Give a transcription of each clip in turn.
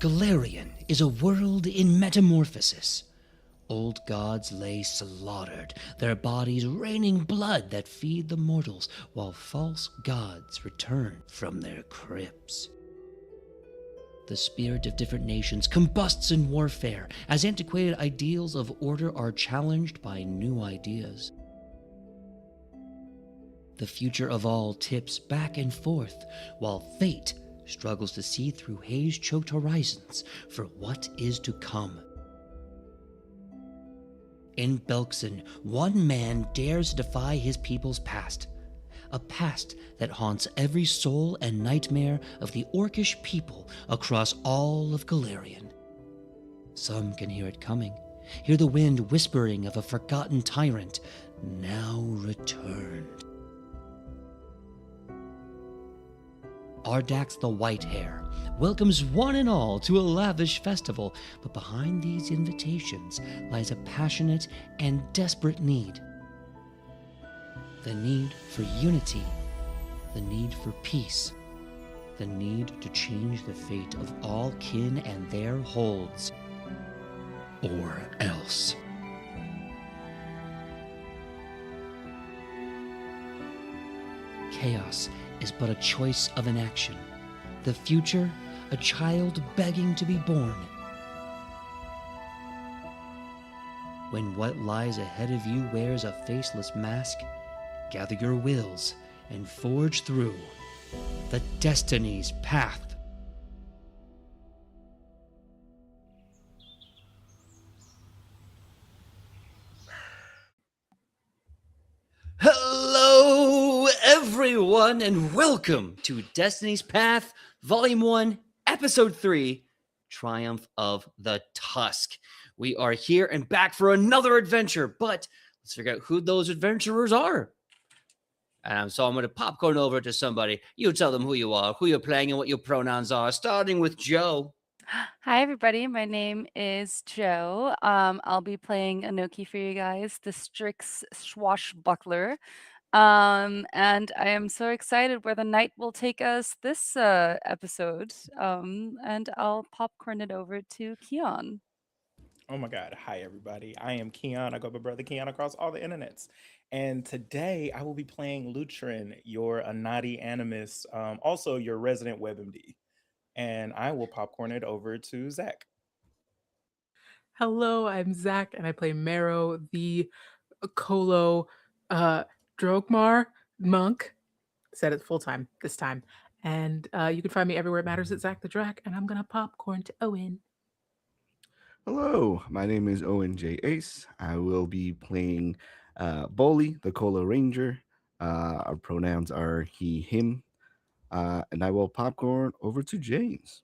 Golarion is a world in metamorphosis. Old gods lay slaughtered, their bodies raining blood that feed the mortals, while false gods return from their crypts. The spirit of different nations combusts in warfare as antiquated ideals of order are challenged by new ideas. The future of all tips back and forth, while fate struggles to see through haze-choked horizons for what is to come. In Belkzen, one man dares to defy his people's past, a past that haunts every soul and nightmare of the orcish people across all of Golarion. Some can hear it coming, hear the wind whispering of a forgotten tyrant, now returned. Ardax the Whitehair welcomes one and all to a lavish festival, but behind these invitations lies a passionate and desperate need. The need for unity, the need for peace, the need to change the fate of all kin and their holds, or else. Chaos is but a choice of inaction. The future, a child begging to be born. When what lies ahead of you wears a faceless mask, gather your wills and forge through the Destiny's Path. Hello, everyone, and welcome to Destiny's Path, Volume 1, Episode 3, Triumph of the Tusk. We are here and back for another adventure, but let's figure out who those adventurers are. So I'm going to popcorn over to somebody. You tell them who you are, who you're playing, and what your pronouns are, starting with Joe. Hi, everybody. My name is Joe. I'll be playing Anoki for you guys, the Strix swashbuckler. And I am so excited where the night will take us this episode. And I'll popcorn it over to Queon. Oh my God. Hi, everybody. I am Queon. I go by Brother Queon across all the internets. And today I will be playing Lutrin, your Anati Animus, also your resident WebMD. And I will popcorn it over to Zach. Hello, I'm Zach, and I play Marrow, the Colo Drogmar monk. Said it full time this time. And you can find me everywhere it matters at Zach the Drac, and I'm going to popcorn to Owen. Hello, my name is Owen J Ace. I will be playing Boli, the Cola Ranger. Our pronouns are he, him. And I will popcorn over to James.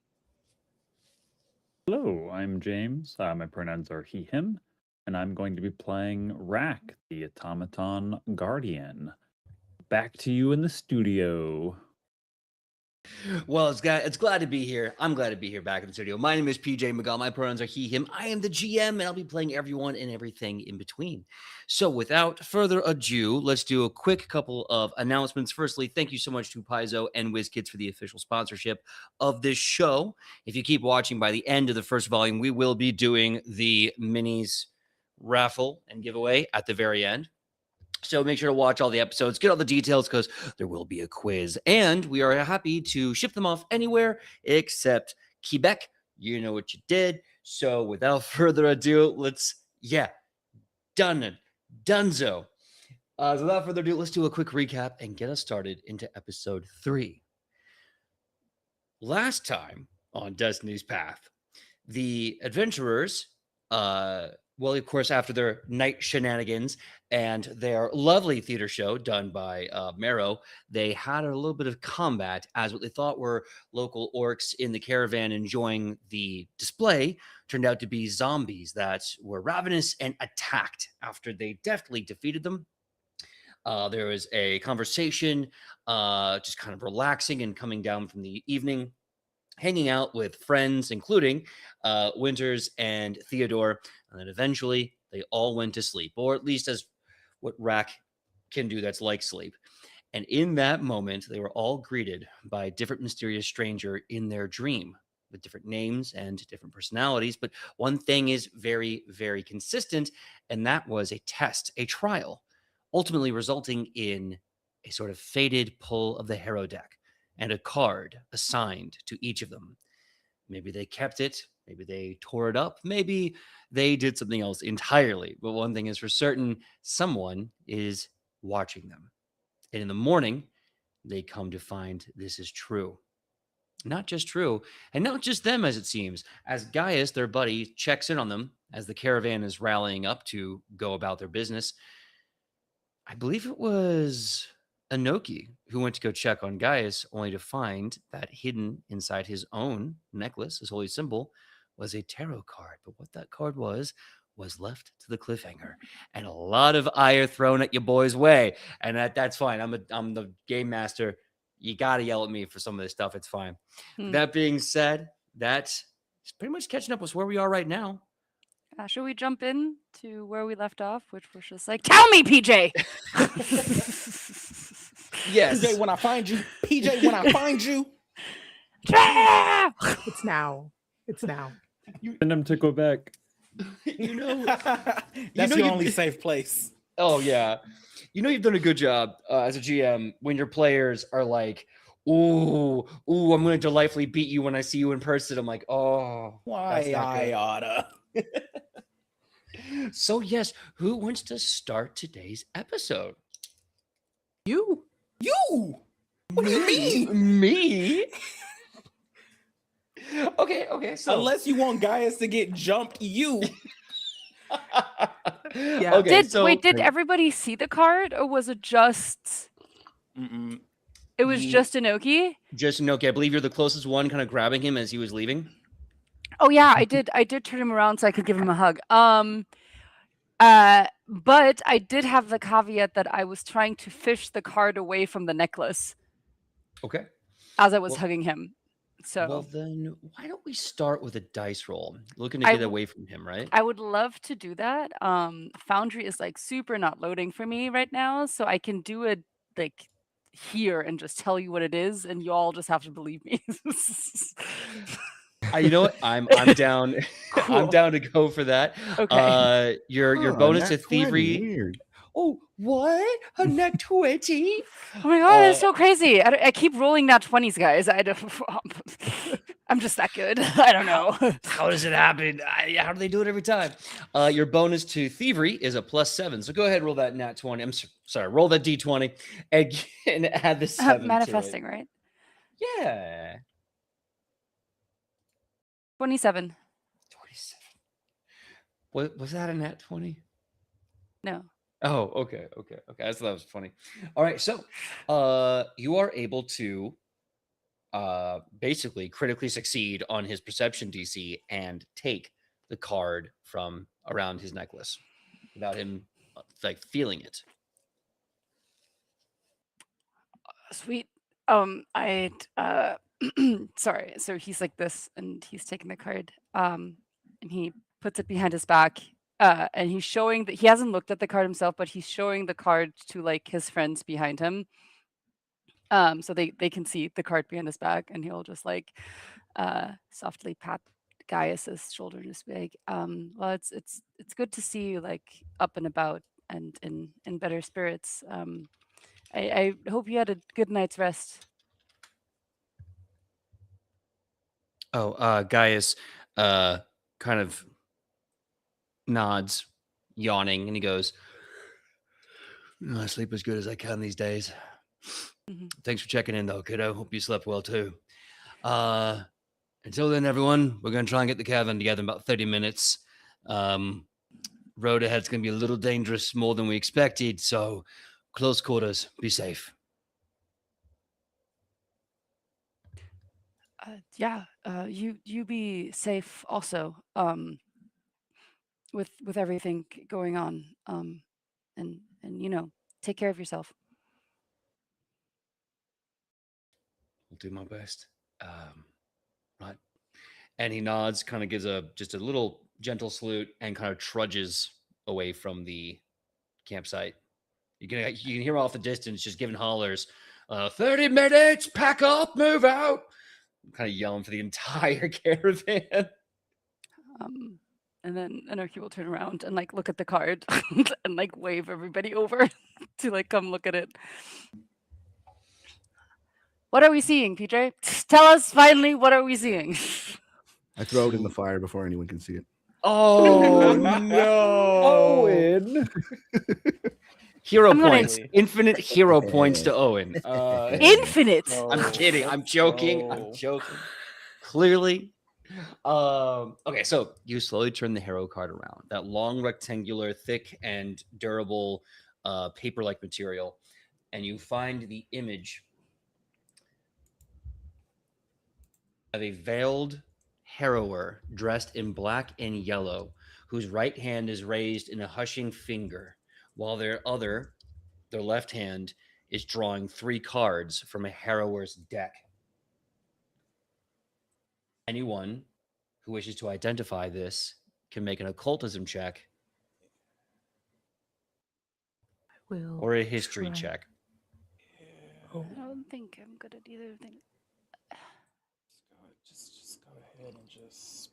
Hello, I'm James. My pronouns are he, him, and I'm going to be playing RAC, the Automaton Guardian. Back to you in the studio. Well, it's glad to be here. I'm glad to be here back in the studio. My name is PJ Megaw. My pronouns are he, him. I am the GM, and I'll be playing everyone and everything in between. So without further ado, let's do a quick couple of announcements. Firstly, thank you so much to Paizo and WizKids for the official sponsorship of this show. If you keep watching, by the end of the first volume, we will be doing the minis raffle and giveaway at the very end. So make sure to watch all the episodes, get all the details, because there will be a quiz. And we are happy to ship them off anywhere except Quebec. You know what you did. So without further ado, dunzo. So without further ado, let's do a quick recap and get us started into episode 3. Last time on Destiny's Path, the adventurers, of course, after their night shenanigans and their lovely theater show done by Marrow, they had a little bit of combat as what they thought were local orcs in the caravan enjoying the display turned out to be zombies that were ravenous and attacked after they deftly defeated them. There was a conversation, just kind of relaxing and coming down from the evening, hanging out with friends, including Winters and Theodore. And then eventually they all went to sleep, or at least as what RAC can do that's like sleep. And in that moment, they were all greeted by a different mysterious stranger in their dream. with different names and different personalities. But one thing is very, very consistent, and that was a test, a trial, ultimately resulting in a sort of fated pull of the hero deck and a card assigned to each of them. Maybe they kept it, maybe they tore it up, maybe they did something else entirely. But one thing is for certain, someone is watching them. And in the morning, they come to find this is true. Not just true, and not just them, as it seems. As Gaius, their buddy, checks in on them as the caravan is rallying up to go about their business, I believe it was Anoki who went to go check on Gaius, only to find that hidden inside his own necklace, his holy symbol, was a tarot card. But what that card was left to the cliffhanger, and a lot of ire thrown at your boy's way. And that's fine. I'm the game master. You gotta yell at me for some of this stuff. It's fine. That being said, that's pretty much catching up with where we are right now. Should we jump in to where we left off, which was just like, tell me, PJ. Yes. PJ, when I find you. PJ, when I find you. It's now. It's now. Send him to Quebec. That's your only safe place. Oh yeah, you've done a good job as a GM when your players are like, "Ooh, I'm going to delightfully beat you when I see you in person." I'm like, "Oh, Why I oughta." So yes, who wants to start today's episode? You. What do you mean? Me? Okay. So Unless you want Gaius to get jumped, you. Yeah. Okay, Did everybody see the card, or was it just? Mm-mm. It was just Anoki. Just Anoki. I believe you're the closest one, kind of grabbing him as he was leaving. Oh yeah, I did turn him around so I could give him a hug. But I did have the caveat that I was trying to fish the card away from the necklace Okay. as I was hugging him. So Well, then why don't we start with a dice roll? Looking to get away from him, right? I would love to do that. Foundry is like super not loading for me right now, so I can do it like here and just tell you what it is, and you all just have to believe me. You know what? I'm down. Cool. I'm down to go for that. Okay. Your bonus to nat 20, thievery. Weird. Oh, what? A net 20? Oh my god, it's so crazy. I keep rolling nat 20s, guys. I'm just that good. I don't know. How does it happen? How do they do it every time? Your bonus to thievery is a +7. So go ahead and roll that nat 20. I'm sorry, roll that d20 and add the 7 Manifesting, to it. right? Yeah. 27. 27. Was that a nat 20? No. Oh, okay. I thought that was funny. All right, so you are able to basically critically succeed on his perception DC and take the card from around his necklace without him like feeling it. Sweet. Sorry. So he's like this, and he's taking the card, and he puts it behind his back, and he's showing that he hasn't looked at the card himself, but he's showing the card to like his friends behind him, so they can see the card behind his back, and he'll just like softly pat Gaius's shoulder and just be like, well, it's good to see you like up and about and in better spirits. I hope you had a good night's rest. Oh, Gaius kind of nods, yawning, and he goes, I sleep as good as I can these days. Mhm. Thanks for checking in, though, kiddo. Hope you slept well, too. Until then, everyone, we're going to try and get the caravan together in about 30 minutes. Road ahead's going to be a little dangerous, more than we expected, so close quarters. Be safe. You be safe also. With everything going on. And take care of yourself. I'll do my best. Right. And he nods, kind of gives just a little gentle salute, and kind of trudges away from the campsite. You can hear off the distance just giving hollers, 30 minutes, pack up, move out. kind of yelling for the entire caravan. And then Anoki will turn around and like look at the card and like wave everybody over to like come look at it. What are we seeing, PJ? Tell us finally, what are we seeing? I throw it in the fire before anyone can see it. Oh no! Owen. Hero I'm gonna- points. Infinite hero points to Owen. Infinite. I'm kidding. I'm joking. I'm joking. Clearly. Okay, so you slowly turn the hero card around. That long, rectangular, thick, and durable paper-like material, and you find the image of a veiled harrower dressed in black and yellow, whose right hand is raised in a hushing finger, while their left hand, is drawing 3 cards from a harrower's deck. Anyone who wishes to identify this can make an occultism check Will or a history try. check. I don't think I'm good at either thing. Just go ahead and just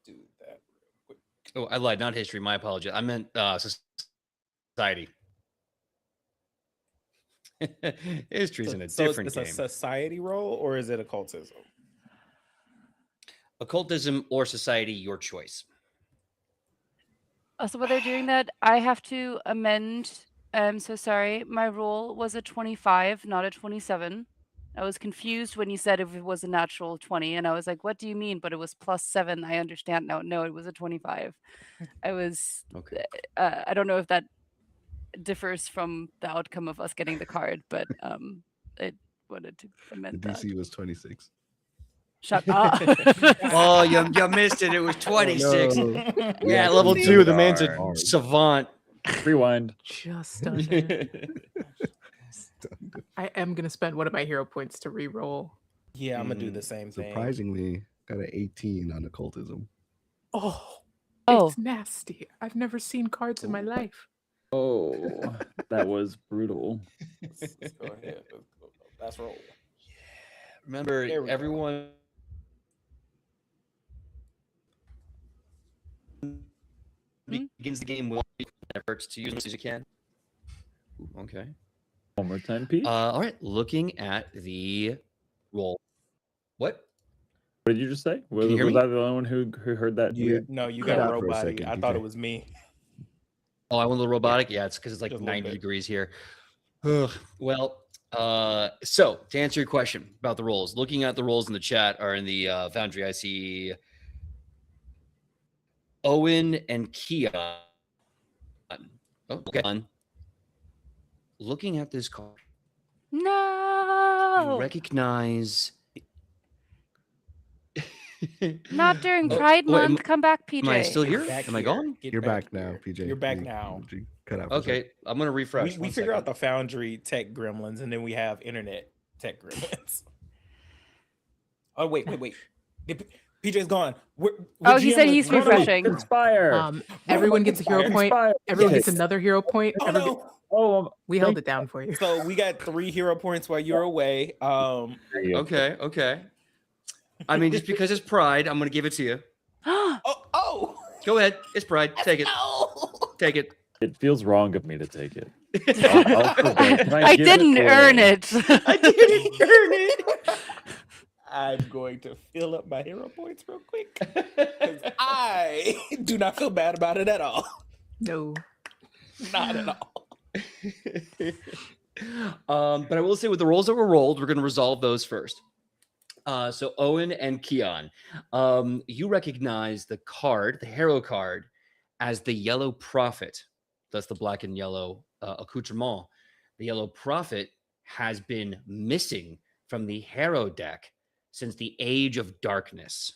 do that real quick. Oh, I lied. Not history. My apology. I meant society. History's in a different it's game. a society roll, or is it occultism? Occultism or society, your choice. So while they're doing that, I have to amend. I'm so sorry. My roll was a 25, not a 27. I was confused when you said if it was a natural 20, and I was like, what do you mean? But it was +7. I understand now. No, it was a 25. I was, Okay. I don't know if that differs from the outcome of us getting the card, but I wanted to The amend that. DC was 26. Shut up. Oh, you missed it. It was 26. no. Yeah, Yeah, level please 2. The don't. man's a Hard. savant. Rewind. Just under. I am gonna spend one of my hero points to re-roll. Yeah, I'm gonna do the same thing. Surprisingly, got an 18 on occultism. Oh, Oh. it's nasty. I've never seen cards in my life. Oh, that was brutal. Let's go ahead. Let's roll. Remember, There we go. everyone begins the game with efforts to use as you can. Ooh, okay. One more time, Pete. All right. Looking at the roll. What? What did you just say? Was, you hear was me? I the only one who heard that? Yeah. weird- No, you Cut got out for a robotic. second, I thought PJ. it was me. Oh, I went a little robotic. Yeah, it's because it's like Just a little 90 bit. degrees here. Ugh. Well, so to answer your question about the rolls, looking at the rolls in the chat or in the Foundry, I see Owen and Queon. Oh, okay. Looking at this card, you No. recognize. Not during Oh, Pride wait, Month. Come back, PJ. Am I still here? Back Am I here. gone? Get You're back now, here. PJ. You're back You- now. you cut out for a second. Okay, I'm gonna refresh. We One figure out second. the Foundry tech gremlins, and then we have internet tech gremlins. Oh wait. PJ's gone. Oh, he said he's No, no, no. refreshing. Inspire. Everyone gets a hero Inspire. point. Inspire. Everyone Yes. gets another hero point. Oh, Everyone no. Oh, we held it down for you. So we got 3 hero points while you're away. there you go. Okay. I mean, just because it's Pride, I'm gonna give it to you. Oh, Go ahead. It's Pride. Take it. no. Take it. It feels wrong of me to take it. I'll forget. Can I give it didn't away? earn it. I didn't earn it. I'm going to fill up my hero points real quick. 'Cause I do not feel bad about it at all. No. Not at all. But I will say with the rolls that were rolled, we're going to resolve those first. So Owen and Queon, you recognize the card, the hero card, as the Yellow Prophet. That's the black and yellow accoutrement. The Yellow Prophet has been missing from the hero deck since the Age of Darkness.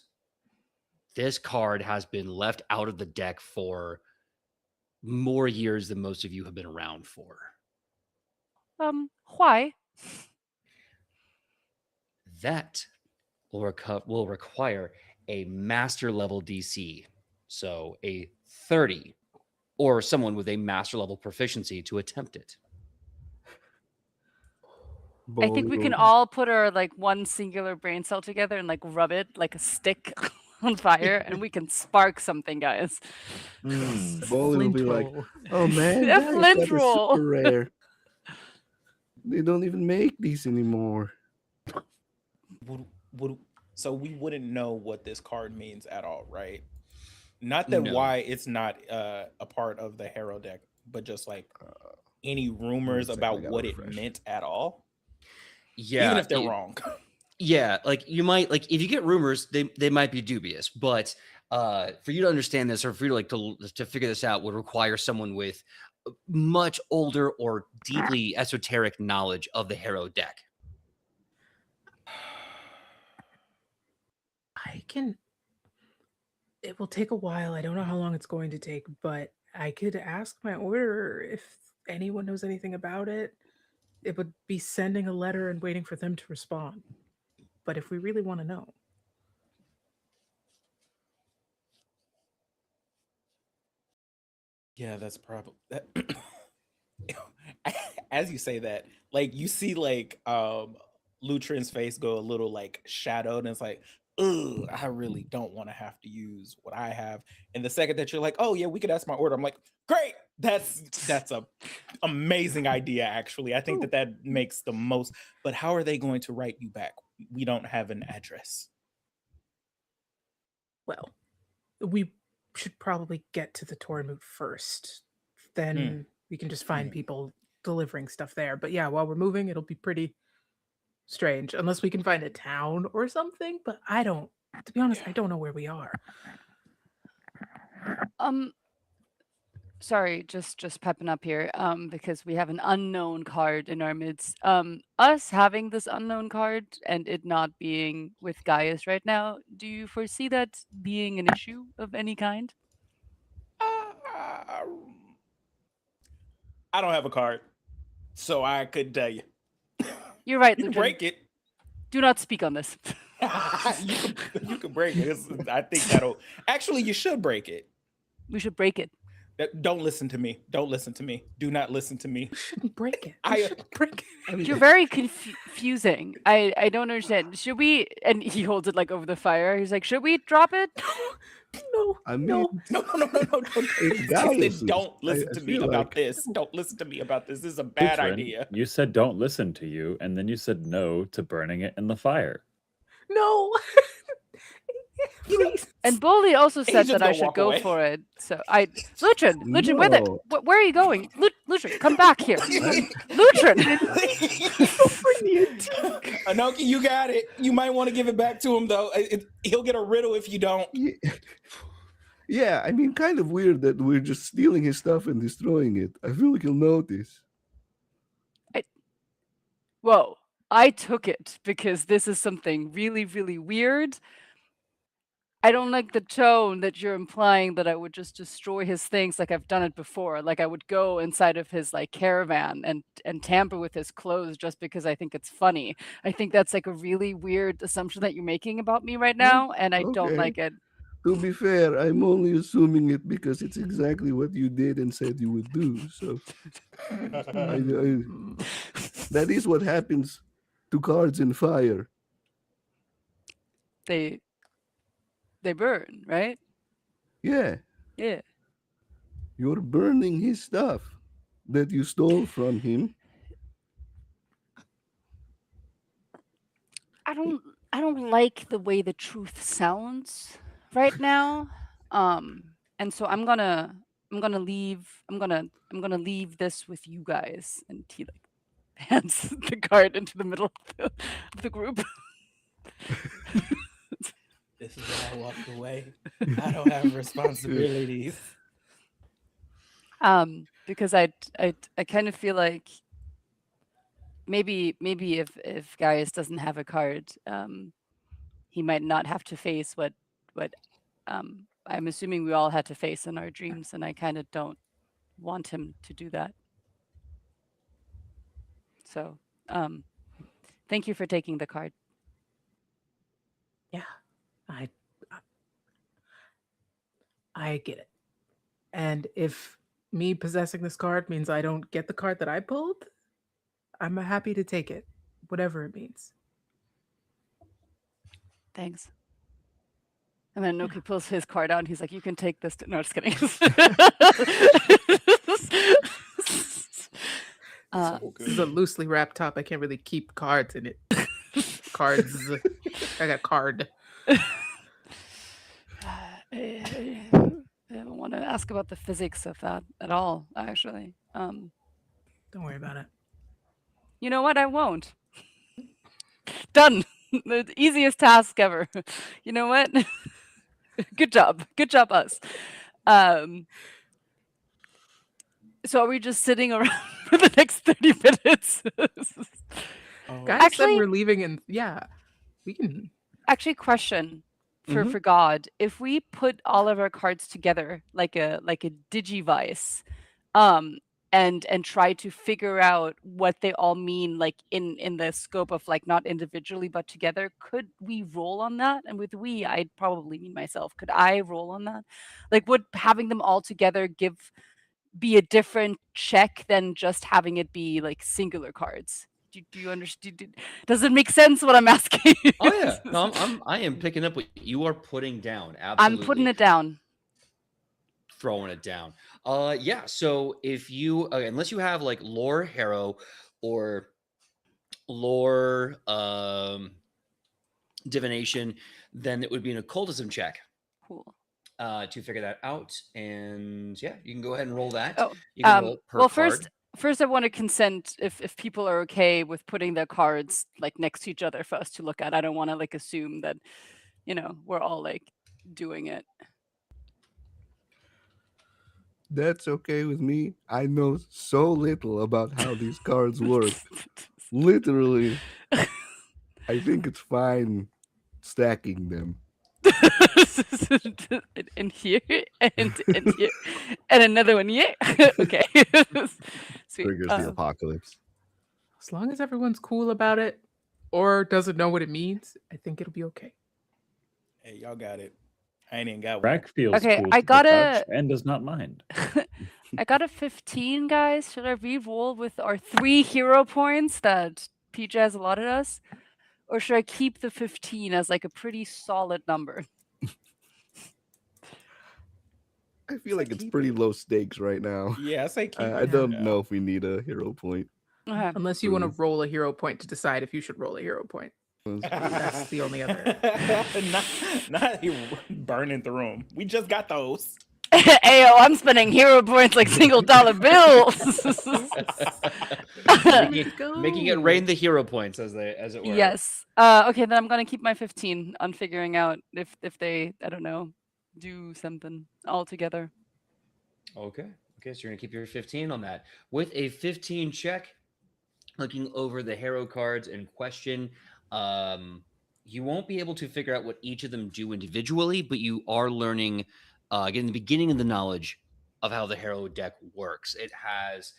This card has been left out of the deck for more years than most of you have been around for. Why? That will require a master level DC. So a 30 or someone with a master level proficiency to attempt it. I think we can all put our like one singular brain cell together and like rub it like a stick on fire, and we can spark something, guys. Boli will be like, roll. "Oh man, A guys, flint that is roll. super rare. They don't even make these anymore." So we wouldn't know what this card means at all, right? Not that No. why it's not a part of the hero deck, but just like any rumors second, I about gotta what it refresh. meant at all, Yeah, even if they're wrong. Yeah, like you might like if you get rumors, they might be dubious, but for you to understand this or for you to like to figure this out would require someone with much older or deeply esoteric knowledge of the hero deck. I can. It will take a while. I don't know how long it's going to take, but I could ask my order if anyone knows anything about it. It would be sending a letter and waiting for them to respond. But if we really want to know, Yeah, that's probably that. As you say that, like you see like Lutrin's face go a little like shadowed, and it's like, ugh, I really don't want to have to use what I have. And the second that you're like, oh yeah, we could ask my order, I'm like, great, that's a amazing idea. Actually, I think that makes the most. But how are they going to write you back? We don't have an address. well, we should probably get to the Tormut first. Then we can just find people delivering stuff there. But yeah, while we're moving, it'll be pretty strange unless we can find a town or something. But I don't, to be honest, I don't know where we are. Sorry, just pepping up here, because we have an unknown card in our midst. Us having this unknown card and it not being with Gaius right now, do you foresee that being an issue of any kind? I don't have a card, so I couldn't tell you. You're right, You can Lutrin. break it. Do not speak on this. you can break it. I think that'll actually. You should break it. We should break it. Don't listen to me. Don't listen to me. Do not listen to me. We shouldn't break it. I- Shouldn't break it. I mean, You're very confusing. I don't understand. Should we? And he holds it like over the fire. He's like, should we drop it? No, I mean, no. No. It's Gaius. Don't listen I to me feel about like- this. Don't listen to me about this. This is a bad Lutrin, idea. You said don't listen to you, and then you said no to burning it in the fire. No. Please. And Boli also He's said just that I gonna should walk go away. for it. So Lutrin, where No. where are you going? Lutrin, come back here. Lutrin. Anoki, you got it. You might want to give it back to him though. He'll get a riddle if you don't. Yeah, I mean, kind of weird that we're just stealing his stuff and destroying it. I feel like he'll notice. Whoa, I took it because this is something really, really weird. I don't like the tone that you're implying that I would just destroy his things like I've done it before. Like I would go inside of his like caravan and tamper with his clothes just because I think it's funny. I think that's like a really weird assumption that you're making about me right now, and I don't Okay. like it. To be fair, I'm only assuming it because it's exactly what you did and said you would do. So that is what happens to cards in fire. They burn, right? Yeah, Yeah. you're burning his stuff that you stole from him. I don't like the way the truth sounds right now. And so I'm gonna leave this with you guys. And he like hands the card into the middle of the group. This is why I walked away. I don't have responsibilities. Because I kind of feel like maybe if Gaius doesn't have a card, he might not have to face what I'm assuming we all had to face in our dreams, and I kind of don't want him to do that. So, thank you for taking the card. Yeah, I get it. And if me possessing this card means I don't get the card that I pulled, I'm happy to take it. whatever it means. Thanks. And then Noki pulls his card out and he's like, you can take this. No, just kidding. So This is a good. loosely wrapped top. I can't really keep cards in it. Cards. I got card. I don't want to ask about the physics of that at all, actually. Don't worry about it. You know what? I won't. Done. The easiest task ever. You know what? Good job. Good job, us. So are we just sitting around for the next 30 minutes? Oh, Guys said Actually- we're leaving, and yeah, we can. Actually, question for Mhm. for God: if we put all of our cards together like a digivice, and try to figure out what they all mean, like in the scope of like not individually but together, could we roll on that? And with we, I'd probably mean myself. Could I roll on that? Like, would having them all together be a different check than just having it be like singular cards? Do you understand? Does it make sense what I'm asking? Oh yeah, no, I am picking up what you are putting down. I'm Absolutely, putting it down. throwing it down. Yeah. So if you, unless you have like lore hero or lore divination, then it would be an occultism check Cool. to figure that out. And yeah, you can go ahead and roll that. Oh, You can roll per well, card. first I want to consent if people are okay with putting their cards like next to each other for us to look at. I don't want to like assume that, we're all like doing it. That's okay with me. I know so little about how these cards work. Literally, I think it's fine stacking them. in here and here and another one here. Okay. Sweet. Triggers the apocalypse. As long as everyone's cool about it or doesn't know what it means, I think it'll be okay. hey, y'all got it. I ain't even got one. Rack feels Okay, cool I to the touch gotta- and does not mind. I got a 15, guys. Should I re-roll with our 3 hero points that PJ has allotted us? Or should I keep the 15 as like a pretty solid number? I feel like it's keep pretty it. low stakes right now. Yeah, I say keep I it. don't Yeah. know if we need a hero point. Okay. Unless you want to roll a hero point to decide if you should roll a hero point. That's the only other. not you burning the room. We just got those. Ayo, I'm spending hero points like single dollar bills. Making it rain the hero points as it were. Yes. Okay, then I'm gonna keep my 15 on figuring out if they, I don't know, do something all together. Okay. Okay, so you're gonna keep your 15 on that. With a 15 check, looking over the hero cards in question, you won't be able to figure out what each of them do individually, but you are learning, getting the beginning of the knowledge of how the hero deck works. It has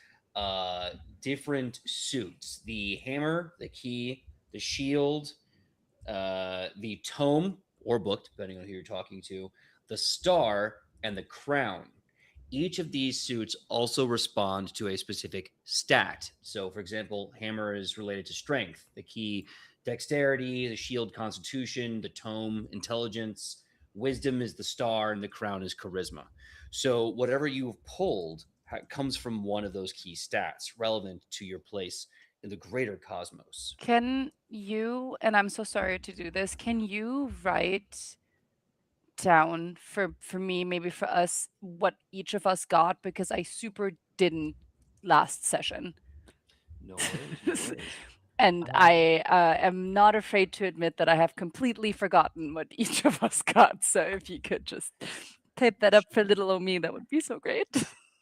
different suits: the hammer, the key, the shield, the tome or book, depending on who you're talking to, the star, and the crown. Each of these suits also respond to a specific stat. So, for example, hammer is related to strength, the key, dexterity, the shield, constitution, the tome, intelligence, wisdom is the star, and the crown is charisma. So, whatever you've pulled comes from one of those key stats relevant to your place in the greater cosmos. Can you, and I'm so sorry to do this, can you write down for me, maybe for us, what each of us got? Because I super didn't last session. No worries. No worries. And I am not afraid to admit that I have completely forgotten what each of us got. So if you could just type that up for little old me, that would be so great.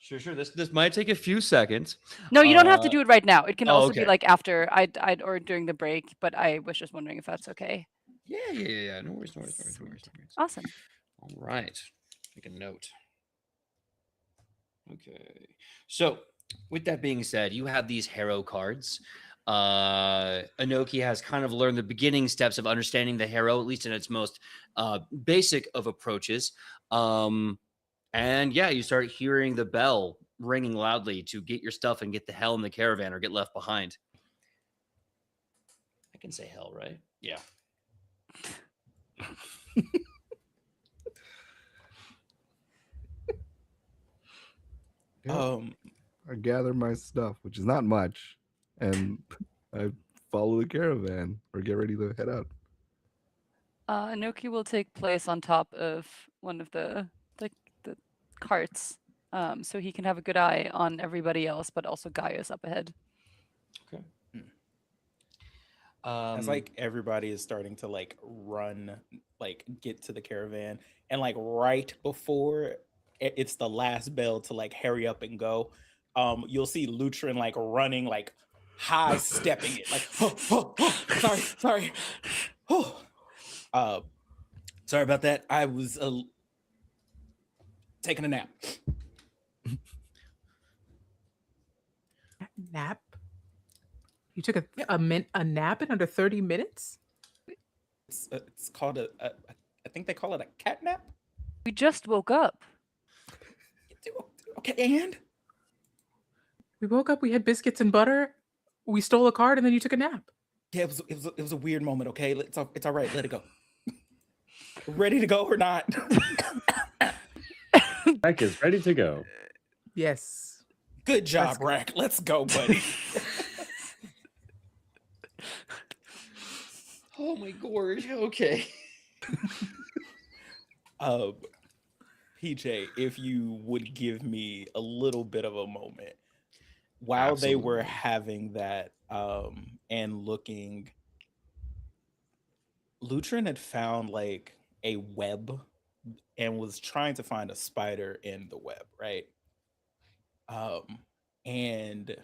Sure. This might take a few seconds. No, you don't have to do it right now. It can also be okay. like after I'd or during the break, but I was just wondering if that's okay. Yeah. No worries. Awesome. All right. Make a note. Okay. So, with that being said, you have these hero cards. Anoki has kind of learned the beginning steps of understanding the hero, at least in its most basic of approaches. And yeah, you start hearing the bell ringing loudly to get your stuff and get the hell in the caravan or get left behind. I can say hell, right? Yeah. Yep. Um, I gather my stuff, which is not much, and I follow the caravan or get ready to head out. Anoki will take place on top of one of the carts, so he can have a good eye on everybody else, but also Gaia's up ahead. Okay. as like everybody is starting to like run, like get to the caravan, and like right before it's the last bell to like hurry up and go, you'll see Lutrin like running, like high stepping it, like sorry, sorry about that. I was taking a nap. Nap? You took a nap in under 30 minutes? It's called I think they call it a cat nap. We just woke up. Okay, and We woke up, we had biscuits and butter, we stole a card, and then you took a nap. yeah, it was a weird moment. Okay, it's all right. Let it go. Ready to go or not? Rack is ready to go. Yes. Good job, Let's go. Rack. Let's go, buddy. Oh my gorge. Okay. PJ, if you would give me a little bit of a moment while they were Absolutely. having that and looking, Lutrin had found like a web and was trying to find a spider in the web, right? And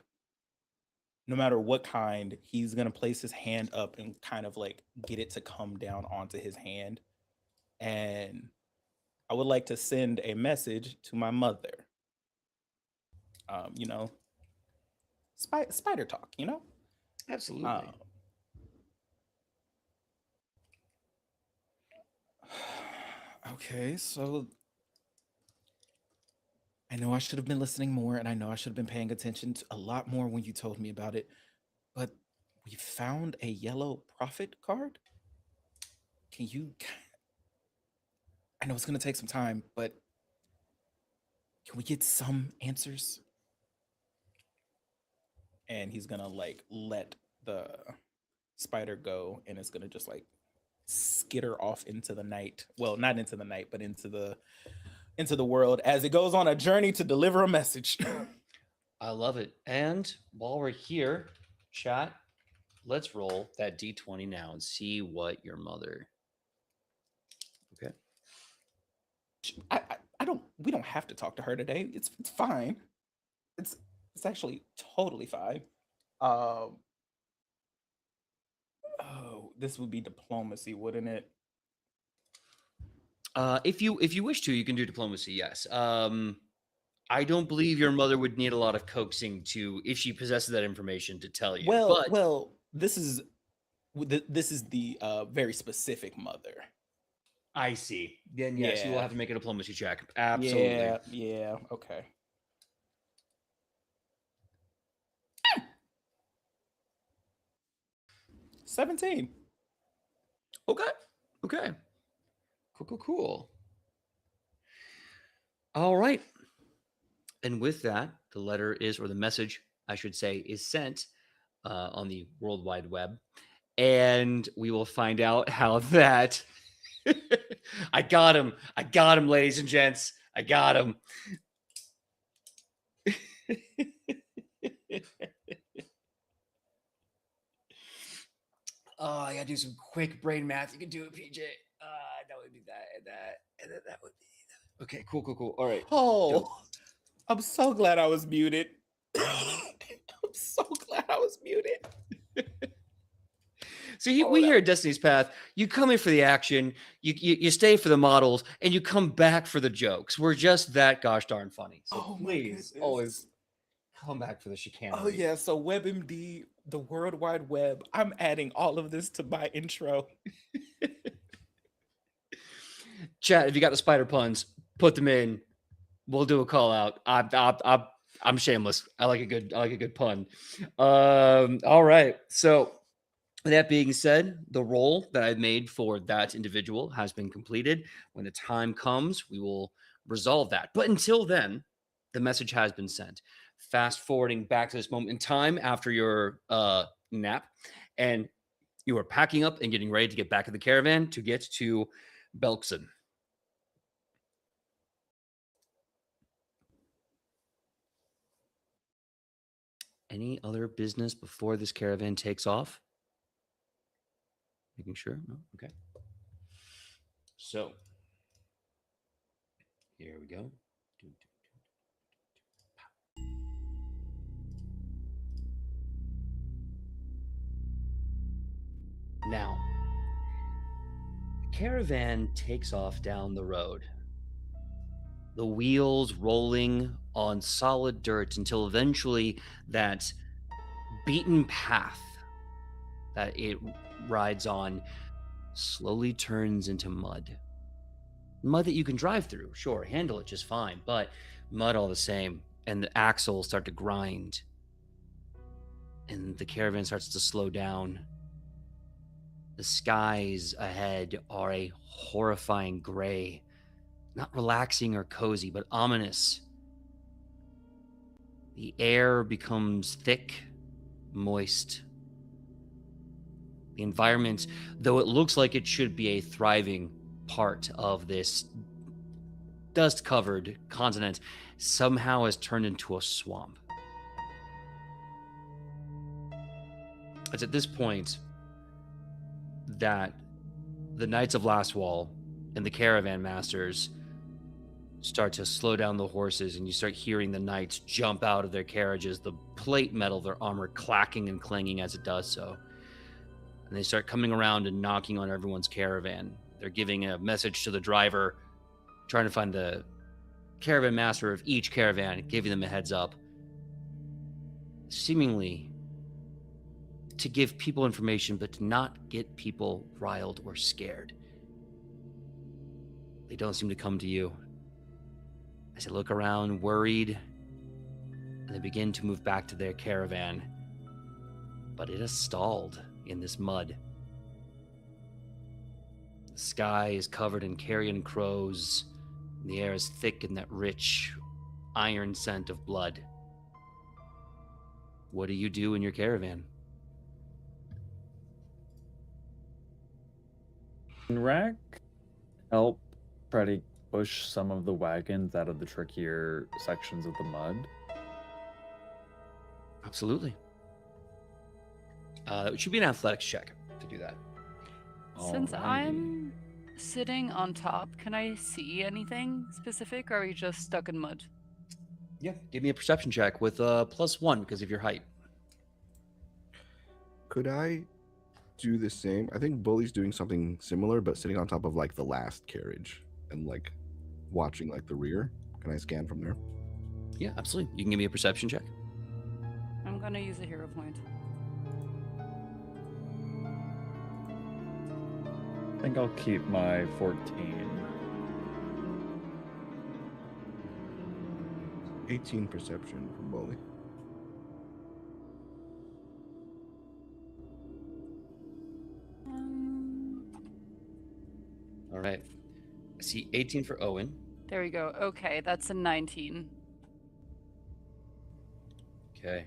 no matter what kind, he's gonna place his hand up and kind of like get it to come down onto his hand. And I would like to send a message to my mother. You know, spider talk, you know? Absolutely. Okay, so I know I should have been listening more, and I know I should have been paying attention to a lot more when you told me about it, but we found a yellow prophet card. Can you? I know it's going to take some time, but can we get some answers? And he's going to like let the spider go, and it's going to just like skitter off into the night. Well, not into the night, but into the world as it goes on a journey to deliver a message. I love it. And while we're here, chat, let's roll that D20 now and see what your mother. Okay. I don't. We don't have to talk to her today. It's fine. It's actually totally fine. Oh, this would be diplomacy, wouldn't it? If you wish to, you can do diplomacy. Yes. I don't believe your mother would need a lot of coaxing to, if she possesses that information, to tell you. Well, this is the very specific mother. I see. Then yes, you will Yeah. have to make a diplomacy check. Absolutely. Yeah. Okay. $17. Okay. Cool. All right. And with that, the letter is, or the message, I should say, is sent on the World Wide Web. And we will find out how that. I got him, ladies and gents. I got him. Oh, I gotta do some quick brain math. You can do it, PJ. That would be that, and then that would be that. Okay, cool. All right. Oh, I'm so glad I was muted. I'm so glad I was muted. So we here at Destiny's Path, you come in for the action, you stay for the models, and you come back for the jokes. We're just that gosh darn funny. So please always come back for the chicanery. Oh yeah, so WebMD, the World Wide Web. I'm adding all of this to my intro. Chat, if you got the spider puns, put them in. We'll do a call out. I'm shameless. I like a good pun. All right. So That being said, the role that I've made for that individual has been completed. When the time comes, we will resolve that. But until then, the message has been sent. Fast forwarding back to this moment in time after your nap, and you are packing up and getting ready to get back in the caravan to get to Belkson. Any other business before this caravan takes off? Making sure? No? Okay. So, here we go. Now, the caravan takes off down the road, the wheels rolling on solid dirt until eventually that beaten path that it rides on slowly turns into mud. Mud that you can drive through, sure, handle it just fine, but mud all the same. And the axles start to grind, and the caravan starts to slow down. The skies ahead are a horrifying gray, not relaxing or cozy, but ominous. The air becomes thick, moist. The environment, though it looks like it should be a thriving part of this dust-covered continent, somehow has turned into a swamp. It's at this point that the Knights of Last Wall and the caravan masters start to slow down the horses, and you start hearing the knights jump out of their carriages, the plate metal of their armor clacking and clanging as it does so. And they start coming around and knocking on everyone's caravan. They're giving a message to the driver, trying to find the caravan master of each caravan, giving them a heads up, seemingly to give people information, but to not get people riled or scared. They don't seem to come to you. As they look around, worried, and they begin to move back to their caravan. But it has stalled in this mud. The sky is covered in carrion crows, and the air is thick in that rich, iron scent of blood. What do you do in your caravan? Can Rack help try to push some of the wagons out of the trickier sections of the mud? Absolutely. It should be an athletics check to do that. Since Alrighty. I'm sitting on top, can I see anything specific, or are we just stuck in mud? Yeah, give me a perception check with +1 because of your height. Could I do the same? I think Bully's doing something similar, but sitting on top of like the last carriage and like watching like the rear. Can I scan from there? Yeah, absolutely. You can give me a perception check. I'm gonna use a hero point. I think I'll keep my 14. 18 perception from Bully. All right. I see 18 for Owen. There we go. Okay, that's a 19. Okay.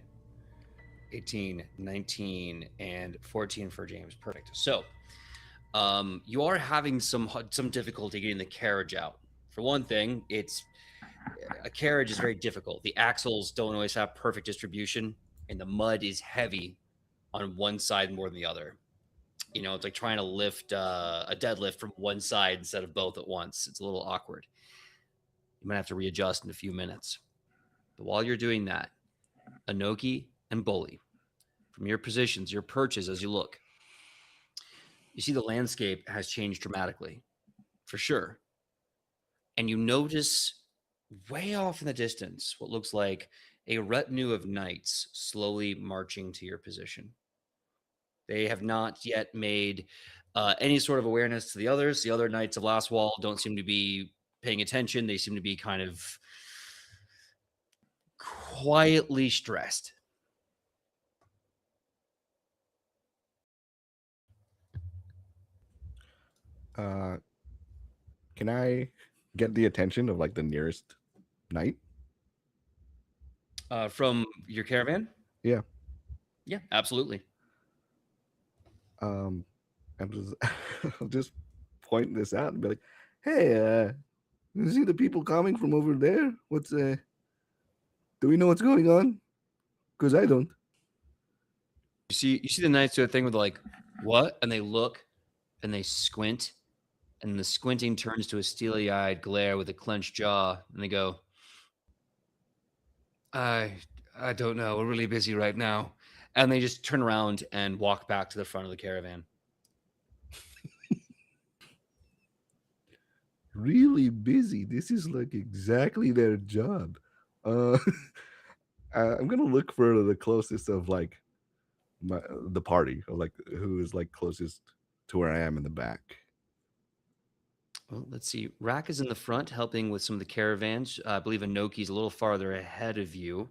18, 19, and 14 for James. Perfect. So, you are having some difficulty getting the carriage out. For one thing, a carriage is very difficult. The axles don't always have perfect distribution, and the mud is heavy on one side more than the other. You know, it's like trying to lift a deadlift from one side instead of both at once. It's a little awkward. You might have to readjust in a few minutes. But while you're doing that, Anoki and Boli, from your positions, your perches as you look, you see the landscape has changed dramatically, for sure. And you notice way off in the distance what looks like a retinue of knights slowly marching to your position. They have not yet made any sort of awareness to the others. The other knights of Last Wall don't seem to be paying attention. They seem to be kind of quietly stressed. Uh, can I get the attention of like the nearest knight? From your caravan? Yeah. Yeah, absolutely. I'm just I'll just point this out and be like, "Hey, you see the people coming from over there? What's Do we know what's going on? Because I don't." You see the knights do a thing with like, what? And they look and they squint, and the squinting turns to a steely-eyed glare with a clenched jaw, and they go, I don't know. We're really busy right now. And they just turn around and walk back to the front of the caravan. Really busy. This is like exactly their job. Uh, I'm gonna look for the closest of like the party, or like who is like closest to where I am in the back. Well, let's see. Rack is in the front helping with some of the caravans. I believe Anoki's a little farther ahead of you.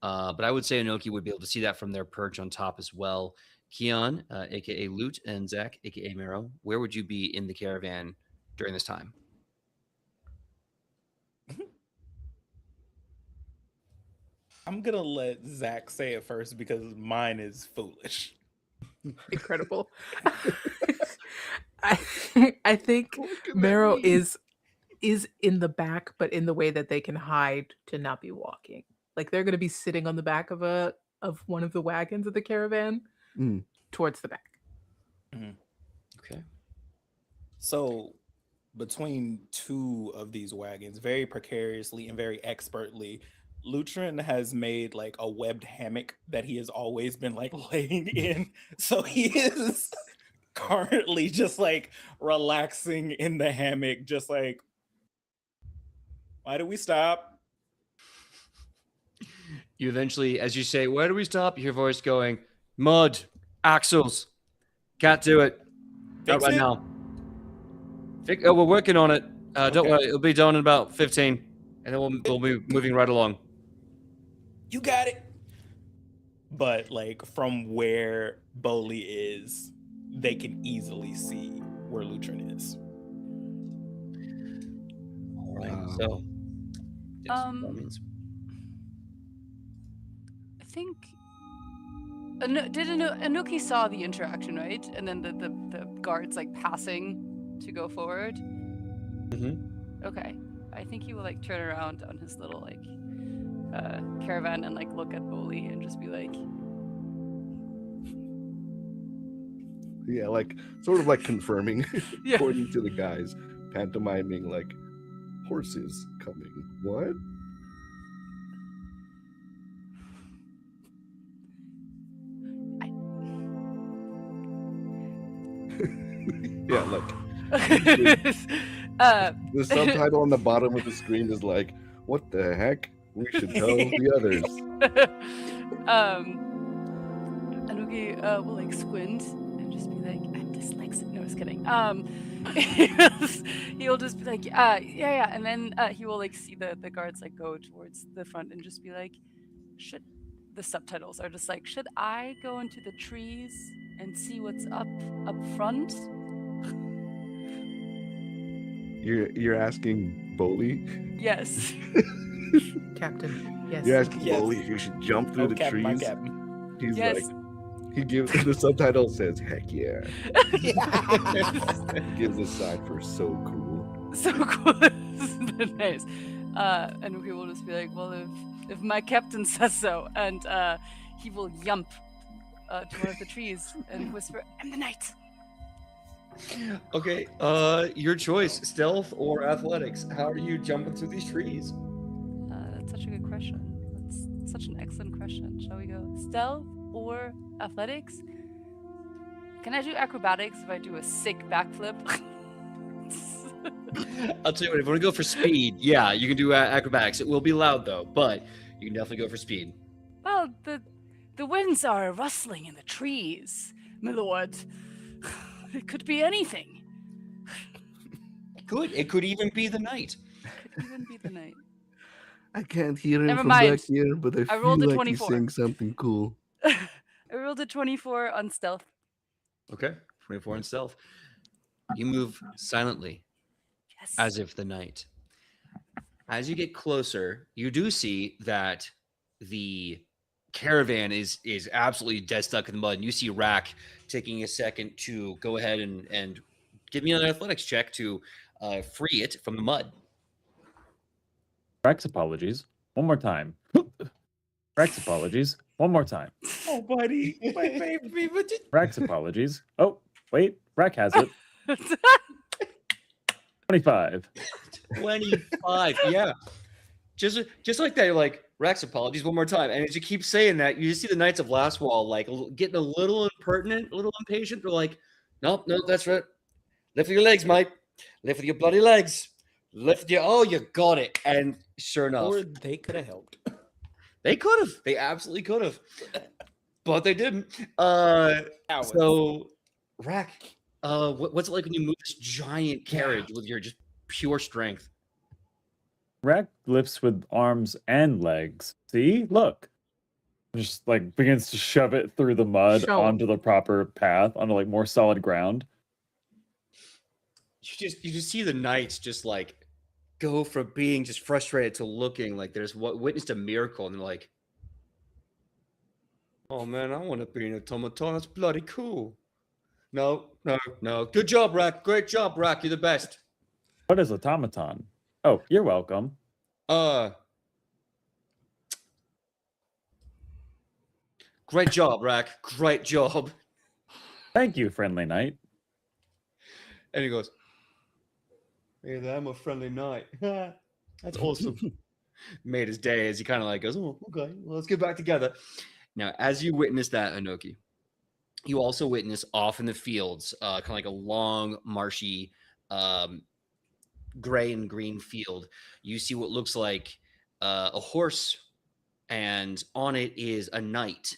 But I would say Anoki would be able to see that from their perch on top as well. Queon, aka Loot, and Zach, aka Marrow, where would you be in the caravan during this time? I'm gonna let Zach say it first because mine is foolish. Incredible. I I think What could that Marrow mean? is in the back, but in the way that they can hide to not be walking. Like they're gonna be sitting on the back of one of the wagons of the caravan Mm. towards the back. Okay. So between two of these wagons, very precariously and very expertly, Lutrin has made like a webbed hammock that he has always been like laying in. So he is currently just like relaxing in the hammock, just like, why do we stop? You eventually, as you say, where do we stop? You hear a voice going, mud, axles. Can't do it. Not Fix right it? now. We're working on it. Don't Okay. worry. It'll be done in about 15. And then we'll be moving right along. You got it. But like from where Boli is, they can easily see where Lutrin is. All right. Wow. So, yes, Um, that means I think Anoki saw the interaction, right? And then the guards like passing to go forward. Okay. I think he will like turn around on his little like caravan and like look at Boli and just be like, Yeah, like sort of like confirming, Yeah. according to the guys, pantomiming like horses coming. What? Yeah, like the subtitle on the bottom of the screen is like, "What the heck? We should tell the others." Anoki will like squint and just be like, I'm dyslexic. No, I was kidding. He'll just be like, yeah. And then he will like see the guards like go towards the front and just be like, the subtitles are just like, should I go into the trees and see what's up front? You're asking Boli? Yes. Captain, yes. You're asking Yes. Boli if you should jump through the Captain, my trees? captain. He's Yes. like, he gives the subtitle says, "Heck yeah." He gives a sign for "so cool." So cool. Nice. And he will just be like, well, if my captain says so, and he will jump to one of the trees and whisper, I'm the knight. okay. Your choice: stealth or athletics. How are you jumping through these trees? That's such a good question. That's such an excellent question. Shall we go stealth or athletics? Can I do acrobatics if I do a sick backflip? I'll tell you what. If you want to go for speed, yeah, you can do acrobatics. It will be loud though, but you can definitely go for speed. Well, the winds are rustling in the trees, my lord. It could be anything. It could even be the night. Could even be the night. I can't hear him Never from back mind. here, but I I feel rolled a like 24. he's saying something cool. I rolled a 24 on stealth. Okay, 24 in stealth. You move silently, Yes. as if the night. As you get closer, you do see that the caravan is absolutely dead stuck in the mud. And you see Rack taking a second to go ahead and give me an athletics check to free it from the mud. Rex apologies. One more time. Rex apologies. One more time. Oh, buddy, my baby. Rex apologies. Oh, wait. Rec has it. 25. 25. Yeah. Just like that, you're like, Rex, apologies one more time. And as you keep saying that, you just see the Knights of Last Wall like getting a little impertinent, a little impatient. They're like, nope, that's right. Lift with your legs, mate. Lift with your bloody legs. Lift your, oh, you got it. And sure enough, Or they could have helped. they could have. They absolutely could have. But they didn't. Cowards. So, Rack, what's it like when you move this giant carriage with your just pure strength? Rec lifts with arms and legs. See? Look. Just like begins to shove it through the mud Show 'em. onto the proper path, onto like more solid ground. You just see the knights just like go from being just frustrated to looking like there's what witnessed a miracle, and they're like, "Oh man, I want to be an automaton. That's bloody cool." No. Good job, Rack. Great job, Rack. You're the best. What is automaton? Oh, you're welcome. Great job, Rack. Great job. Thank you, friendly knight. And he goes, "Hey, I'm a friendly knight." That's awesome. Made his day as he kind of like goes, "Oh, okay, well, let's get back together." Now, as you witness that, Anoki, you also witness off in the fields, kind of like a long, marshy, gray and green field. You see what looks like a horse, and on it is a knight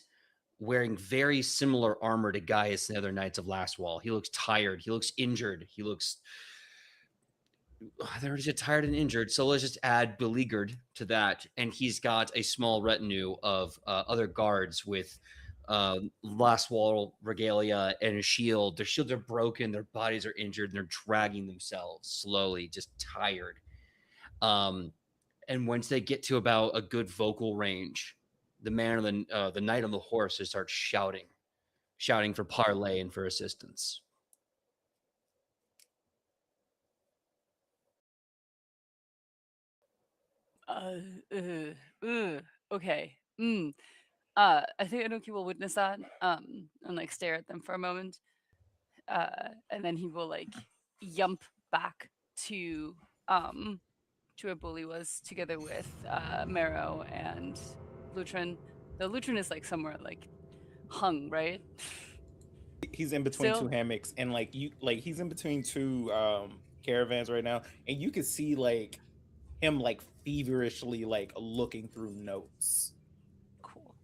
wearing very similar armor to Gaius and the other Knights of Last Wall. He looks tired. He looks injured. He looks... They already said tired and injured, so let's just add beleaguered to that. And he's got a small retinue of other guards with Last Wall regalia and a shield. Their shields are broken, their bodies are injured, and they're dragging themselves slowly, just tired. And once they get to about a good vocal range, the man on the knight on the horse just starts shouting for parley and for assistance. Okay. I think Anoki will witness that, and like stare at them for a moment, and then he will like yump back to where Bully was, together with Marrow and Lutrin. The Lutrin is like somewhere like hung, right? He's in between Still? two hammocks, and he's in between two caravans right now, and you can see like him like feverishly like looking through notes. Cool.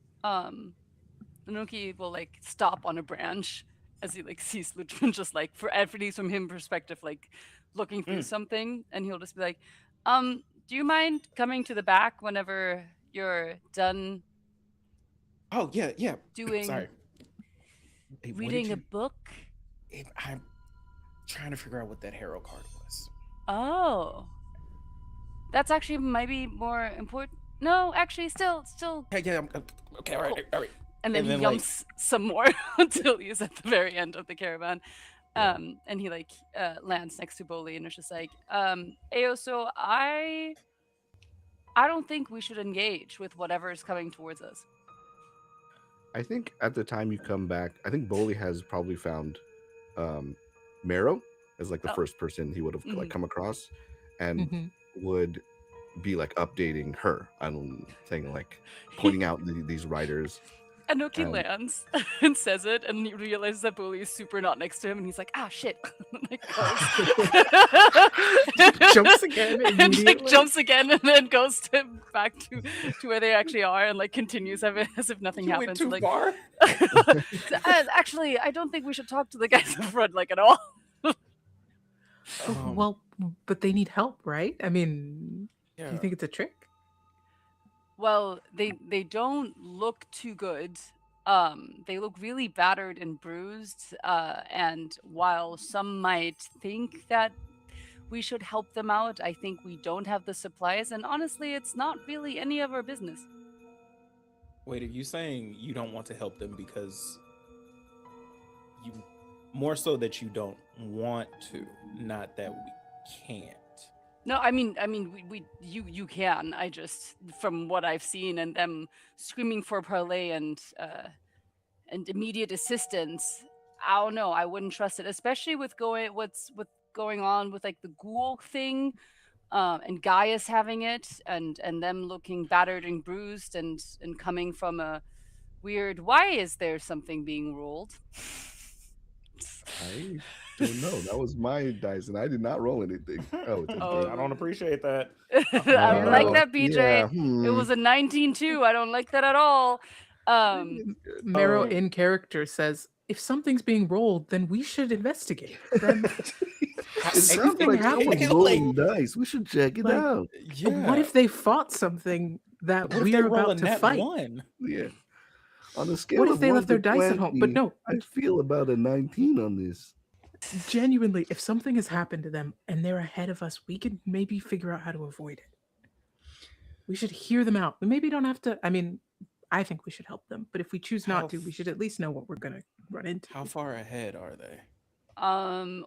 Anoki will like stop on a branch as he like sees Lutrin just like for at least from him perspective, like looking through something, and he'll just be like, do you mind coming to the back whenever you're done Oh yeah. doing Sorry. Hey, what did reading a you- book? I'm trying to figure out what that hero card was. Oh. That's actually might be more important. No, actually still Yeah. Okay. All right. and then And he then, like- yumps some more until he's at the very end of the caravan. And he like lands next to Boli and is just like, Ayo, so I don't think we should engage with whatever is coming towards us. I think at the time you come back, I think Boli has probably found Marrow as like the Oh. first person he would have like Mhm. come across, and Mhm. would be like updating her on saying like pointing out these writers. Anoki lands and says it, and he realizes that Bully is super not next to him, and he's like, ah, shit. And, like, goes. Jumps again and like immediately. jumps again, and then goes back to where they actually are, and like continues as if nothing You went happens. too Like, far. actually, I don't think we should talk to the guys in front like at all. Well, but they need help, right? I mean, do you think it's a trick? Well, they don't look too good. They look really battered and bruised, and while some might think that we should help them out, I think we don't have the supplies, and honestly, it's not really any of our business. Wait, are you saying you don't want to help them because you more so that you don't want to, not that we can't? No, I mean, you can. I just, from what I've seen, and them screaming for parley and immediate assistance, I don't know. I wouldn't trust it, especially with what's going on with like the ghoul thing, and Gaius having it, and them looking battered and bruised, and coming from a weird. Why is there something being rolled? I don't know. That was my dice, and I did not roll anything. Oh, it's a Oh. I don't appreciate that. I don't like Oh, that, BJ. yeah, It was a 19 too. I don't like that at all. Marrow Oh. in character says, if something's being rolled, then we should investigate. Then It sounds something like happened. someone's rolling dice. We should check it Like, out. Yeah. what if they fought something that What if we they are roll a about to nat fight? one? Yeah. On a scale What of if they 1 left their to dice at home? But 20, no, I feel about a 19 on this. genuinely, if something has happened to them and they're ahead of us, we could maybe figure out how to avoid it. We should hear them out. We maybe don't have to. I mean, I think we should help them, but if we choose not to, we should at least know what we're gonna run into. How far ahead are they?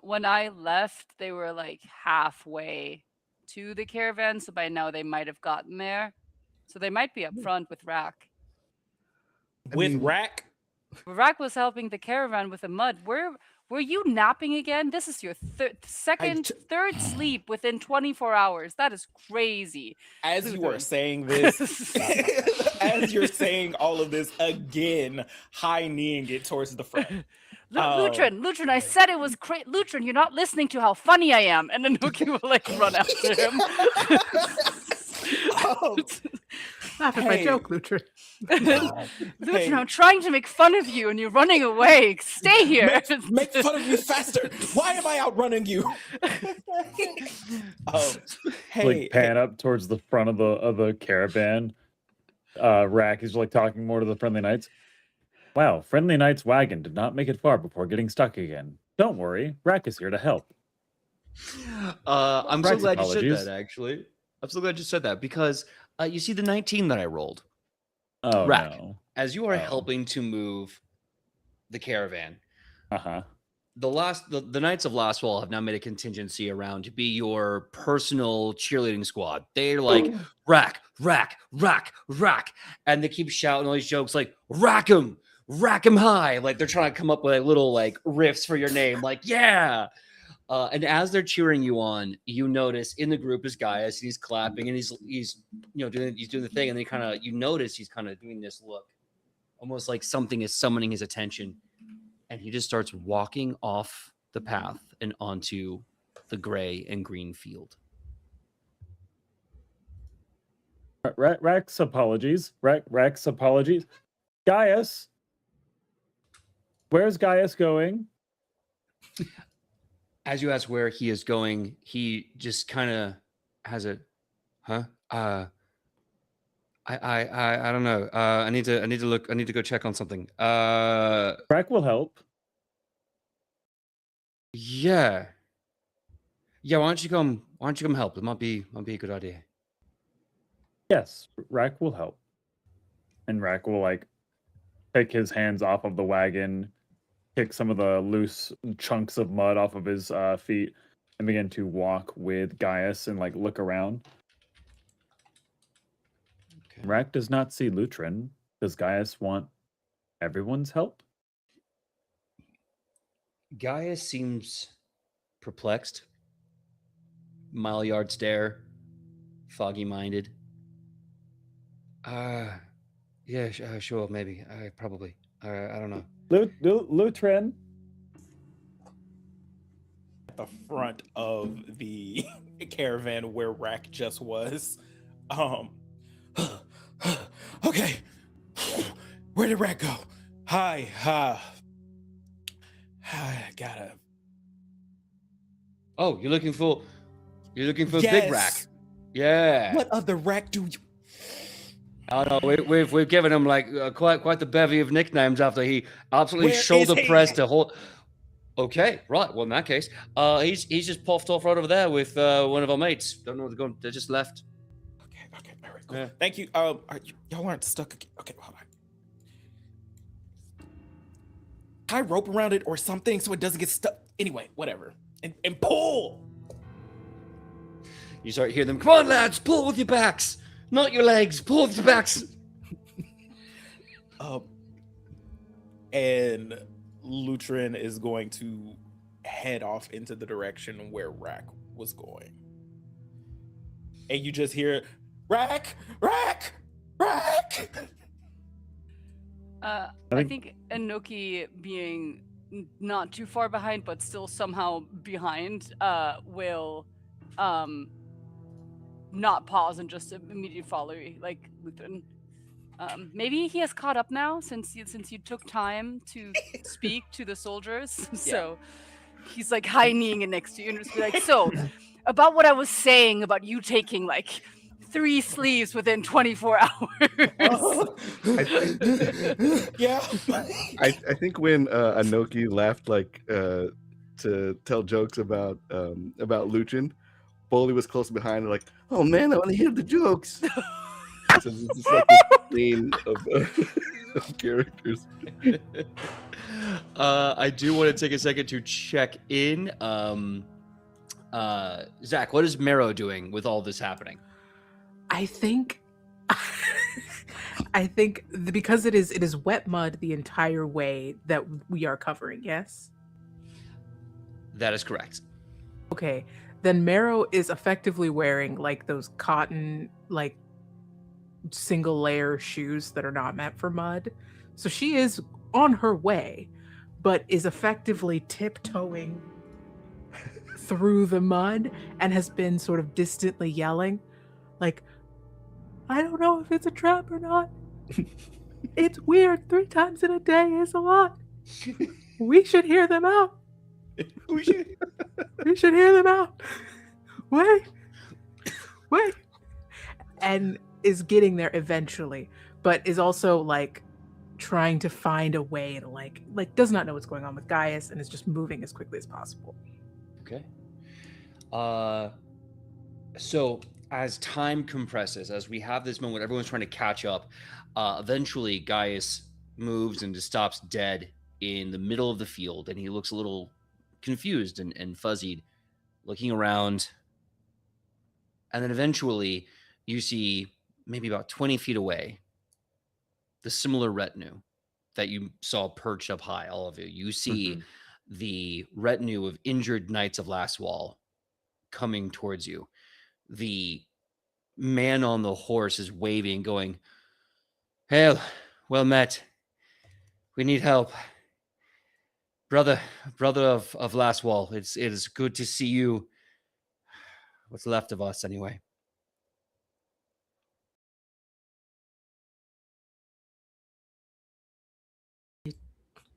When I left, they were like halfway to the caravan, so by now they might have gotten there. So they might be up front with Rack. With mean- Rack? Rack was helping the caravan with the mud. Were you napping again? This is your third sleep within 24 hours. That is crazy. As you are Lutrin. saying this, as you're saying all of this again, high-kneeing it towards the front. Lutrin, I said it was great. Lutrin, you're not listening to how funny I am. And then Nookie will like run after him. Laugh at my Hey. joke, Lutrin. Lutrin, Hey. I'm trying to make fun of you and you're running away. Stay here. Make fun of me faster. Why am I outrunning you? Hey, Like pan up towards the front of the caravan. Rack is like talking more to the friendly knights. Wow, friendly knight's wagon did not make it far before getting stuck again. Don't worry, Rack is here to help. I'm so Rack's glad you apologies. said that, actually. I'm so glad you said that because you see the 19 that I rolled. Oh Rack. no. As you are Oh. helping to move the caravan, Uh-huh. the Knights of Last Wall have now made a contingency around to be your personal cheerleading squad. They're like, rack, and they keep shouting all these jokes like, rack 'em high. Like they're trying to come up with like little like riffs for your name, like, yeah. And as they're cheering you on, you notice in the group is Gaius, and he's clapping, and he's doing the thing, and then you notice he's kind of doing this look, almost like something is summoning his attention, and he just starts walking off the path and onto the gray and green field. Rack's apologies. Rack's apologies. Gaius. Where's Gaius going? As you ask where he is going, he just kind of has a, I don't know. I need to look. I need to go check on something. Rack will help. Yeah. Why don't you come help? It might be a good idea. Yes, Rack will help. And Rack will like take his hands off of the wagon, kick some of the loose chunks of mud off of his feet, and begin to walk with Gaius and like look around. Okay. Rack does not see Lutrin. Does Gaius want everyone's help? Gaius seems perplexed. Mile-yard stare, foggy-minded. Yeah, sure, maybe. Probably. I don't know. Lutrin. at the front of the caravan where Rack just was. Okay. Where did Rack go? Hi. I gotta. Oh, you're looking for Big Yes. Rack. Yeah. What other Rack do you? Oh no, we've given him like quite the bevy of nicknames after he absolutely Where is shoulder he? pressed a whole. Okay, right. Well, in that case, he's just puffed off right over there with one of our mates. Don't know where they're going. They just left. Okay, all right, cool. Yeah. Thank you. Y'all aren't stuck. Okay, hold on. Tie rope around it or something so it doesn't get stuck. Anyway, whatever. And pull. You start hearing them. Come on, lads, pull with your backs, not your legs. Pull with your backs. And Lutrin is going to head off into the direction where Rack was going. And you just hear, Rack, Rack, Rack. I think Anoki being not too far behind, but still somehow behind, will not pause and just immediately follow like Lutrin. Maybe he has caught up now since you took time to speak to the soldiers. So he's like high kneeing it next to you and just be like, so about what I was saying about you taking like 3 sleeves within 24 hours. Yeah. I think when Anoki left, like to tell jokes about Lutrin, Boli was close behind, and like, oh man, I want to hear the jokes. So it's just like a scene of characters. I do want to take a second to check in. Zach, what is Marrow doing with all this happening? I think because it is wet mud the entire way that we are covering, yes? That is correct. Okay. Then Marrow is effectively wearing like those cotton like single layer shoes that are not meant for mud. So she is on her way, but is effectively tiptoeing through the mud and has been sort of distantly yelling like, I don't know if it's a trap or not. It's weird. 3 times in a day is a lot. We should hear them out. We should hear them out. Wait. And is getting there eventually, but is also like trying to find a way to like does not know what's going on with Gaius and is just moving as quickly as possible. Okay. So as time compresses, as we have this moment, everyone's trying to catch up. Eventually, Gaius moves and just stops dead in the middle of the field, and he looks a little confused and fuzzied, looking around. And then eventually, you see maybe about 20 feet away the similar retinue that you saw perched up high, all of you. You see the retinue of injured knights of Last Wall coming towards you. The man on the horse is waving, going, "Hail, well met. We need help. Brother of Last Wall, it is good to see you. What's left of us, anyway."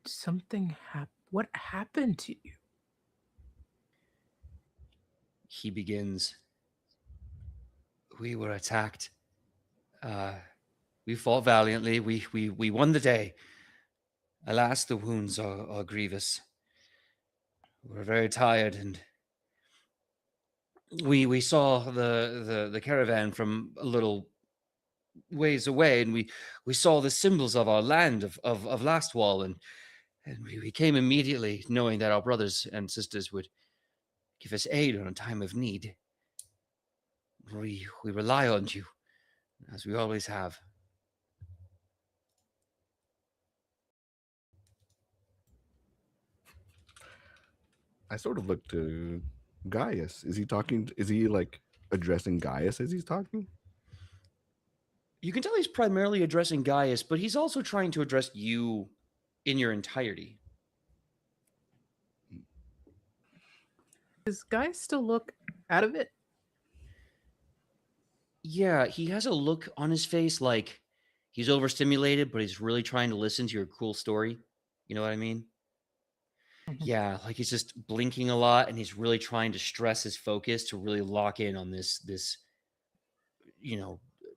Something happened. What happened to you? He begins, "We were attacked. We fought valiantly. We won the day. Alas, the wounds are grievous. We're very tired, and we saw the caravan from a little ways away, and we saw the symbols of our land of Last Wall, and we came immediately, knowing that our brothers and sisters would give us aid in a time of need. We rely on you, as we always have." I sort of look to Gaius. Is he talking? Is he like addressing Gaius as he's talking? You can tell he's primarily addressing Gaius, but he's also trying to address you in your entirety. Does Gaius still look out of it? Yeah, he has a look on his face like he's overstimulated, but he's really trying to listen to your cool story. You know what I mean? Yeah, like he's just blinking a lot, and he's really trying to stress his focus to really lock in on this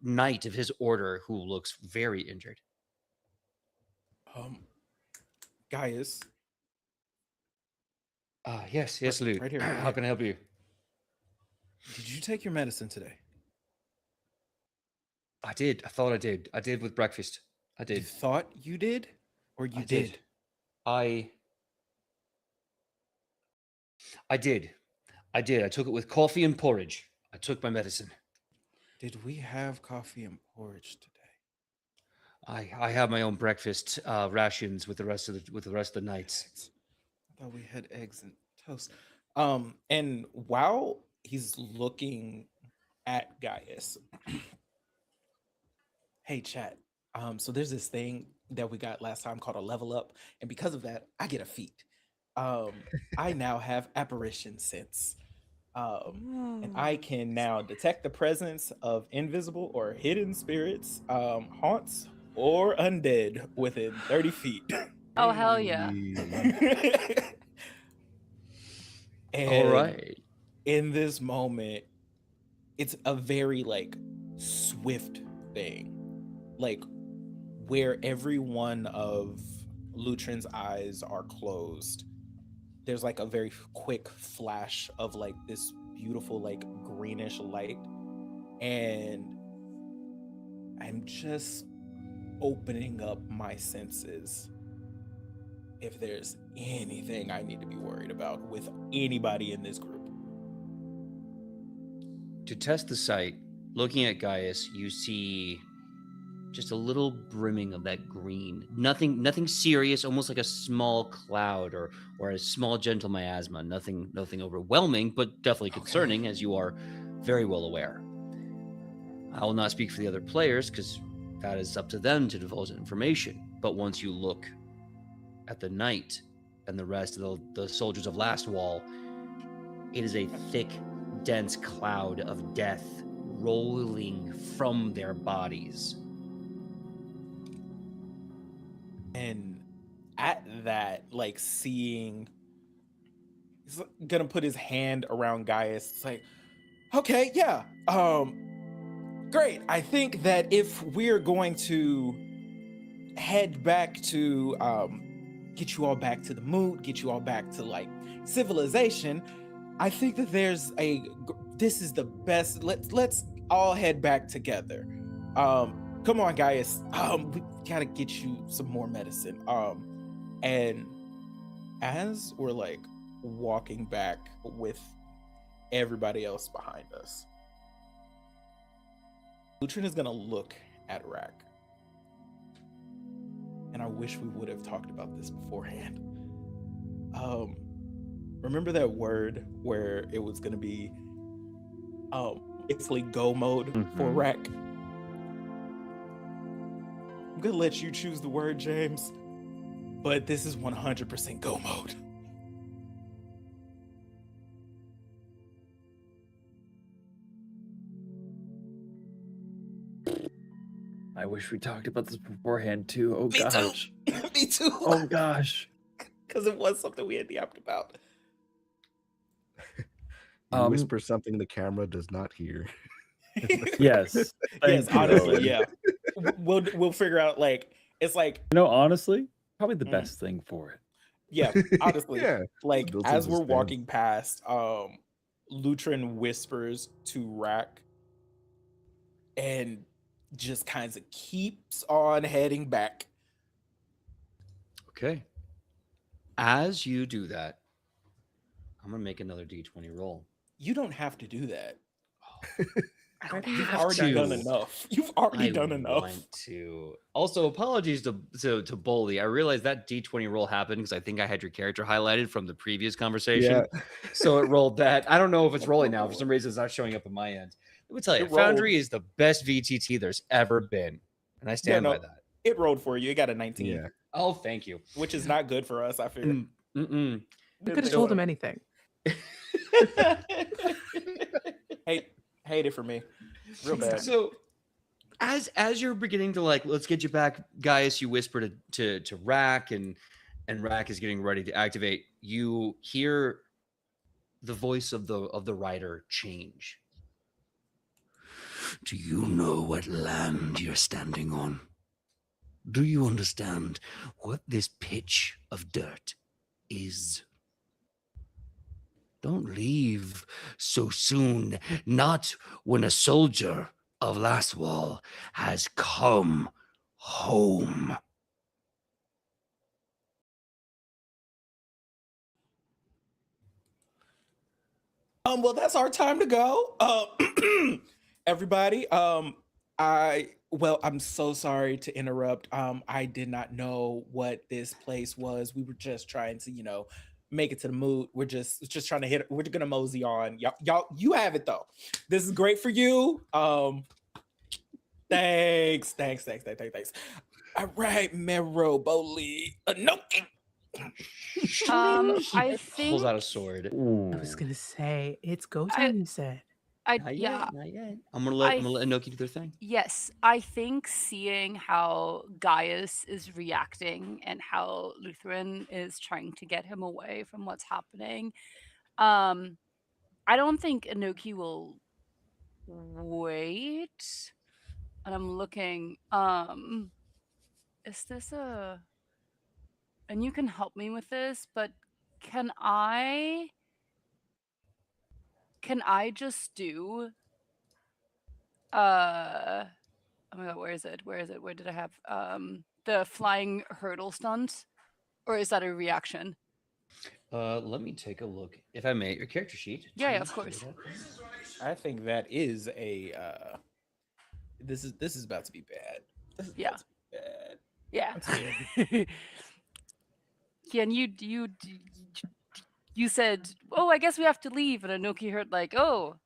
knight of his order who looks very injured. Gaius. Yes, Right- Lute. right here, How right can I help you? Did you take your medicine today? I did. I thought I did. I did with breakfast. I You did. thought you did, or you I did? did. I did. I did. I took it with coffee and porridge. I took my medicine. Did we have coffee and porridge today? I have my own breakfast rations with the rest of the nights. Eggs. I thought we had eggs and toast. And while he's looking at Gaius, hey chat. So there's this thing that we got last time called a level up, and because of that, I get a feat. I now have apparition sense. And I can now detect the presence of invisible or hidden spirits, haunts, or undead within 30 feet. Oh, hell yeah. Hey. And All right. in this moment, it's a very like swift thing, like where every one of Lutrin's eyes are closed. There's like a very quick flash of like this beautiful like greenish light, and I'm just opening up my senses if there's anything I need to be worried about with anybody in this group. To test the sight, looking at Gaius, you see just a little brimming of that green. Nothing serious, almost like a small cloud or a small gentle miasma. Nothing overwhelming, but definitely concerning, as you are very well aware. I will not speak for the other players because that is up to them to divulge that information. But once you look at the knight and the rest of the soldiers of Last Wall, it is a thick, dense cloud of death rolling from their bodies. And at that, like seeing, he's gonna put his hand around Gaius. It's like, okay, yeah, great. I think that if we're going to head back to get you all back to the mood, get you all back to like civilization, I think that this is the best. Let's all head back together. Come on, Gaius. We gotta get you some more medicine. And as we're like walking back with everybody else behind us, Lutrin is gonna look at Rack. And I wish we would have talked about this beforehand. Remember that word where it was gonna be basically go mode for Mhm. Rack? I'm gonna let you choose the word, James, but this is 100% go mode. I wish we talked about this beforehand too. Oh Me too. gosh. Me too. Oh gosh. Because it was something we had yapped about. You whisper something the camera does not hear. Yes. Yes, Thank you, honestly, Owen. yeah. We'll figure out like it's like You know, honestly, probably the Mhm. best thing for it. yeah, honestly, Yeah. like Built as into we're stand. walking past, Lutrin whispers to Rack and just kind of keeps on heading back. Okay. As you do that, I'm gonna make another D20 roll. You don't have to do that. I Why don't do you You've have already to. done enough. You've already I done enough. want to. Also, apologies to Boli. I realized that D20 roll happened because I think I had your character highlighted from the previous conversation. Yeah. So it rolled that. I don't know if it's rolling now. For some reason, it's not showing up on my end. Let me tell you, It rolled. Foundry is the best VTT there's ever been. And I stand by no. that. It rolled for you. It got a 19, Yeah. Oh, thank you. which is not good for us, I fear. Mm, mm-mm. We could have told him anything. Hate it for me. Real bad. So as you're beginning to like, let's get you back, Gaius, you whisper to Rack, and Rack is getting ready to activate. You hear the voice of the rider change. Do you know what land you're standing on? Do you understand what this pitch of dirt is? Don't leave so soon, not when a soldier of Lastwall has come home. Well, that's our time to go. Everybody, I'm so sorry to interrupt. I did not know what this place was. We were just trying to, make it to the mood. We're just trying to hit. We're gonna mosey on. Y'all, you have it though. This is great for you. Thanks. All right, Marrow, Boli, Anoki. I Pulls out a think sword. I was Ooh. gonna say it's go time. You said. Not yeah. yet, not yet. I'm gonna let I Anoki do their thing. Yes, I think seeing how Gaius is reacting and how Lutrin is trying to get him away from what's happening, I don't think Anoki will wait. And I'm looking, is this and you can help me with this, but can I just do oh my god, where is it? Where did I have the flying hurdle stunt? Or is that a reaction? Let me take a look, if I may, at your character sheet. Yeah, to of course. pull it up. I think that is a. This is about to be bad. This is Yeah. about to be bad. Yeah. I'm scared. Yeah, and you said, "Oh, I guess we have to leave," and Anoki heard like, "Oh,"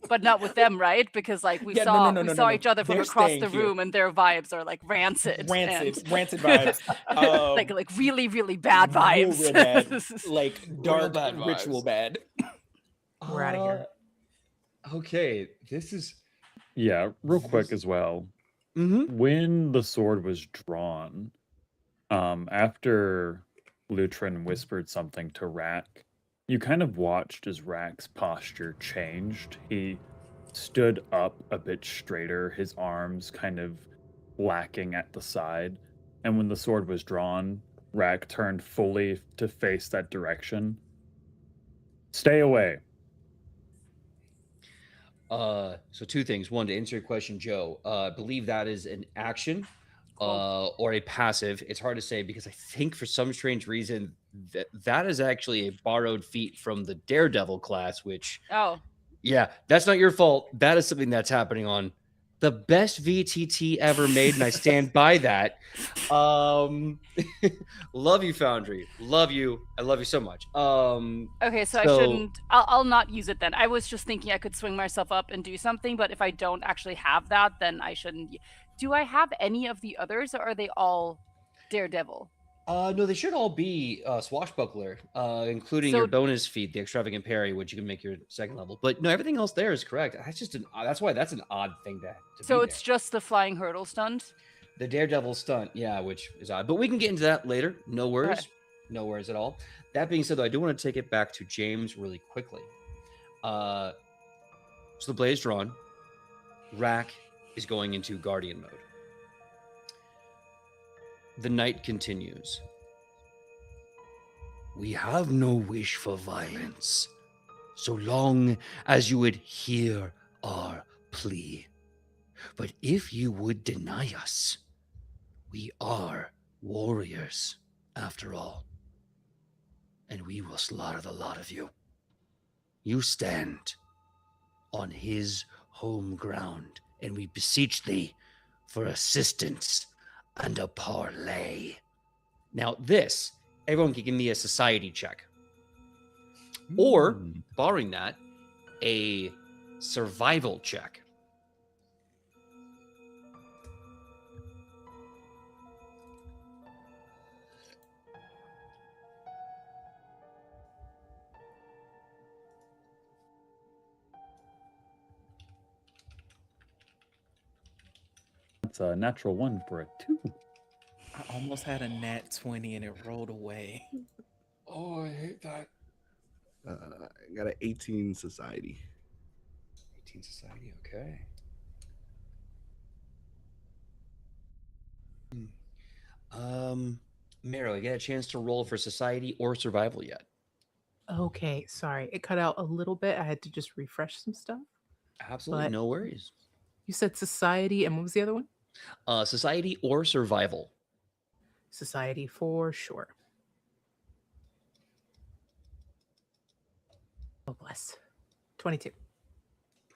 but not with them, right? Because like we Yeah, saw no. each other from They're across staying the here. room, and their vibes are like rancid, Rancid and vibes. like really really bad vibes. Real bad, like dark bad ritual vibes. bad. We're outta here. Okay, this is. Yeah, real quick as well. Mm-hmm. When the sword was drawn, after Lutrin whispered something to Rack, you kind of watched as Rack's posture changed. He stood up a bit straighter, his arms kind of lacking at the side. And when the sword was drawn, Rack turned fully to face that direction. Stay away. So two things. One, to answer your question, Joe, I believe that is an action or a passive. It's hard to say because I think for some strange reason that is actually a borrowed feat from the Daredevil class, which, Oh, yeah, that's not your fault. That is something that's happening on the best VTT ever made, and I stand by that. Love you, Foundry. Love you. I love you so much. okay. So I shouldn't. I'll not use it then. I was just thinking I could swing myself up and do something, but if I don't actually have that, then I shouldn't. Do I have any of the others, or are they all Daredevil? No, they should all be swashbuckler, including So- your bonus feat, the extravagant parry, which you can make your second level. But no, everything else there is correct. That's just that's why that's an odd thing to So be it's just the flying hurdle stunt. there. The Daredevil stunt, yeah, which is odd. But we can get into that later. No worries. Okay. No worries at all. That being said, though, I do want to take it back to James really quickly. So the blade is drawn. Rack is going into Guardian mode. The night continues. We have no wish for violence, so long as you would hear our plea. But if you would deny us, we are warriors, after all, and we will slaughter the lot of you. You stand on his home ground, and we beseech thee for assistance and a parley. Now this, everyone can give me a society check. Or, barring that, a survival check. That's a natural one for a 2. I almost had a nat 20 and it rolled away. Oh, I hate that. I got an 18 society. 19 society, okay. Marrow, you get a chance to roll for society or survival yet? Okay, sorry. It cut out a little bit. I had to just refresh some stuff. Absolutely, But no worries. you said society, and what was the other one? Society or survival. Society for sure. Oh, bless. 22.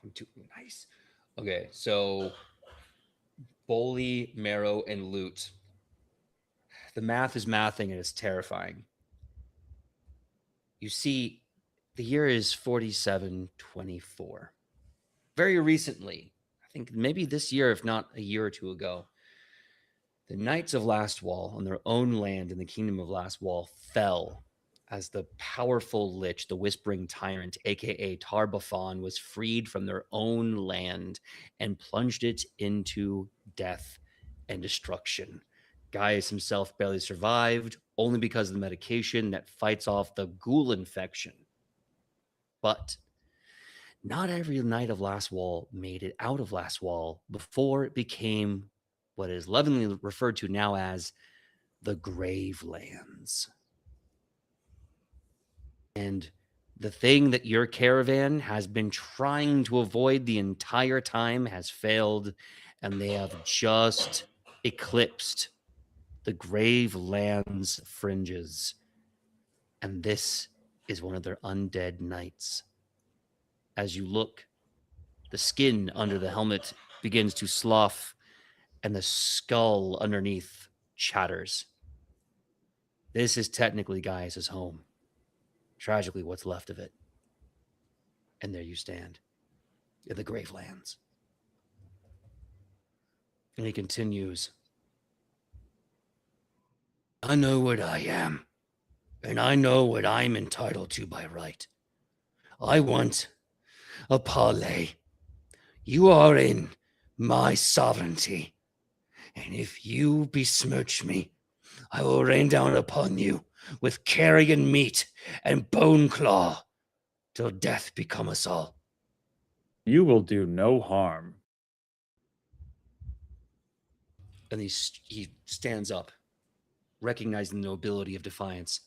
22, nice. Okay, so Boli, Marrow, and Loot. The math is mathing and it's terrifying. You see, the year is 4724. Very recently, I think maybe this year, if not a year or two ago, the Knights of Last Wall on their own land in the Kingdom of Last Wall fell as the powerful Lich, the Whispering Tyrant, aka Tar-Baphon, was freed from their own land and plunged it into death and destruction. Gaius himself barely survived, only because of the medication that fights off the ghoul infection. But not every Knight of Last Wall made it out of Last Wall before it became what is lovingly referred to now as the Gravelands. And the thing that your caravan has been trying to avoid the entire time has failed, and they have just eclipsed the Gravelands fringes. And this is one of their undead knights. As you look, the skin under the helmet begins to slough, and the skull underneath chatters. This is technically Gaius' home. Tragically, what's left of it. And there you stand, in the Gravelands. And he continues, I know what I am, and I know what I'm entitled to by right. I want a parley. You are in my sovereignty, and if you besmirch me, I will rain down upon you with carrion meat and bone claw, till death become us all. You will do no harm. And he stands up, recognizing the nobility of defiance.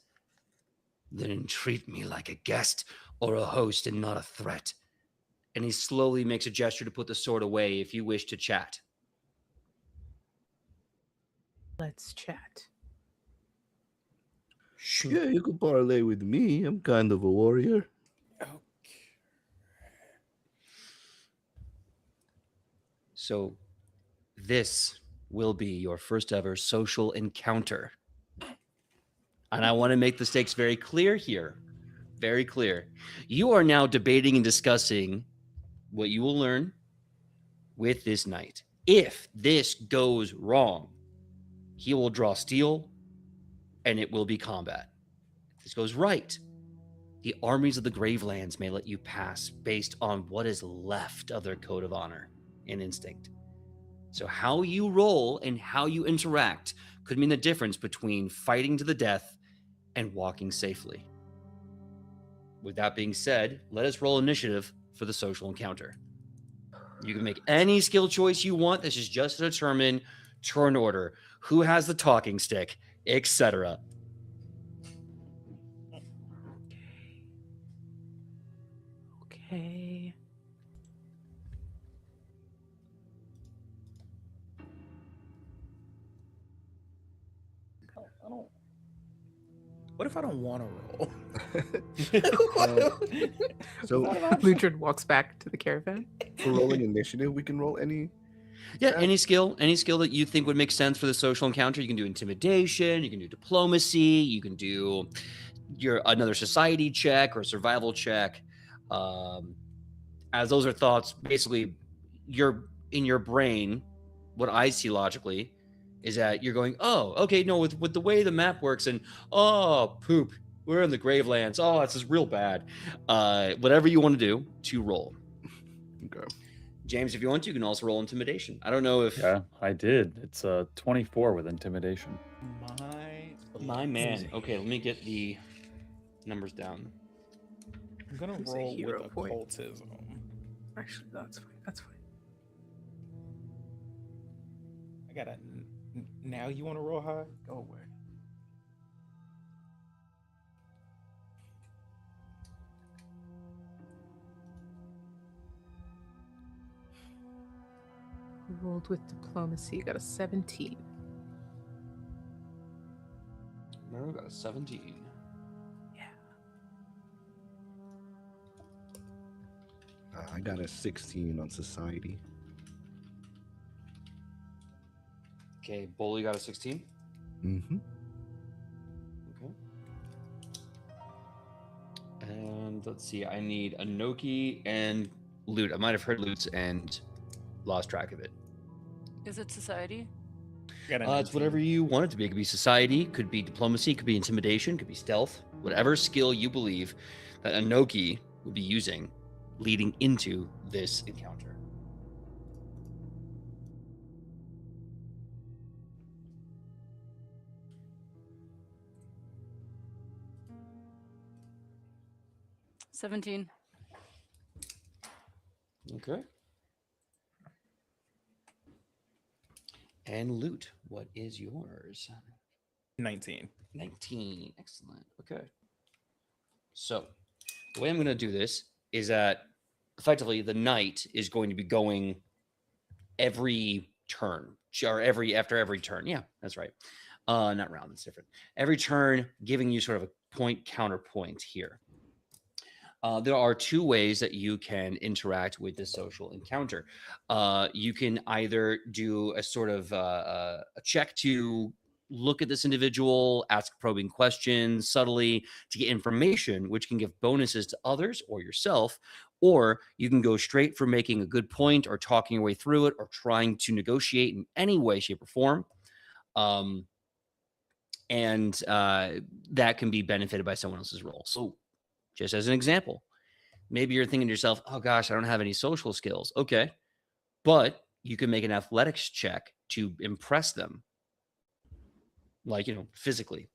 Then entreat me like a guest or a host and not a threat. And he slowly makes a gesture to put the sword away if you wish to chat. Let's chat. Yeah, you could parlay with me. I'm kind of a warrior. Okay. So this will be your first ever social encounter. And I want to make the stakes very clear here. Very clear. You are now debating and discussing what you will learn with this knight. If this goes wrong, he will draw steel and it will be combat. If this goes right, the armies of the Gravelands may let you pass based on what is left of their code of honor and instinct. So how you roll and how you interact could mean the difference between fighting to the death and walking safely. With that being said, let us roll initiative for the social encounter. You can make any skill choice you want. This is just to determine turn order, who has the talking stick, etc. Okay. I don't. What if I don't want to roll? So Lutrin walks back to the caravan. for rolling initiative, we can roll any. Yeah, any skill that you think would make sense for the social encounter. You can do intimidation, you can do diplomacy, you can do another society check or survival check. As those are thoughts, basically, you're in your brain. What I see logically is that you're going, oh, okay, no, with the way the map works, and oh, poop, we're in the Gravelands. Oh, this is real bad. Whatever you want to do to roll. Okay. James, if you want to, you can also roll intimidation. I don't know if Yeah, I did. It's 24 with intimidation. my man. Okay, let me get the numbers down. I'm gonna Who's a roll hero with boy? occultism. Actually, that's fine. That's fine. I gotta. Now you want to roll high? Go away. Rolled with diplomacy. Got a 17. Marrow got a 17. I got a 16 on society. Okay, Boli got a 16. Mm-hmm. Okay. And let's see, I need Anoki and Loot. I might have heard Loot's and lost track of it. Is it society? Got a It's whatever 19. you want it to be. It could be society, could be diplomacy, could be intimidation, could be stealth. Whatever skill you believe that Anoki would be using leading into this encounter. $17. Okay. And Loot, what is yours? 19. 19. Excellent. Okay. So the way I'm going to do this is that effectively the knight is going to be going every turn or after every turn. Yeah, that's right. Not round. That's different. Every turn, giving you sort of a point counterpoint here. There are two ways that you can interact with this social encounter. You can either do a sort of a check to look at this individual, ask probing questions subtly to get information, which can give bonuses to others or yourself, or you can go straight for making a good point or talking your way through it or trying to negotiate in any way, shape, or form. And that can be benefited by someone else's role. So just as an example, maybe you're thinking to yourself, oh gosh, I don't have any social skills. Okay. But you can make an athletics check to impress them. Like, physically.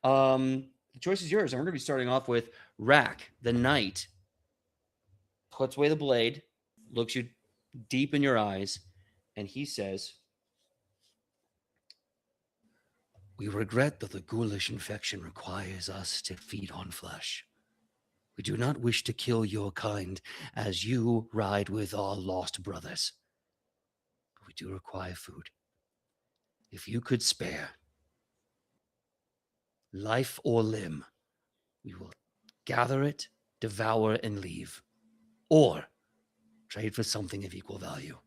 The choice is yours. And we're going to be starting off with Rack, the knight. Puts away the blade, looks you deep in your eyes, and he says, "We regret that the ghoulish infection requires us to feed on flesh. We do not wish to kill your kind as you ride with our lost brothers. But we do require food. If you could spare life or limb, we will gather it, devour, and leave. Or trade for something of equal value.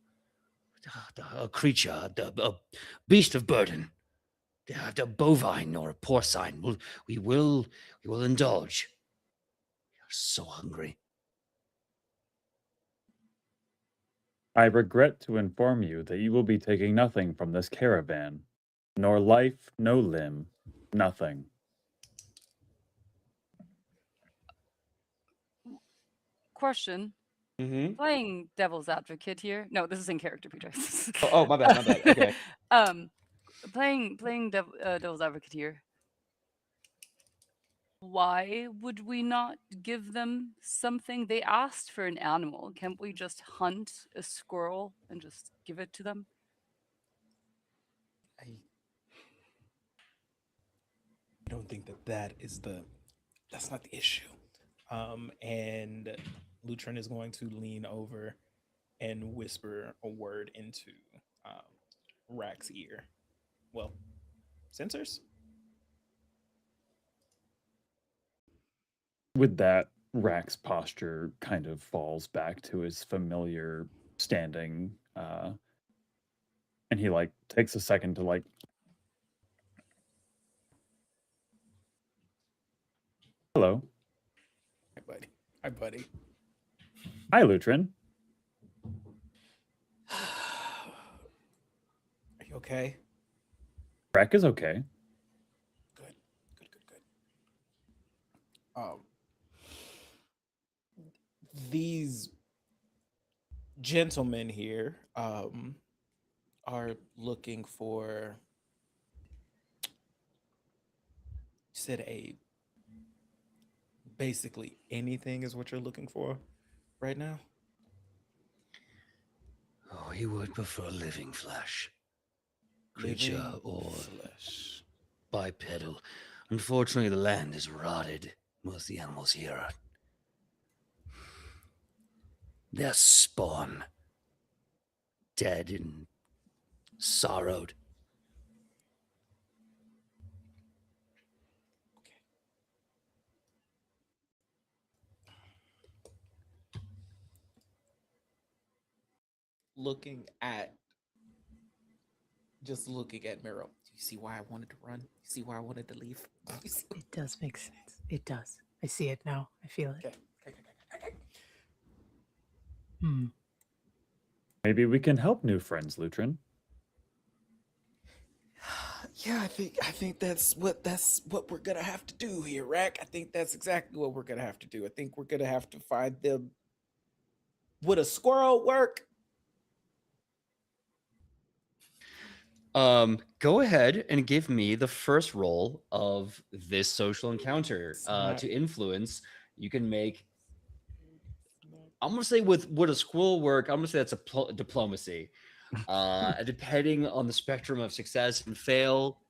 A creature, a beast of burden, a bovine or a porcine. We will indulge. We are so hungry." I regret to inform you that you will be taking nothing from this caravan, nor life, no limb, nothing. Question. Mm-hmm. Playing devil's advocate here. No, this is in character, Peter. Oh, my bad. Okay. Playing devil's advocate here. Why would we not give them something? They asked for an animal. Can't we just hunt a squirrel and just give it to them? I don't think that's not the issue. And Lutrin is going to lean over and whisper a word into Rack's ear. Well, sensors? With that, Rack's posture kind of falls back to his familiar standing, and he takes a second to hello. Hi, buddy. Hi, buddy. Hi, Lutrin. Are you okay? Rack is okay. Good. These gentlemen here are looking for, you said basically anything is what you're looking for right now? Oh, he would prefer living flesh. Creature Living or flesh. bipedal. Unfortunately, the land is rotted. Most of the animals here are. Their spawn. Dead and sorrowed. Looking at Marrow. Do you see why I wanted to run? You see why I wanted to leave? You see- It does make sense. It does. I see it now. I feel it. Okay. Hmm. Maybe we can help new friends, Lutrin. Yeah, I think that's what we're gonna have to do here, Rack. I think that's exactly what we're gonna have to do. I think we're gonna have to find them. Would a squirrel work? Go ahead and give me the first roll of this social encounter. It's not- To influence, you can make. I'm gonna say with would a squirrel work? I'm gonna say that's a diplomacy. Depending on the spectrum of success and fail,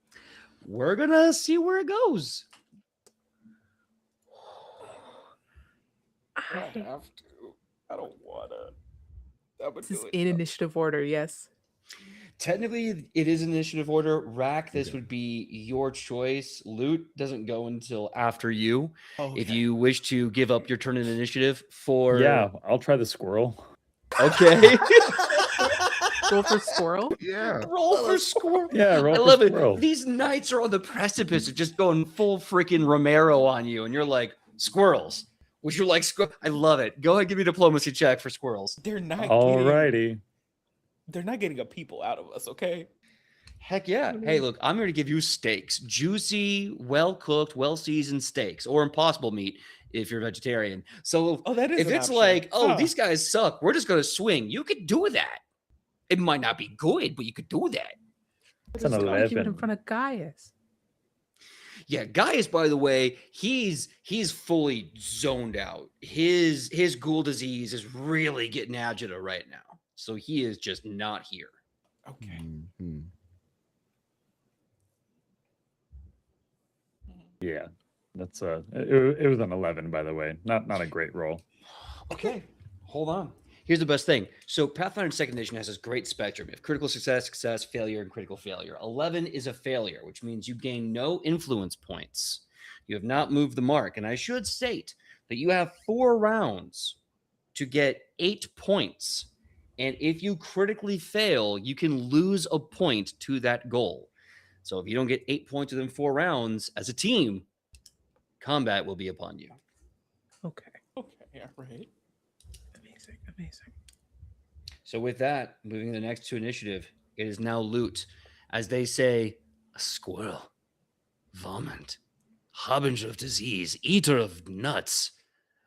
we're gonna see where it goes. I have to. I don't wanna. I'm gonna This is do it. in initiative order, yes. Technically, it is initiative order. Rack, this Okay. would be your choice. Loot doesn't go until after you. If Okay. you wish to give up your turn in initiative for Yeah, I'll try the squirrel. okay. Roll for squirrel. Yeah. Roll for squirrel. Yeah, roll I for love squirrel. it. These knights are on the precipice of just going full freaking Romero on you, and you're like, squirrels. Would you like squirrel? I love it. Go ahead, give me a diplomacy check for squirrels. They're not getting. Alrighty. They're not getting a people out of us. Okay. Heck yeah. Hey, look, I'm going to give you steaks. Juicy, well-cooked, well-seasoned steaks, or impossible meat if you're vegetarian. So Oh, that is. if an it's option. like, oh, Huh. these guys suck, we're just going to swing, you could do that. It might not be good, but you could do that. It's an Just gotta keep it in 11. front of Gaius. Yeah, Gaius, by the way, he's fully zoned out. His ghoul disease is really getting agita right now. So he is just not here. Okay. Mhm. Yeah, that's it was an 11, by the way. Not a great roll. Okay, hold on. Here's the best thing. So Pathfinder 2nd Edition has this great spectrum. You have critical success, success, failure, and critical failure. 11 is a failure, which means you gain no influence points. You have not moved the mark. And I should state that you have 4 rounds to get 8 points. And if you critically fail, you can lose a point to that goal. So if you don't get 8 points within 4 rounds as a team, combat will be upon you. Okay. Okay. Yeah. Right. Amazing. Amazing. So with that, moving to the next to initiative, it is now loot. As they say, a squirrel, vomit, harbinger of disease, eater of nuts.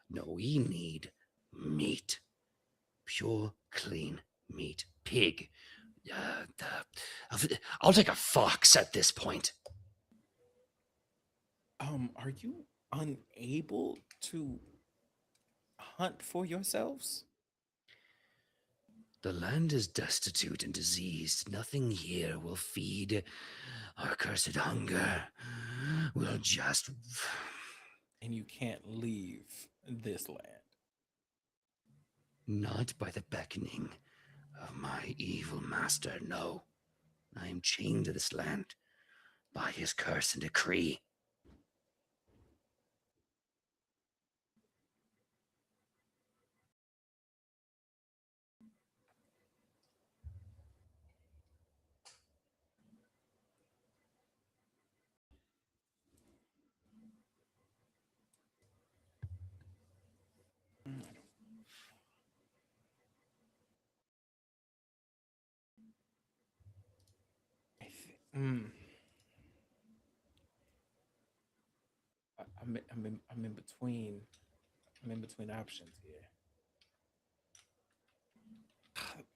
No, we need meat. Pure, clean meat. Pig. I'll take a fox at this point. Are you unable to hunt for yourselves? The land is destitute and diseased. Nothing here will feed our cursed hunger. We'll just... And you can't leave this land. Not by the beckoning of my evil master, no. I am chained to this land by his curse and decree. I'm in between. I'm in between options here.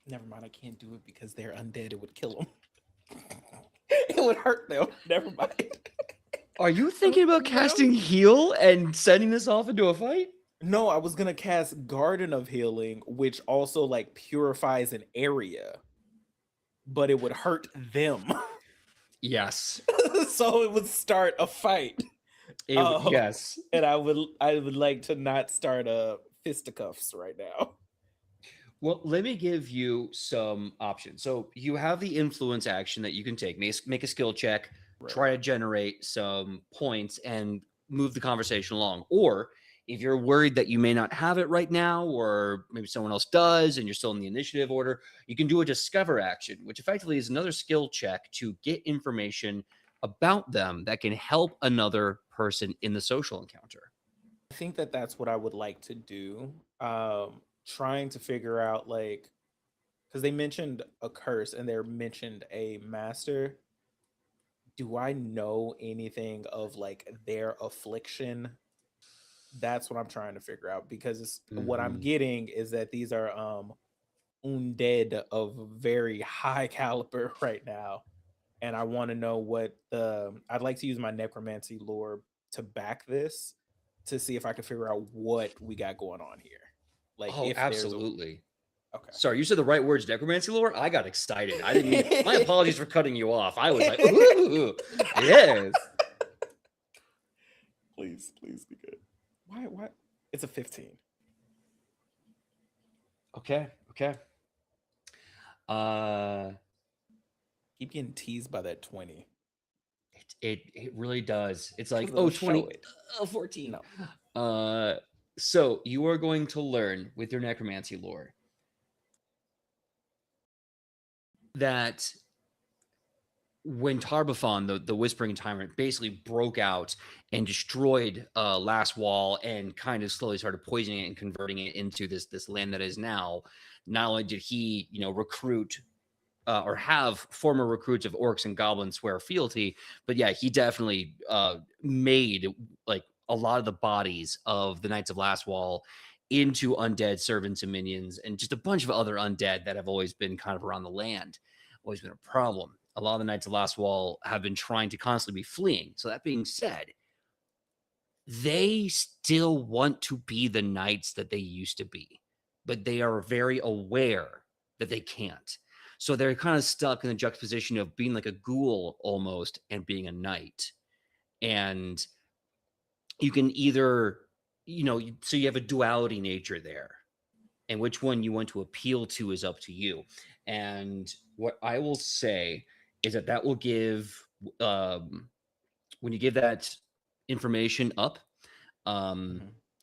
Never mind. I can't do it because they're undead. It would kill them. It would hurt them. Never mind. Are you thinking about No. casting heal and sending this off into a fight? No, I was gonna cast Garden of Healing, which also like purifies an area, but it would hurt them. Yes. So it would start a fight. Yes. And I would like to not start fisticuffs right now. Well, let me give you some options. So you have the influence action that you can take. Make a skill check, try to generate some points, and move the conversation along. Or if you're worried that you may not have it right now, or maybe someone else does, and you're still in the initiative order, you can do a discover action, which effectively is another skill check to get information about them that can help another person in the social encounter. I think that that's what I would like to do. Trying to figure out like, because they mentioned a curse and they mentioned a master. Do I know anything of like their affliction? That's what I'm trying to figure out, because what I'm Mhm. getting is that these are undead of very high caliber right now, and I want to know what I'd like to use my necromancy lore to back this, to see if I can figure out what we got going on here. Like Oh, if there's a absolutely. okay. Sorry, you said the right words, necromancy lore. I got excited. I didn't mean. My apologies for cutting you off. I was like, ooh, yes. Please be good. Why? It's a 15. Okay. Keep getting teased by that 20. It really does. It's like, It'll oh, show 20, it. 14. No. So you are going to learn with your necromancy lore that when Tarbafon, the Whispering Tyrant, basically broke out and destroyed Last Wall and kind of slowly started poisoning it and converting it into this land that is now, not only did he, recruit or have former recruits of orcs and goblins swear fealty, but yeah, he definitely made like a lot of the bodies of the Knights of Last Wall into undead servants and minions, and just a bunch of other undead that have always been kind of around the land. Always been a problem. A lot of the Knights of Last Wall have been trying to constantly be fleeing. So that being said, they still want to be the knights that they used to be, but they are very aware that they can't. So they're kind of stuck in the juxtaposition of being like a ghoul almost and being a knight. And you can either, so you have a duality nature there. And which one you want to appeal to is up to you. And what I will say is that will give, when you give that information up,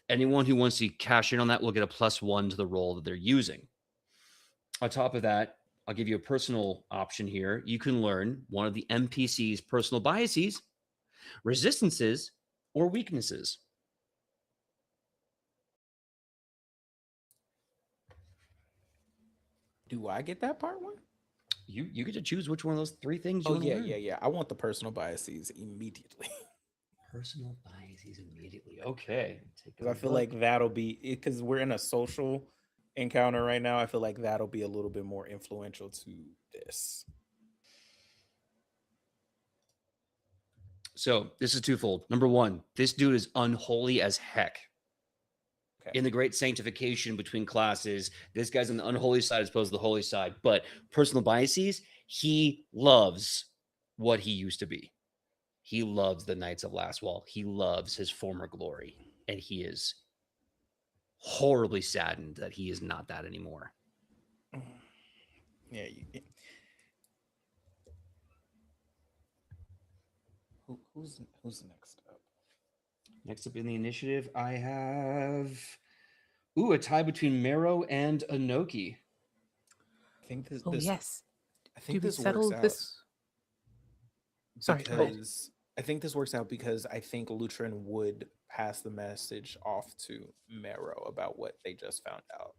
anyone who wants to cash in on that will get a +1 to the roll that they're using. On top of that, I'll give you a personal option here. You can learn one of the NPC's personal biases, resistances, or weaknesses. Do I get that part one? You get to choose which one of those three things you Oh want to yeah, learn. yeah. I want the personal biases immediately. Personal biases immediately. Okay. Because I feel like that'll be because we're in a social encounter right now. I feel like that'll be a little bit more influential to this. So this is twofold. Number one, this dude is unholy as heck. Okay. In the great sanctification between classes, this guy's on the unholy side as opposed to the holy side. But personal biases, he loves what he used to be. He loves the Knights of Last Wall. He loves his former glory. And he is horribly saddened that he is not that anymore. Yeah. Who's next up? Next up in the initiative, I have a tie between Marrow and Anoki. I think this. Oh yes. I think Do we this settle works out. this? Sorry. Because I think this works out because I think Lutrin would pass the message off to Marrow about what they just found out.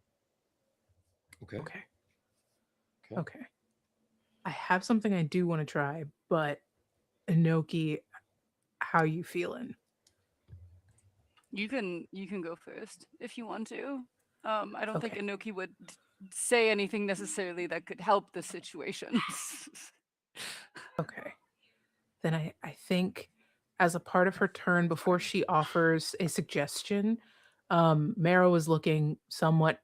Okay. I have something I do want to try, but Anoki, how you feeling? You can go first if you want to. I don't think Anoki would say anything necessarily that could help the situation. Okay. Then I think as a part of her turn, before she offers a suggestion, Marrow is looking somewhat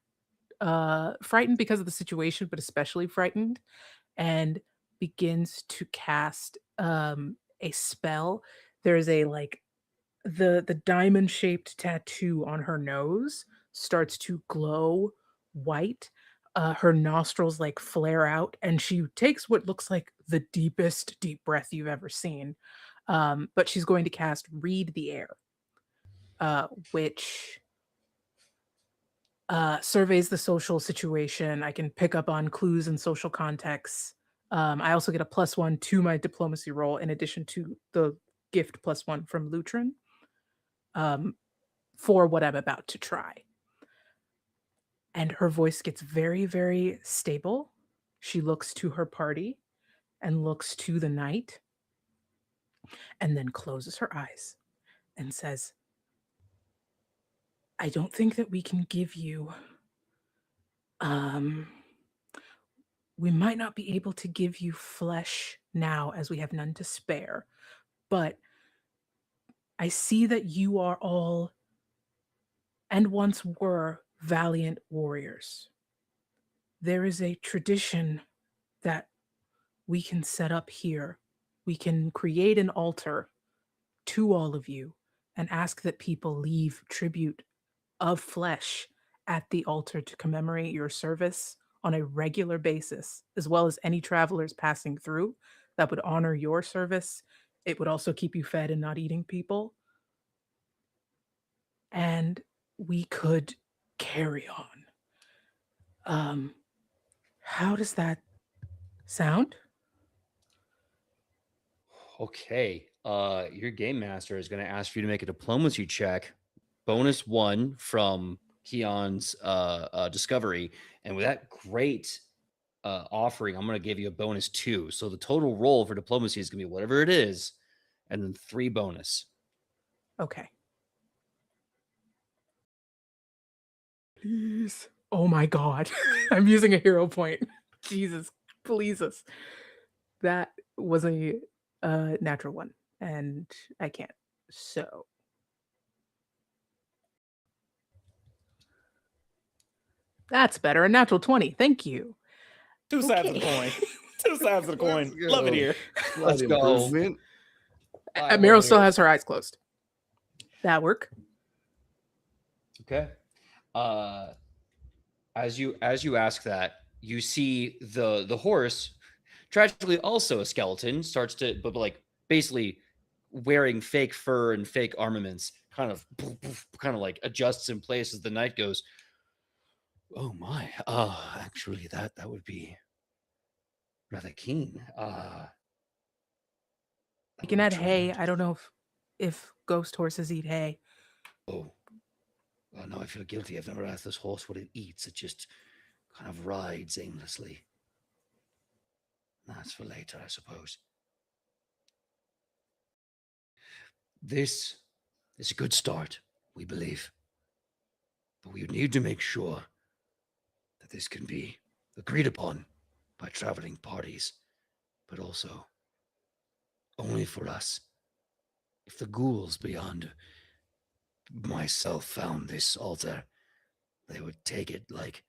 frightened because of the situation, but especially frightened, and begins to cast a spell. There's a like the diamond shaped tattoo on her nose starts to glow white. Her nostrils like flare out, and she takes what looks like the deepest deep breath you've ever seen. But she's going to cast Read the Air, which surveys the social situation. I can pick up on clues and social contexts. I also get a +1 to my diplomacy roll in addition to the gift +1 from Lutrin, for what I'm about to try. And her voice gets very, very stable. She looks to her party and looks to the night and then closes her eyes and says, I don't think that we can give you we might not be able to give you flesh now as we have none to spare, but I see that you are all and once were valiant warriors. There is a tradition that we can set up here. We can create an altar to all of you and ask that people leave tribute of flesh at the altar to commemorate your service on a regular basis, as well as any travelers passing through that would honor your service. It would also keep you fed and not eating people. And we could carry on. How does that sound? Okay. Your game master is going to ask you to make a diplomacy check, -1 from Queon's discovery, and with that great offering, I'm going to give you a -2. So the total roll for diplomacy is going to be whatever it is, and then 3 bonus. Okay. Please. Oh my God. I'm using a hero point. Jesus, please us. That was a natural one, and I can't. So. That's better. A natural 20. Thank you. Two sides of the coin. Two sides of the coin. Love it here. Let's Slight go. improvement. Meryl still has her eyes closed. That work? Okay. As you ask that, you see the horse, tragically also a skeleton, starts to but like basically wearing fake fur and fake armaments, kind of like adjusts in place as the night goes. Oh my! Actually, that would be rather keen. You can add hay. I don't know if ghost horses eat hay. Oh, well, now I feel guilty. I've never asked this horse what it eats. It just kind of rides aimlessly. That's for later, I suppose. This is a good start, we believe. But we need to make sure that this can be agreed upon by traveling parties, but also only for us. If the ghouls beyond myself found this altar, they would take it like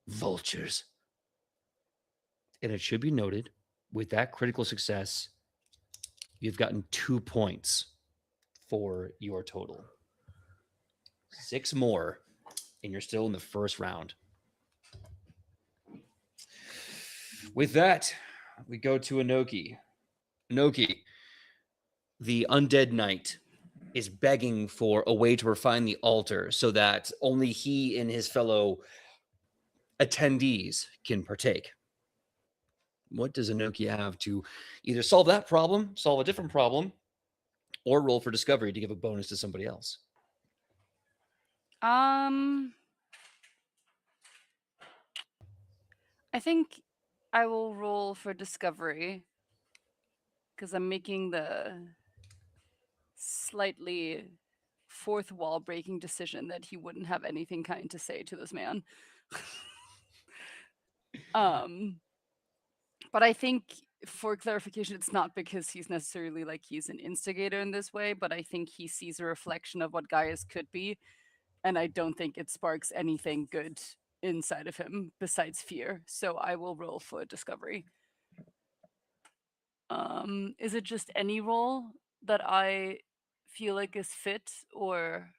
vultures. And it should be noted, with that critical success, you've gotten 2 points for your total. 6 more, and you're still in the first round. With that, we go to Anoki. Anoki, the undead knight, is begging for a way to refine the altar so that only he and his fellow attendees can partake. What does Anoki have to either solve that problem, solve a different problem, or roll for discovery to give a bonus to somebody else? I think I will roll for discovery because I'm making the slightly fourth wall breaking decision that he wouldn't have anything kind to say to this man. But I think for clarification, it's not because he's necessarily like he's an instigator in this way, but I think he sees a reflection of what Gaius could be and I don't think it sparks anything good inside of him besides fear. So I will roll for discovery. Is it just any roll that I feel like is fit, or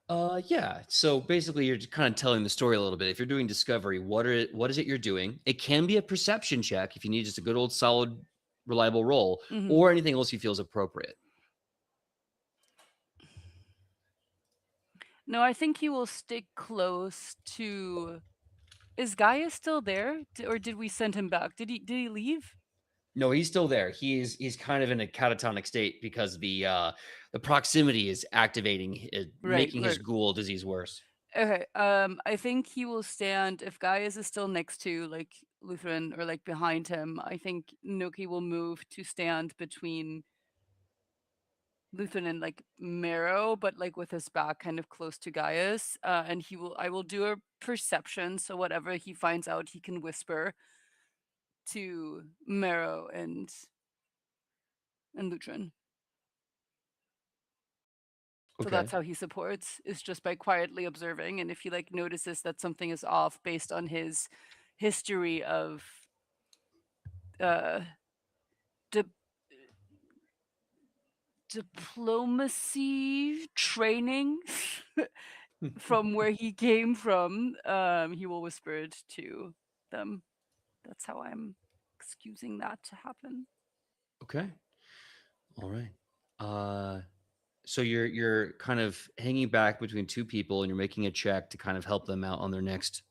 Yeah. So basically, you're kind of telling the story a little bit. If you're doing discovery, what is it you're doing? It can be a perception check if you need just a good old solid, reliable roll, Mhm. or anything else you feel is appropriate. No, I think he will stick close to. Is Gaia still there, or did we send him back? Did he leave? No, he's still there. He's kind of in a catatonic state because the proximity is activating, Right, making his right. ghoul disease worse. Okay. I think he will stand if Gaius is still next to like Lutrin or like behind him. I think Noki will move to stand between Luthen and like Marrow, but like with his back kind of close to Gaius. And I will do a perception. So whatever he finds out, he can whisper to Marrow and Lutrin. So Okay. that's how he supports, is just by quietly observing. And if he like notices that something is off based on his history of uh di- diplomacy training from where he came from, he will whisper it to them. That's how I'm excusing that to happen. Okay. All right. So you're kind of hanging back between two people, and you're making a check to kind of help them out on their next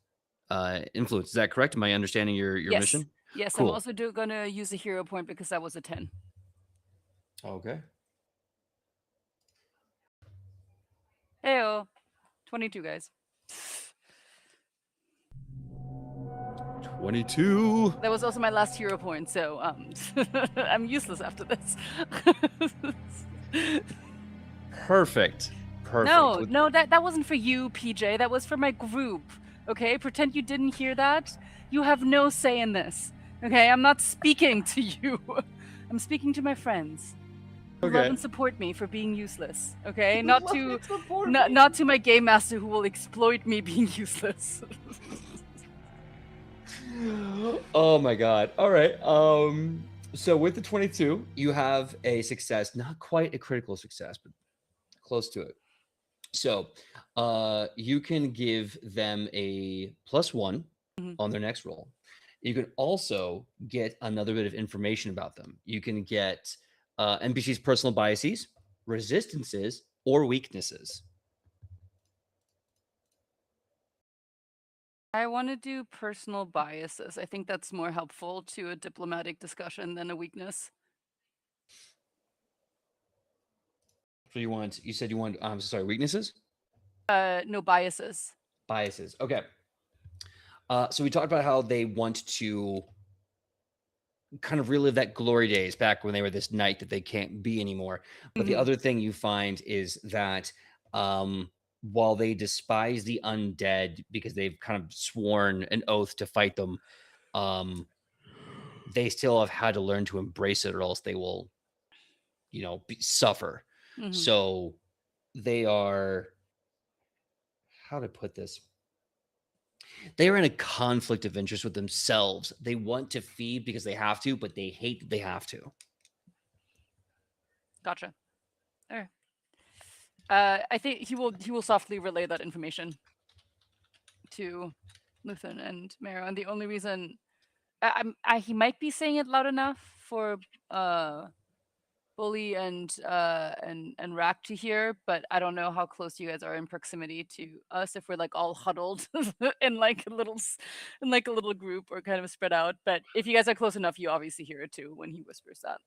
influence. Is that correct? Am I understanding your Yes. mission? Yes, I'm Cool. also gonna use a hero point because that was a 10. Okay. Heyo. 22, guys. 22. That was also my last hero point, so I'm useless after this. Perfect. Perfect. No, no, that wasn't for you, PJ. That was for my group. Okay? Pretend you didn't hear that. You have no say in this. Okay? I'm not speaking to you. I'm speaking to my friends. Who love Okay. and support me for being useless. Okay? Not to my game master who will exploit me being useless. Oh my god. All right. So with the 22, you have a success, not quite a critical success, but close to it. So, you can give them a +1 Mhm. on their next roll. You can also get another bit of information about them. You can get NPC's personal biases, resistances, or weaknesses. I want to do personal biases. I think that's more helpful to a diplomatic discussion than a weakness. So you said you want, I'm sorry, weaknesses? No biases. Biases. Okay. So we talked about how they want to kind of relive that glory days back when they were this knight that they can't be anymore. But the Mhm. other thing you find is that while they despise the undead because they've kind of sworn an oath to fight them, they still have had to learn to embrace it, or else they will, suffer. Mhm. So they are, how to put this? They are in a conflict of interest with themselves. They want to feed because they have to, but they hate that they have to. Gotcha. There. I think he will softly relay that information to Luthen and Marrow, and the only reason he might be saying it loud enough for Bully and Rack to hear, but I don't know how close you guys are in proximity to us, if we're like all huddled in like in like a little group or kind of spread out. But if you guys are close enough, you obviously hear it too when he whispers that.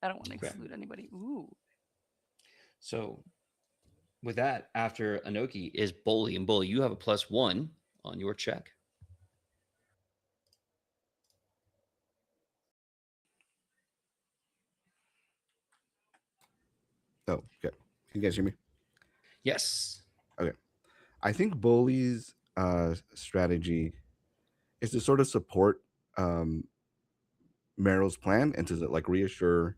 I don't want to Okay. exclude anybody. Ooh. So with that, after Anoki is Boli, and Boli, you have a +1 on your check. Oh, okay. Can you guys hear me? Yes. Okay. I think Bully's strategy is to sort of support Merrill's plan and to like reassure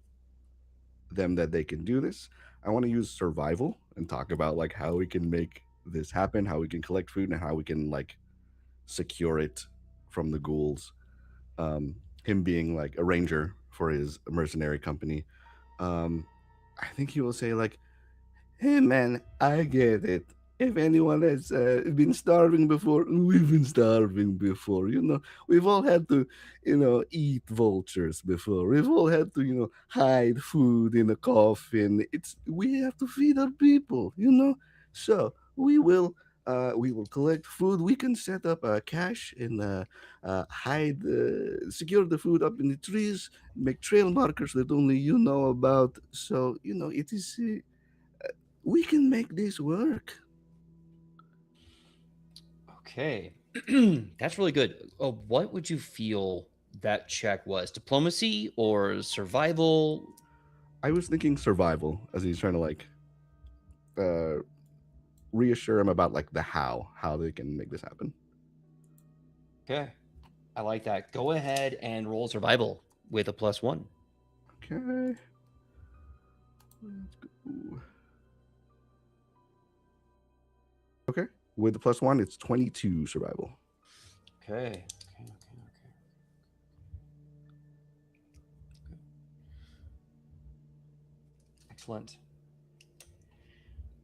them that they can do this. I want to use survival and talk about like how we can make this happen, how we can collect food, and how we can like secure it from the ghouls. Him being like a ranger for his mercenary company. I think he will say like, "Hey man, I get it. If anyone has been starving before, we've been starving before. You know, we've all had to, eat vultures before. We've all had to, hide food in a coffin. We have to feed our people. So we will collect food. We can set up a cache and secure the food up in the trees. Make trail markers that only you know about. So it is. We can make this work." Okay. That's really good. What would you feel that check was? Diplomacy or survival? I was thinking survival, as he's trying to like reassure him about like the how they can make this happen. Okay. I like that. Go ahead and roll survival with a +1. Okay. Let's go. Okay. With the +1, it's 22 survival. Okay. Excellent.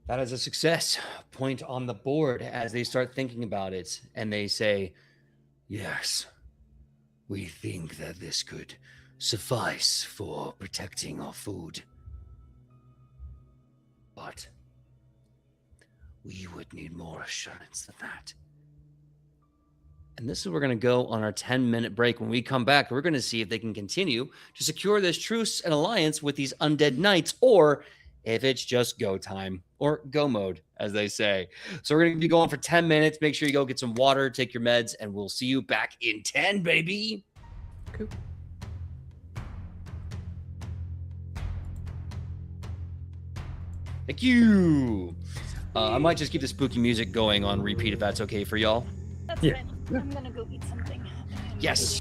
That is a success point on the board as they start thinking about it and they say, yes, we think that this could suffice for protecting our food. But we would need more assurance than that. And this is where we're going to go on our 10-minute break. When we come back, we're going to see if they can continue to secure this truce and alliance with these undead knights, or if it's just go time, or go mode, as they say. So we're going to be going for 10 minutes. Make sure you go get some water, take your meds, and we'll see you back in 10, baby. Cool. Thank you. I might just keep the spooky music going on repeat if that's okay for y'all. That's Yeah. fine. I'm gonna go eat something. Yes.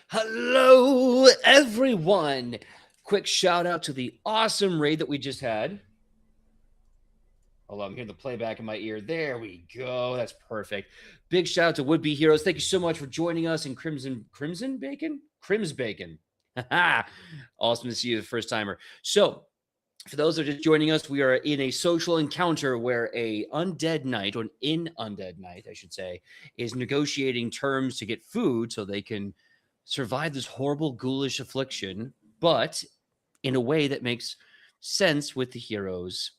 Hello, everyone. Quick shout out to the awesome raid that we just had. Hold on, I'm hearing the playback in my ear. There we go. That's perfect. Big shout out to would-be heroes. Thank you so much for joining us in Crimson Bacon? Crims Bacon. Awesome to see you the first timer. So, for those that are just joining us, we are in a social encounter where a undead knight, or an undead knight, I should say, is negotiating terms to get food so they can survive this horrible ghoulish affliction, but in a way that makes sense with the heroes,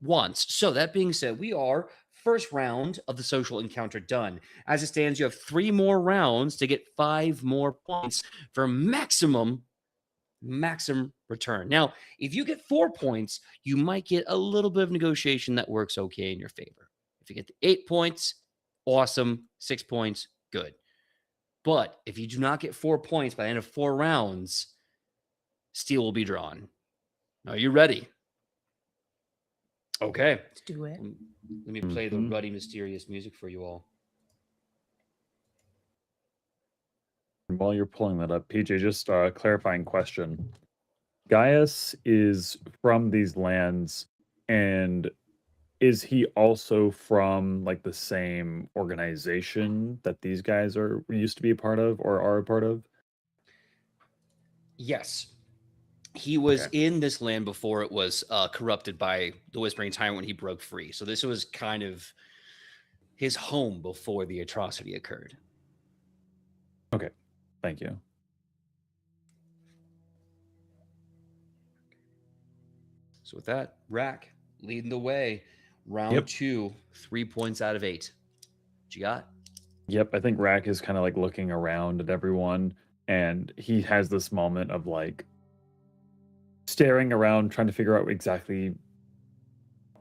wants. So that being said, we are first round of the social encounter done. As it stands, you have 3 more rounds to get 5 more points for maximum return. Now, if you get 4 points, you might get a little bit of negotiation that works okay in your favor. If you get the 8 points, awesome. 6 points, good. But if you do not get 4 points by the end of 4 rounds, steel will be drawn. Are you ready? Okay. Let's do it. Let me play the ruddy, mysterious music for you all. While you're pulling that up, PJ, just a clarifying question. Gaius is from these lands, and is he also from like the same organization that these guys used to be a part of or are a part of? Yes. He was in this land before it was corrupted by the Whispering Tyrant when he broke free. So this was kind of his home before the atrocity occurred. Okay, thank you. So with that, Rack leading the way. Round 2, 3 points out of 8. What you got? Yep, I think Rack is kind of like looking around at everyone, and he has this moment of like staring around, trying to figure out exactly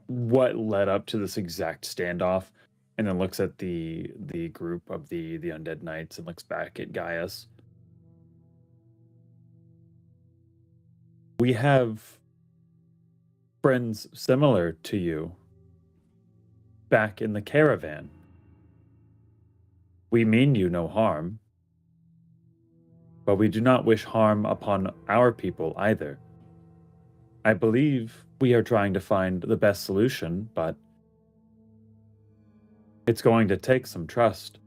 what led up to this exact standoff, and then looks at the group of the undead knights and looks back at Gaius. We have friends similar to you back in the caravan. We mean you no harm, but we do not wish harm upon our people either. I believe we are trying to find the best solution, but it's going to take some trust.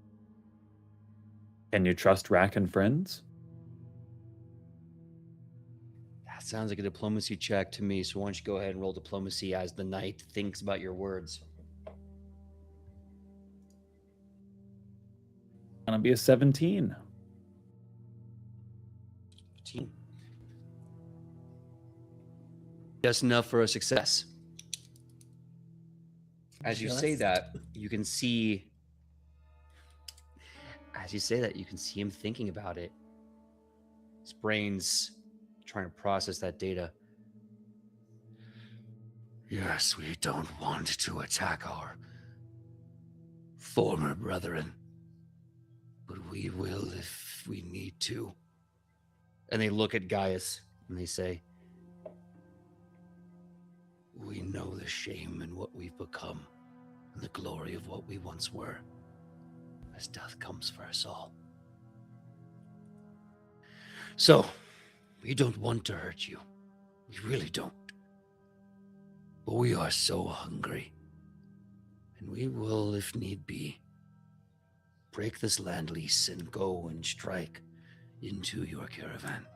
Can you trust Rack and friends? That sounds like a diplomacy check to me. So why don't you go ahead and roll diplomacy as the knight thinks about your words. Gonna be a 17. 15. Just enough for a success. As you say that, you can see. As you say that, you can see him thinking about it. His brain's trying to process that data. Yes, we don't want to attack our former brethren, but we will if we need to. And they look at Gaius and they say, we know the shame in what we've become and the glory of what we once were, as death comes for us all. So, we don't want to hurt you. We really don't. But we are so hungry. And we will, if need be, break this land lease and go and strike into your caravan.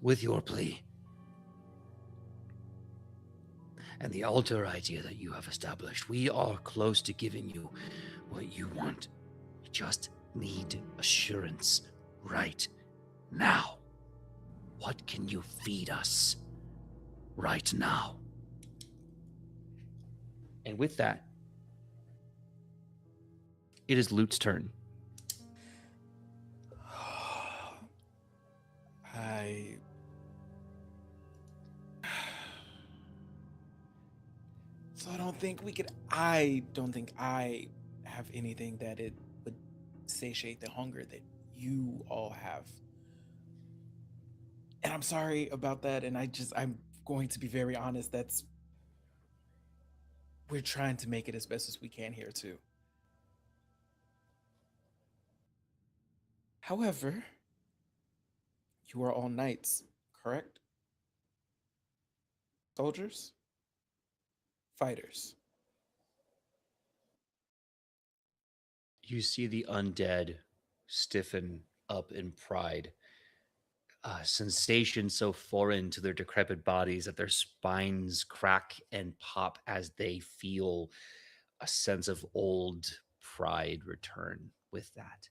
With your plea and the altar idea that you have established, we are close to giving you what you want. We just need assurance right now. What can you feed us right now? And with that, it is Lute's turn. So I don't think I have anything that it would satiate the hunger that you all have. And I'm sorry about that. And I'm going to be very honest. We're trying to make it as best as we can here too. However, you are all knights, correct? Soldiers? Fighters? You see the undead stiffen up in pride. A sensation so foreign to their decrepit bodies that their spines crack and pop as they feel a sense of old pride return with that.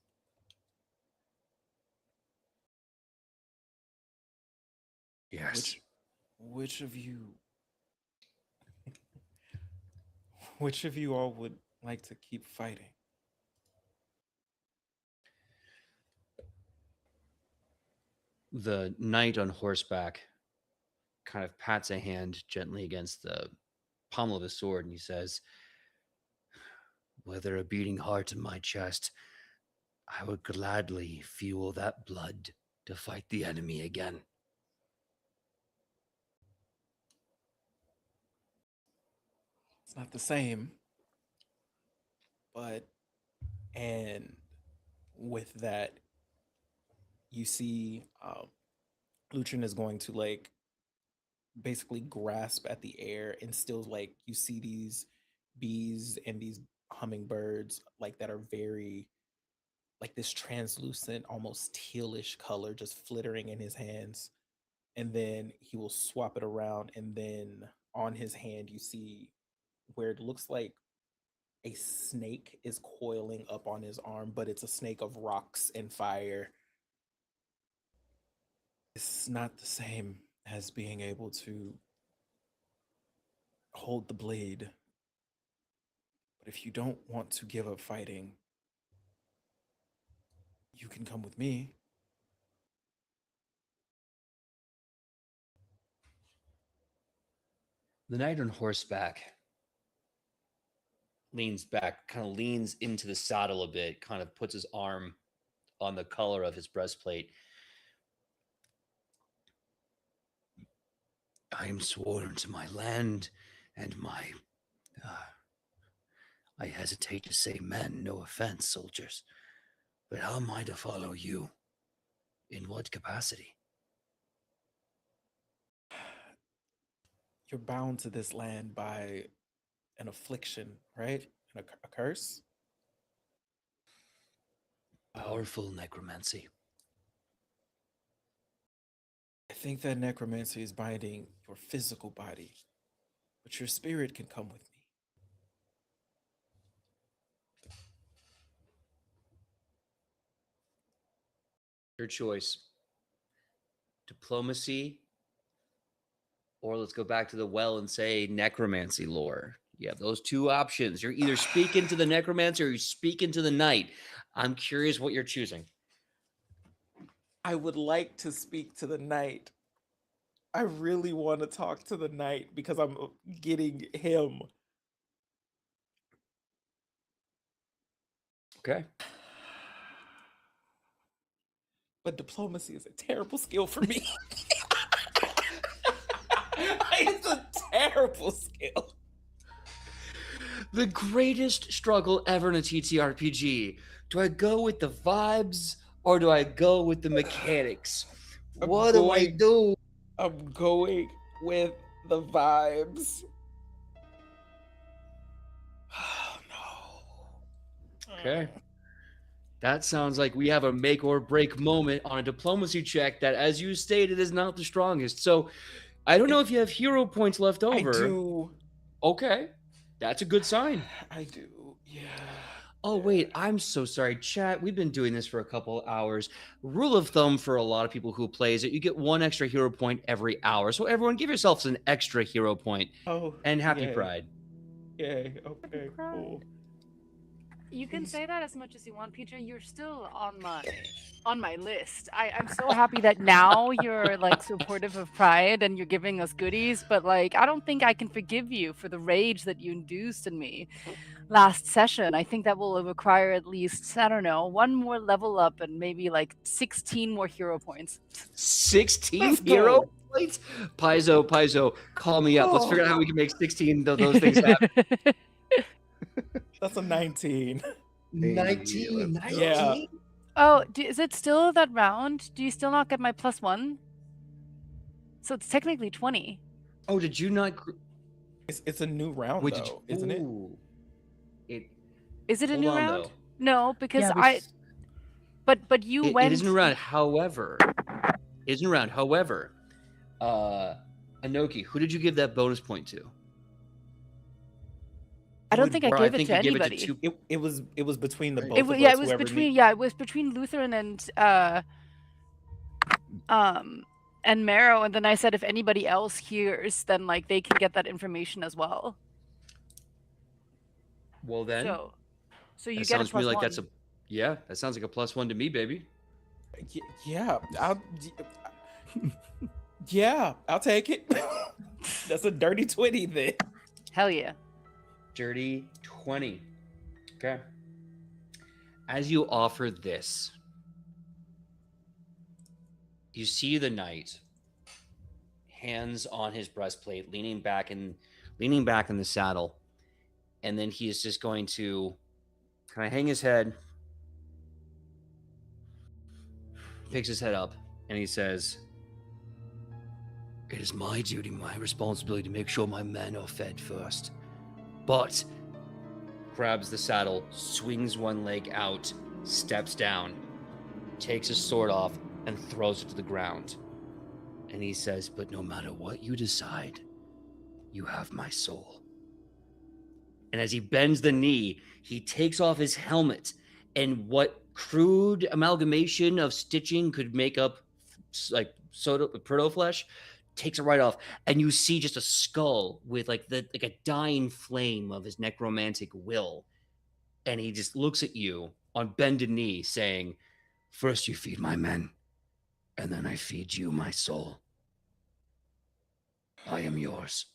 Yes. Which of you which of you all would like to keep fighting? The knight on horseback kind of pats a hand gently against the pommel of his sword and he says, "Whether a beating heart in my chest, I would gladly fuel that blood to fight the enemy again." It's not the same, but and with that, you see Lutrin is going to like basically grasp at the air and still like you see these bees and these hummingbirds like that are very like this translucent almost tealish color just flittering in his hands, and then he will swap it around, and then on his hand you see where it looks like a snake is coiling up on his arm, but it's a snake of rocks and fire. It's not the same as being able to hold the blade. But if you don't want to give up fighting, you can come with me. The knight on horseback leans back, kind of leans into the saddle a bit, kind of puts his arm on the collar of his breastplate. "I am sworn to my land and my... I hesitate to say men, no offense, soldiers. But how am I to follow you? In what capacity?" You're bound to this land by an affliction, right? And a curse? Powerful necromancy. I think that necromancy is binding your physical body, but your spirit can come with me. Your choice. Diplomacy, or let's go back to the well and say necromancy lore. You have those two options. You're either speaking to the necromancer or you're speaking to the knight. I'm curious what you're choosing. I would like to speak to the knight. I really want to talk to the knight because I'm getting him. Okay. But diplomacy is a terrible skill for me. It's a terrible skill. The greatest struggle ever in a TTRPG. Do I go with the vibes or do I go with the mechanics? What do I do? I'm going with the vibes. Oh no. Okay. That sounds like we have a make or break moment on a diplomacy check that, as you stated, is not the strongest. So I don't know if you have hero points left over. I do. Okay. That's a good sign. I do. Yeah. Oh, wait. I'm so sorry. Chat, we've been doing this for a couple hours. Rule of thumb for a lot of people who plays it, you get one extra hero point every hour. So everyone, give yourselves an extra hero point. Oh. And happy yay. Pride. Yay. Okay, cool. You can say that as much as you want, Peter. You're still on my list. I'm so happy that now you're like supportive of Pride and you're giving us goodies, but like I don't think I can forgive you for the rage that you induced in me last session. I think that will require at least, I don't know, one more level up and maybe like 16 more hero points. 16 hero points? Paizo, call me up. Let's figure out how we can make 16 of those things happen. That's a 19. 19. Yeah. Oh, is it still that round? Do you still not get my +1? So it's technically 20. Oh, did you not? It's a new round Wait, did you? though, isn't it? Ooh. It. Is it a Hold new on round? though. No, because Yeah, but you It went. isn't around. However, it isn't around. However, Anoki, who did you give that bonus point to? I don't think I Or gave it think to you gave it to anybody. two. It was between the It both of us. Yeah, it was whoever between need- yeah, it was between Lutrin and Marrow, and then I said if anybody else hears, then like they can get that information as well. Well then, So you that get a sounds to me like +1. that's a. Yeah, that sounds like a +1 to me, baby. Yeah, I'll take it. That's a dirty 20 then. Hell yeah. Dirty 20. Okay. As you offer this, you see the knight, hands on his breastplate, leaning back in the saddle, and then he is just going to kind of hang his head, picks his head up, and he says, "It is my duty, my responsibility to make sure my men are fed first." But grabs the saddle, swings one leg out, steps down, takes his sword off, and throws it to the ground. And he says, "But no matter what you decide, you have my soul." And as he bends the knee, he takes off his helmet, and what crude amalgamation of stitching could make up like proto flesh takes it right off, and you see just a skull with like a dying flame of his necromantic will. And he just looks at you on bended knee, saying, "First you feed my men, and then I feed you my soul. I am yours."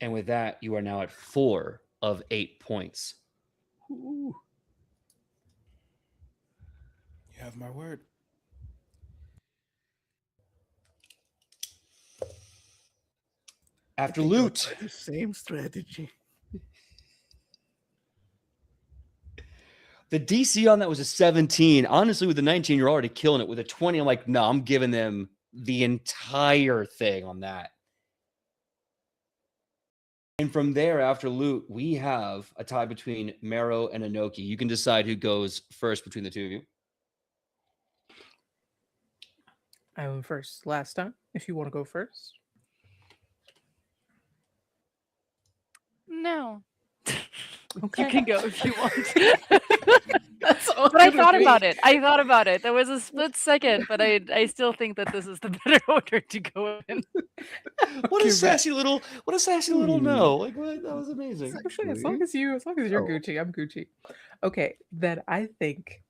And with that, you are now at 4 of 8 points. Ooh. You have my word. After I think I'll loot, try the same strategy. the DC on that was a 17. Honestly, with the 19, you're already killing it. With a 20, I'm like, no, I'm giving them the entire thing on that. And from there, after loot, we have a tie between Marrow and Anoki. You can decide who goes first between the two of you. I went first last time. If you want to go first. No. Okay. You can go if you want. That's all But I good with thought me. about it. I thought about it. There was a split second, but I still think that this is the better order to go in. What Okay, a sassy little no. Like what? That was As amazing. long as Actually, you're oh. Gucci, I'm Gucci. Okay, then I think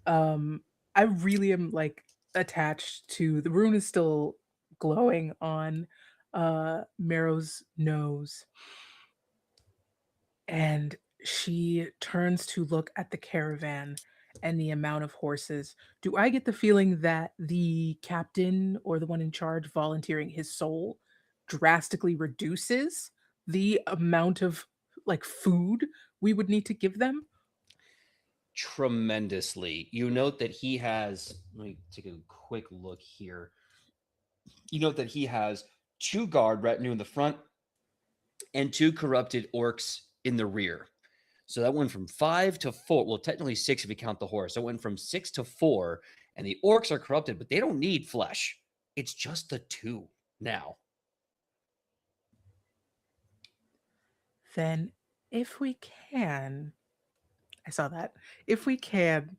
I really am like attached to the rune is still glowing on Marrow's nose. And she turns to look at the caravan and the amount of horses. Do I get the feeling that the captain or the one in charge volunteering his soul drastically reduces the amount of like food we would need to give them? Tremendously. You note that he has, let me take a quick look here. You note that he has 2 guard retinue in the front and 2 corrupted orcs in the rear. So that went from 5 to 4. Well, technically 6 if you count the horse. So it went from 6 to 4. And the orcs are corrupted, but they don't need flesh. It's just the 2 now. Then if we can, I saw that. If we can,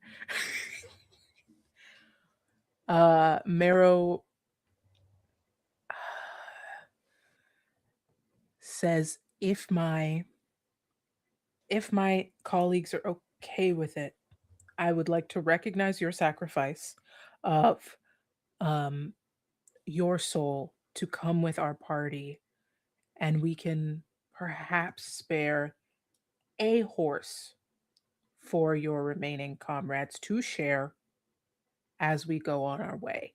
Marrow says if my colleagues are okay with it, I would like to recognize your sacrifice of your soul to come with our party, and we can perhaps spare a horse for your remaining comrades to share as we go on our way.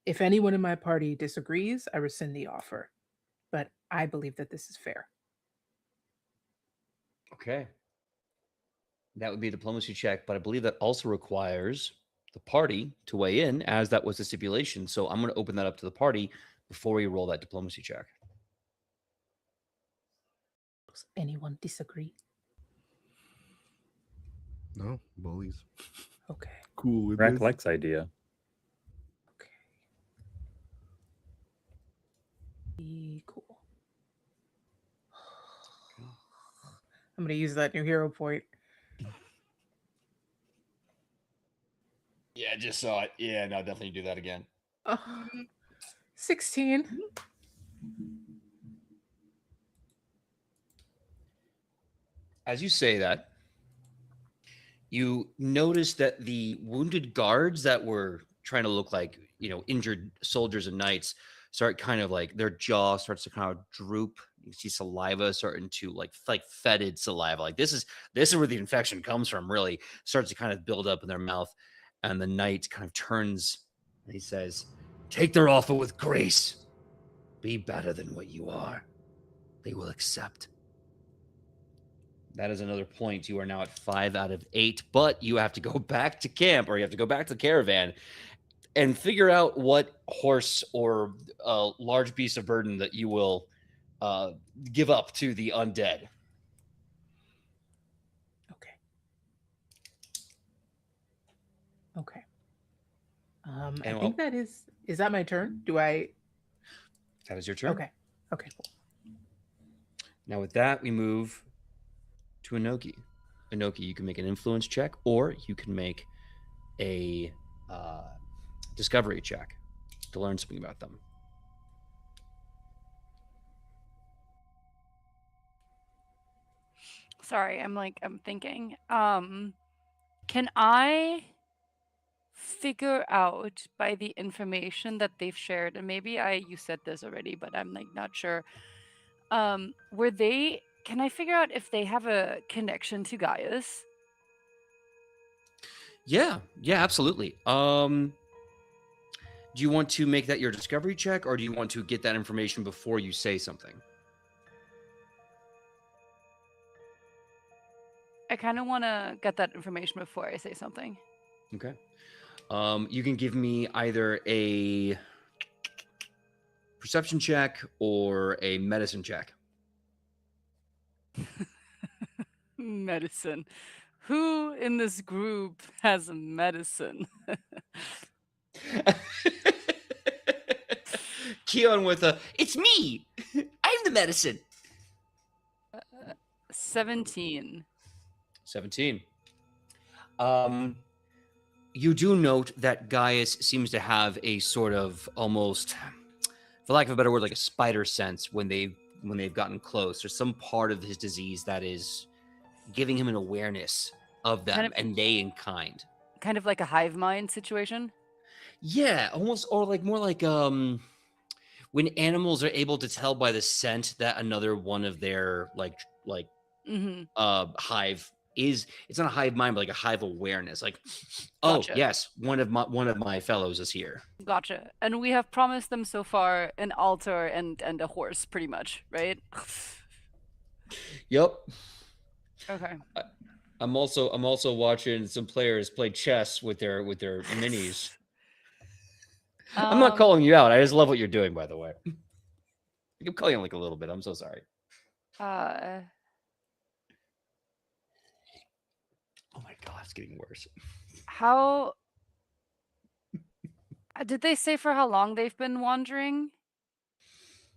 If anyone in my party disagrees, I rescind the offer. But I believe that this is fair. Okay. That would be a diplomacy check, but I believe that also requires the party to weigh in, as that was the stipulation. So I'm going to open that up to the party before we roll that diplomacy check. Does anyone disagree? No, bullies. Okay. Cool with Rack this. likes idea. Okay. Cool. I'm gonna use that new hero point. Yeah, I just saw it. Yeah, no, definitely do that again. 16. As you say that, you notice that the wounded guards that were trying to look like, injured soldiers and knights start kind of like their jaw starts to kind of droop. You see saliva starting to like fetid saliva. Like this is where the infection comes from, really starts to kind of build up in their mouth. And the knight kind of turns and he says, "Take their offer with grace. Be better than what you are. They will accept." That is another point. You are now at 5 out of 8, but you have to go back to camp, or you have to go back to the caravan and figure out what horse or large beast of burden that you will give up to the undead. Okay. Okay. I And think that is that my turn? Do I? That is your turn. Okay. Okay, cool. Now with that, we move to Anoki. Anoki, you can make an influence check, or you can make a discovery check to learn something about them. Sorry, I'm thinking. Can I figure out by the information that they've shared, and maybe you said this already, but I'm like not sure. Can I figure out if they have a connection to Gaius? Yeah, absolutely. Do you want to make that your discovery check, or do you want to get that information before you say something? I kind of want to get that information before I say something. Okay. You can give me either a perception check or a medicine check. Medicine. Who in this group has medicine? Queon with "It's me! I'm the medicine!" 17. 17. You do note that Gaius seems to have a sort of almost, for lack of a better word, like a spider sense when they've gotten close. There's some part of his disease that is giving him an awareness of them and they in kind. Kind of like a hive mind situation? Yeah, almost, or like more like when animals are able to tell by the scent that another one of their hive is, it's not a hive mind, but like a hive awareness. Like, Gotcha. Oh yes, one of my fellows is here. Gotcha. And we have promised them so far an altar and a horse, pretty much, right? Yep. Okay. I'm also watching some players play chess with their minis. I'm not calling you out. I just love what you're doing, by the way. I'm calling you like a little bit. I'm so sorry. Oh my god, it's getting worse. How did they say for how long they've been wandering?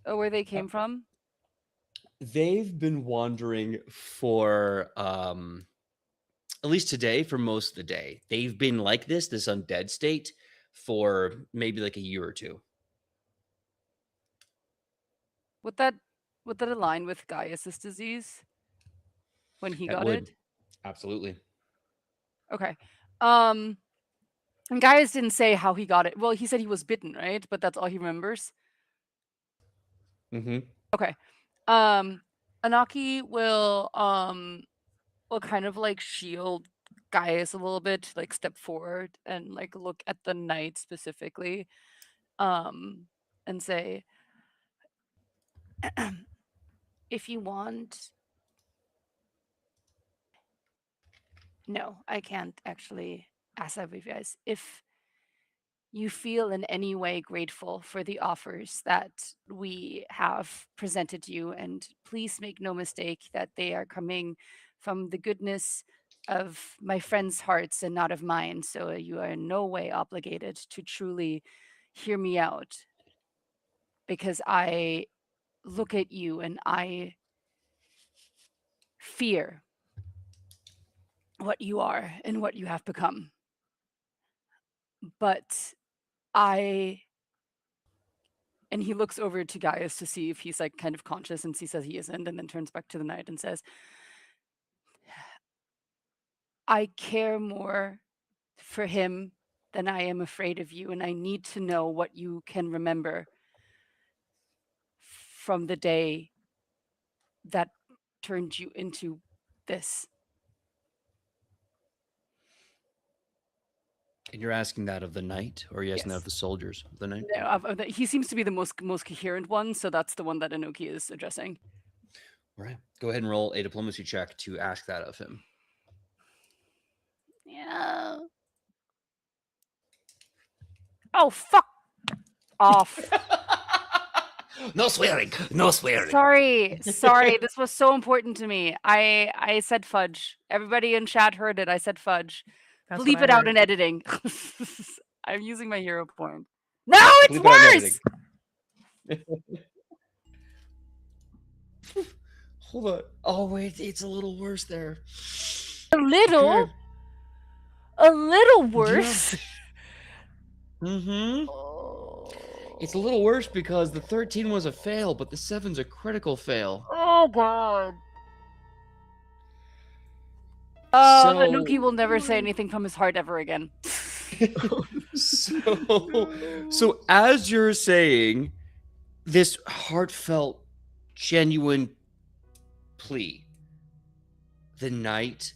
Or where they came from? They've been wandering for at least today, for most of the day. They've been like this undead state for maybe like a year or two. Would that align with Gaius's disease when he got it? Absolutely. Okay. And Gaius didn't say how he got it. Well, he said he was bitten, right? But that's all he remembers. Mm-hmm. Okay. Anaki will kind of like shield Gaius a little bit, like step forward and like look at the knight specifically, and say, if you want No, I can't actually ask that of you guys. If you feel in any way grateful for the offers that we have presented you, and please make no mistake that they are coming from the goodness of my friends' hearts and not of mine. So you are in no way obligated to truly hear me out, because I look at you and I fear what you are and what you have become. But I and he looks over to Gaius to see if he's like kind of conscious, and he says he isn't, and then turns back to the knight and says, I care more for him than I am afraid of you, and I need to know what you can remember from the day that turned you into this. And you're asking that of the knight, or are you asking that Yes. of the soldiers of the knight? No, he seems to be the most coherent one, so that's the one that Anoki is addressing. All right. Go ahead and roll a diplomacy check to ask that of him. Yeah. Oh, fuck off. No swearing. No swearing. Sorry. This was so important to me. I said fudge. Everybody in chat heard it. I said fudge. That's Bleep what I it out heard. in editing. I'm using my hero point. No, it's Bleep it out in worse. editing. Hold on. Oh wait, it's a little worse there. A little worse. Mm-hmm. Oh. It's a little worse because the 13 was a fail, but the 7's a critical fail. Oh god. So- Anoki will never say anything from his heart ever again. So as you're saying this heartfelt, genuine plea, the knight,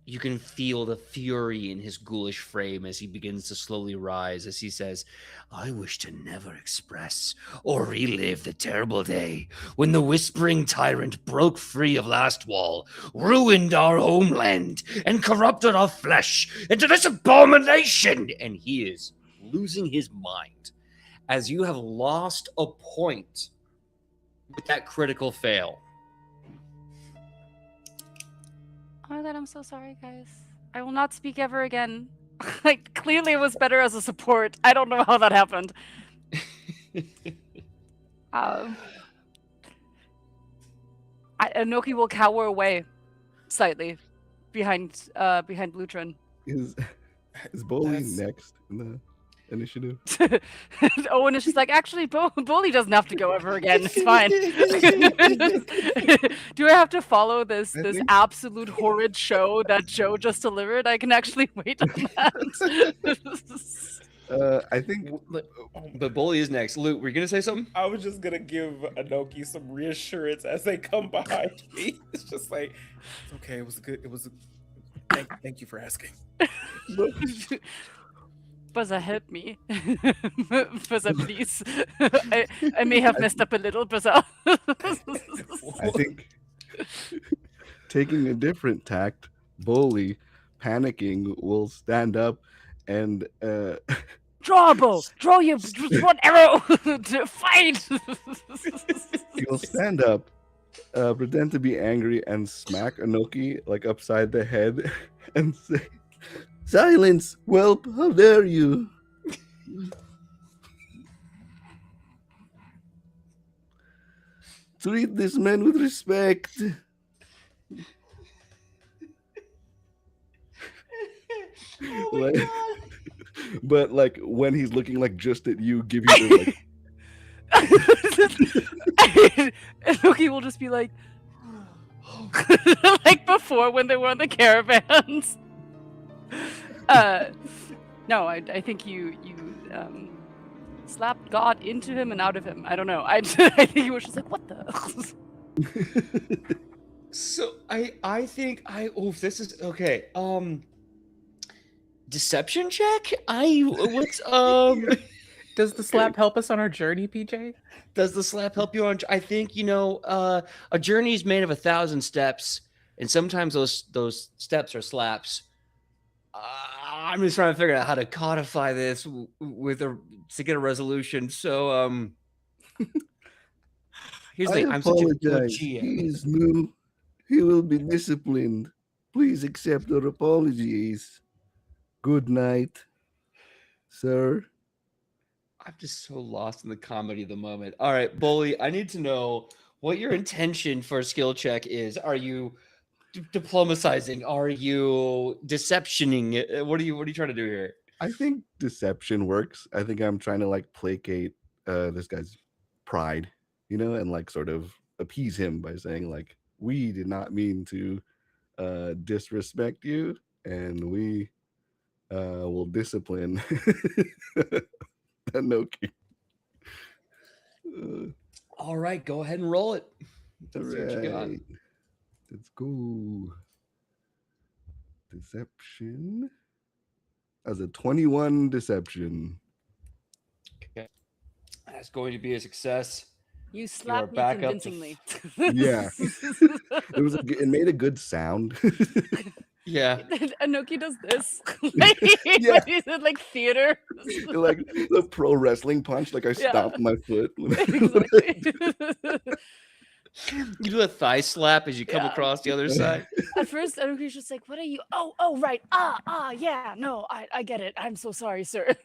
you can feel the fury in his ghoulish frame as he begins to slowly rise, as he says, I wish to never express or relive the terrible day when the whispering tyrant broke free of Lastwall, ruined our homeland, and corrupted our flesh into this abomination. And he is losing his mind as you have lost a point with that critical fail. Oh my god, I'm so sorry, guys. I will not speak ever again. Like, clearly it was better as a support. I don't know how that happened. Anoki will cower away slightly behind Lutrin. Is Boli That's- next in the initiative? Owen is just like, actually, Boli doesn't have to go ever again. It's fine. Do I have to follow this I this think- absolute horrid show that Joe just delivered? I can actually wait on that. I think But Bully is next. Luke, were you going to say something? I was just gonna give Anoki some reassurance as they come behind me. It's just like, it's okay. It was good. It was. Thank you for asking. Buzza, help me. Buzza, please. I may have messed up a little, Buzza. I think taking a different tact, Boli, panicking, will stand up and Draw a bow. Draw one arrow. To fight. he'll stand up, pretend to be angry, and smack Anoki like upside the head and say, "Silence, whelp! How dare you!" Treat this man with respect. Like, but like when he's looking like just at you, give you the like. And Loki will just be like, like before when they were on the caravans. No, I think you slapped God into him and out of him. I don't know. I think he was just like, what the? So I think this is okay. Deception check? What's Does the slap help us on our journey, PJ? Does the slap help you on? I think a journey is made of 1,000 steps. and sometimes those steps are slaps. I'm just trying to figure out how to codify this to get a resolution. So here's the I thing. I'm such a good apologize. GM. He is new. He will be disciplined. Please accept our apologies. Good night, sir. I'm just so lost in the comedy of the moment. All right, Boli, I need to know what your intention for a skill check is. Are you diplomatizing? Are you deceptioning? What are you trying to do here? I think deception works. I think I'm trying to like placate this guy's pride, and like sort of appease him by saying like, we did not mean to disrespect you, and we will discipline Anoki. All right, go ahead and roll it. All Let's see what you got. right, let's go. Deception. As a 21 deception. Okay, that's going to be a success. You slapped me back up to convincingly. Yeah. It made a good sound. Yeah, Anoki does this. Yeah. He's in like theater. Like the pro wrestling punch, like I Yeah. stomped my foot. Exactly. you do a thigh slap as you come Yeah. across the other side. At first, Anoki's just like, "What are you? Oh, right. Yeah. No, I get it. I'm so sorry, sir."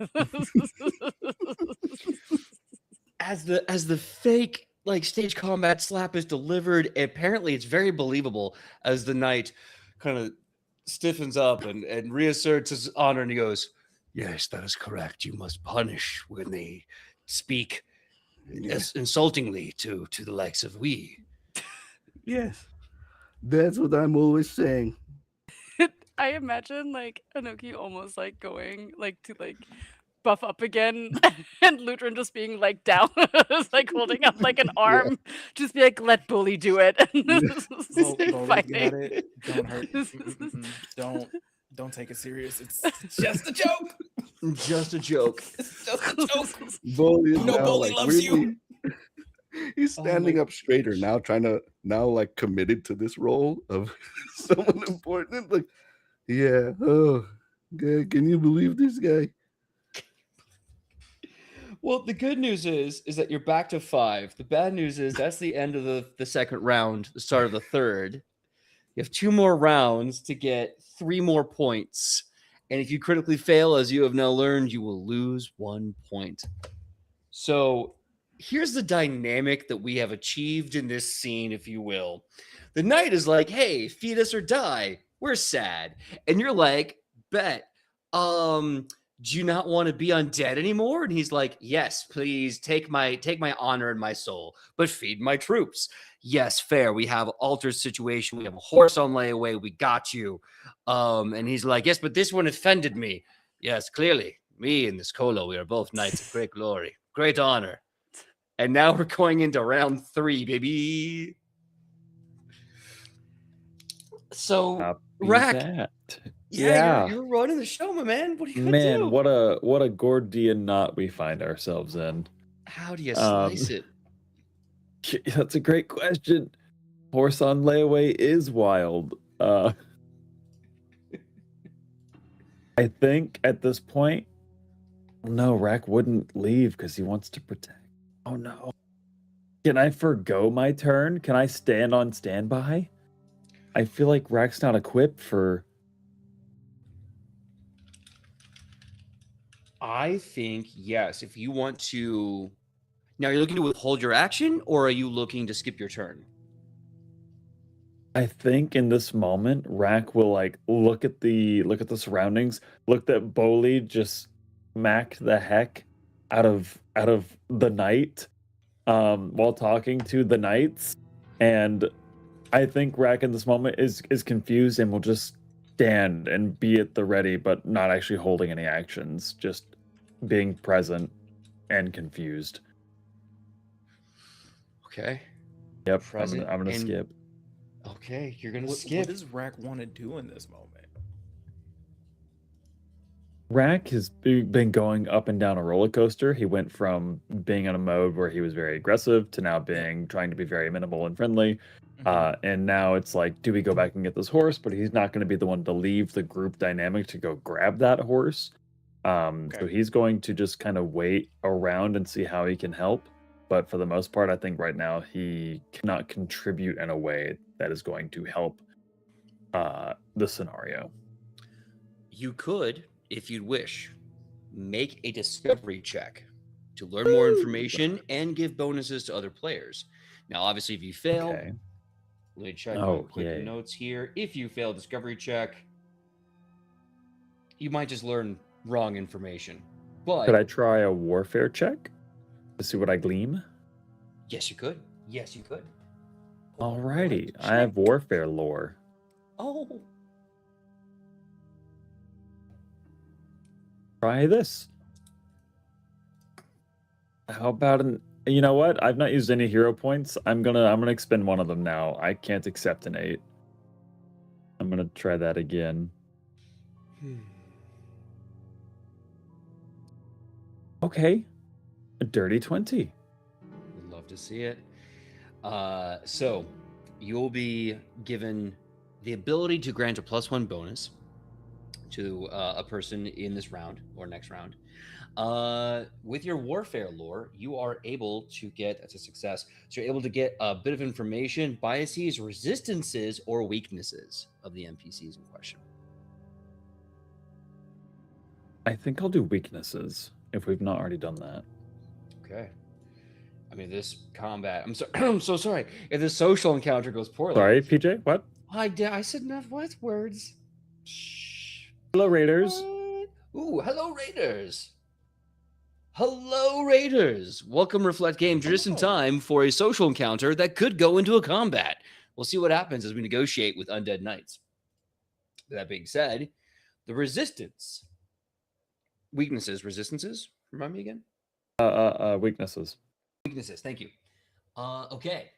As the fake like stage combat slap is delivered, apparently it's very believable as the knight kind of stiffens up and reasserts his honor, and he goes, "Yes, that is correct. You must punish when they speak insultingly to the likes of we." Yes. That's what I'm always saying. I imagine like Anoki almost like going like to like buff up again, and Lutrin just being like down, just, like holding up like an arm, just be like, "Let Bully do it." Boli, you got it. Don't hurt. Don't take it serious. It's just a joke. Just a joke. It's just a joke. Boli is No, now, Boli like, loves you. really- He's Oh standing my- up straighter now, trying to like committed to this role of someone important. Like, yeah. Oh, okay, can you believe this guy? Well, the good news is that you're back to 5. The bad news is that's the end of the second round, the start of the third. You have 2 more rounds to get 3 more points. And if you critically fail, as you have now learned, you will lose 1 point. So here's the dynamic that we have achieved in this scene, if you will. The knight is like, "Hey, feed us or die. We're sad." And you're like, "Bet. Do you not want to be undead anymore?" And he's like, "Yes, please take my honor and my soul, but feed my troops." "Yes, fair. We have altar situation. We have a horse on layaway. We got you." And he's like, "Yes, but this one offended me." "Yes, clearly. Me and this Colo, we are both knights of great glory, great honor." And now we're going into round 3, baby. So, Copy Rack, that. yeah, you're running the show, my man. What are you gonna Man, do? what a Gordian knot we find ourselves in. How do you slice it? That's a great question. Horse on layaway is wild. I think at this point, no, Rack wouldn't leave because he wants to protect. Oh no. Can I forgo my turn? Can I stand on standby? I feel like Rack's not equipped for. I think yes. If you want to, now you're looking to withhold your action, or are you looking to skip your turn? I think in this moment, Rack will like look at the surroundings, look that Boli just smacked the heck out of the knight while talking to the knights. And I think Rack in this moment is confused and will just stand and be at the ready, but not actually holding any actions, just being present and confused. Okay. Yep, Present I'm gonna and- skip. Okay, you're gonna What skip. does Rack want to do in this moment? Rack has been going up and down a roller coaster. He went from being in a mode where he was very aggressive to now trying to be very minimal and friendly. And now it's like, do we go back and get this horse? But he's not going to be the one to leave the group dynamic to go grab that horse. So he's going to just kind of wait around and see how he can help. But for the most part, I think right now he cannot contribute in a way that is going to help the scenario. You could, if you'd wish, make a discovery check to learn more information and give bonuses to other players. Now, obviously, if you fail, Okay. let me check my Oh, quick yay. notes here. If you fail discovery check, you might just learn wrong information. But Could I try a warfare check to see what I glean? yes, you could. Yes, you could. Alrighty, What I have check? warfare lore. Oh, Try this. How about you know what? I've not used any hero points. I'm gonna expend one of them now. I can't accept an 8. I'm gonna try that again. Okay. A dirty 20. Would love to see it. So you'll be given the ability to grant a +1 bonus to a person in this round or next round. With your warfare lore, you are able to get, that's a success, so you're able to get a bit of information, biases, resistances, or weaknesses of the NPCs in question. I think I'll do weaknesses if we've not already done that. Okay. I mean, this combat, I'm sorry, I'm so sorry. If this social encounter goes poorly. Sorry, PJ, what? I said enough what words? Shh. Hello, Raiders. Ooh, hello, Raiders. Hello, Raiders. Welcome, Reflect Games. You're just in time for a social encounter that could go into a combat. We'll see what happens as we negotiate with Undead Knights. That being said, the resistance. Weaknesses, resistances? Remind me again? Weaknesses. Weaknesses, thank you. Okay.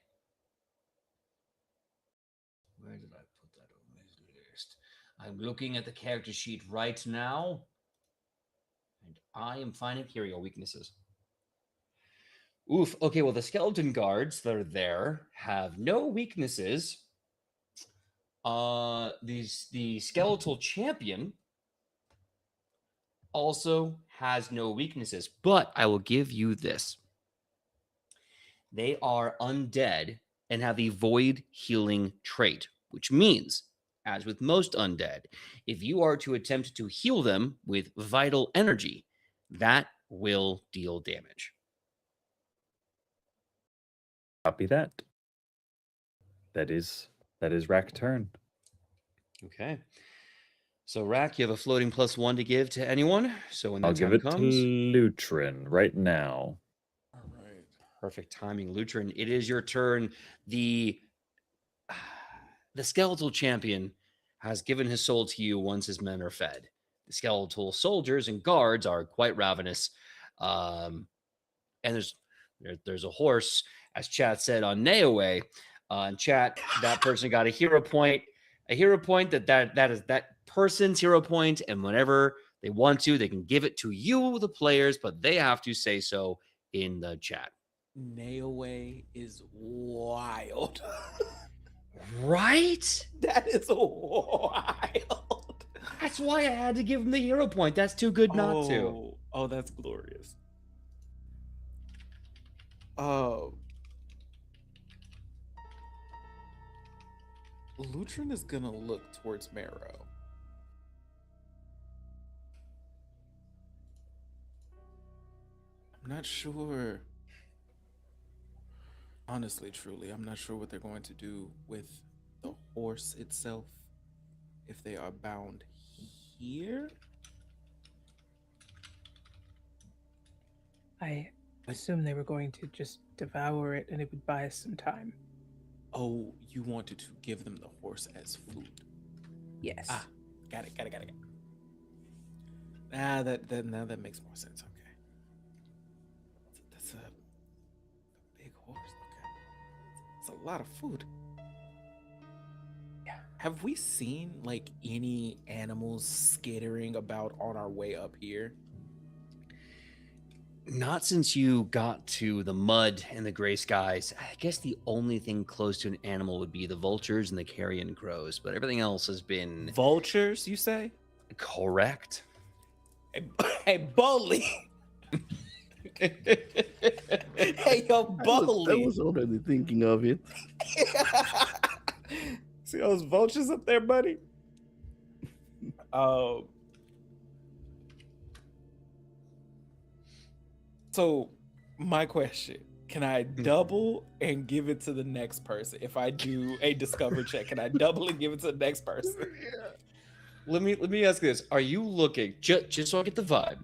Where did I put that on my list? I'm looking at the character sheet right now. And I am finding, here we go, weaknesses. Oof. Okay, well, the skeleton guards that are there have no weaknesses. The skeletal champion also has no weaknesses, but I will give you this. They are undead and have the void healing trait, which means, as with most undead, if you are to attempt to heal them with vital energy, that will deal damage. Copy that. That is Rack turn. Okay. So, Rack, you have a floating +1 to give to anyone. So when that I'll give time it comes, to Lutrin right now. All right. perfect timing, Lutrin. It is your turn. The skeletal champion has given his soul to you once his men are fed. The skeletal soldiers and guards are quite ravenous. And there's a horse, as chat said on Neoway. In chat, that person got a hero point. A hero point that is that person's hero point, and whenever they want to, they can give it to you, the players, but they have to say so in the chat. Nailway is wild. Right? That is wild. That's why I had to give him the hero point. That's too good not to. Oh, that's glorious. Oh. Lutrin is gonna look towards Marrow. I'm not sure. Honestly, truly, I'm not sure what they're going to do with the horse itself. If they are bound here. I assume they were going to just devour it and it would buy us some time. Oh, you wanted to give them the horse as food. Yes. Ah, got it. Now that makes more sense. Okay. That's a big horse. Okay. It's a lot of food. Yeah. have we seen like any animals skittering about on our way up here? Not since you got to the mud and the gray skies. I guess the only thing close to an animal would be the vultures and the carrion crows, but everything else has been Vultures, you say? correct. Hey, hey Boli. Hey, yo, I Boli. was already thinking of it. See those vultures up there, buddy? So my question, can I double and give it to the next person? If I do a discover check, can I double and give it to the next person? Let me ask this. Are you looking, just so I get the vibe,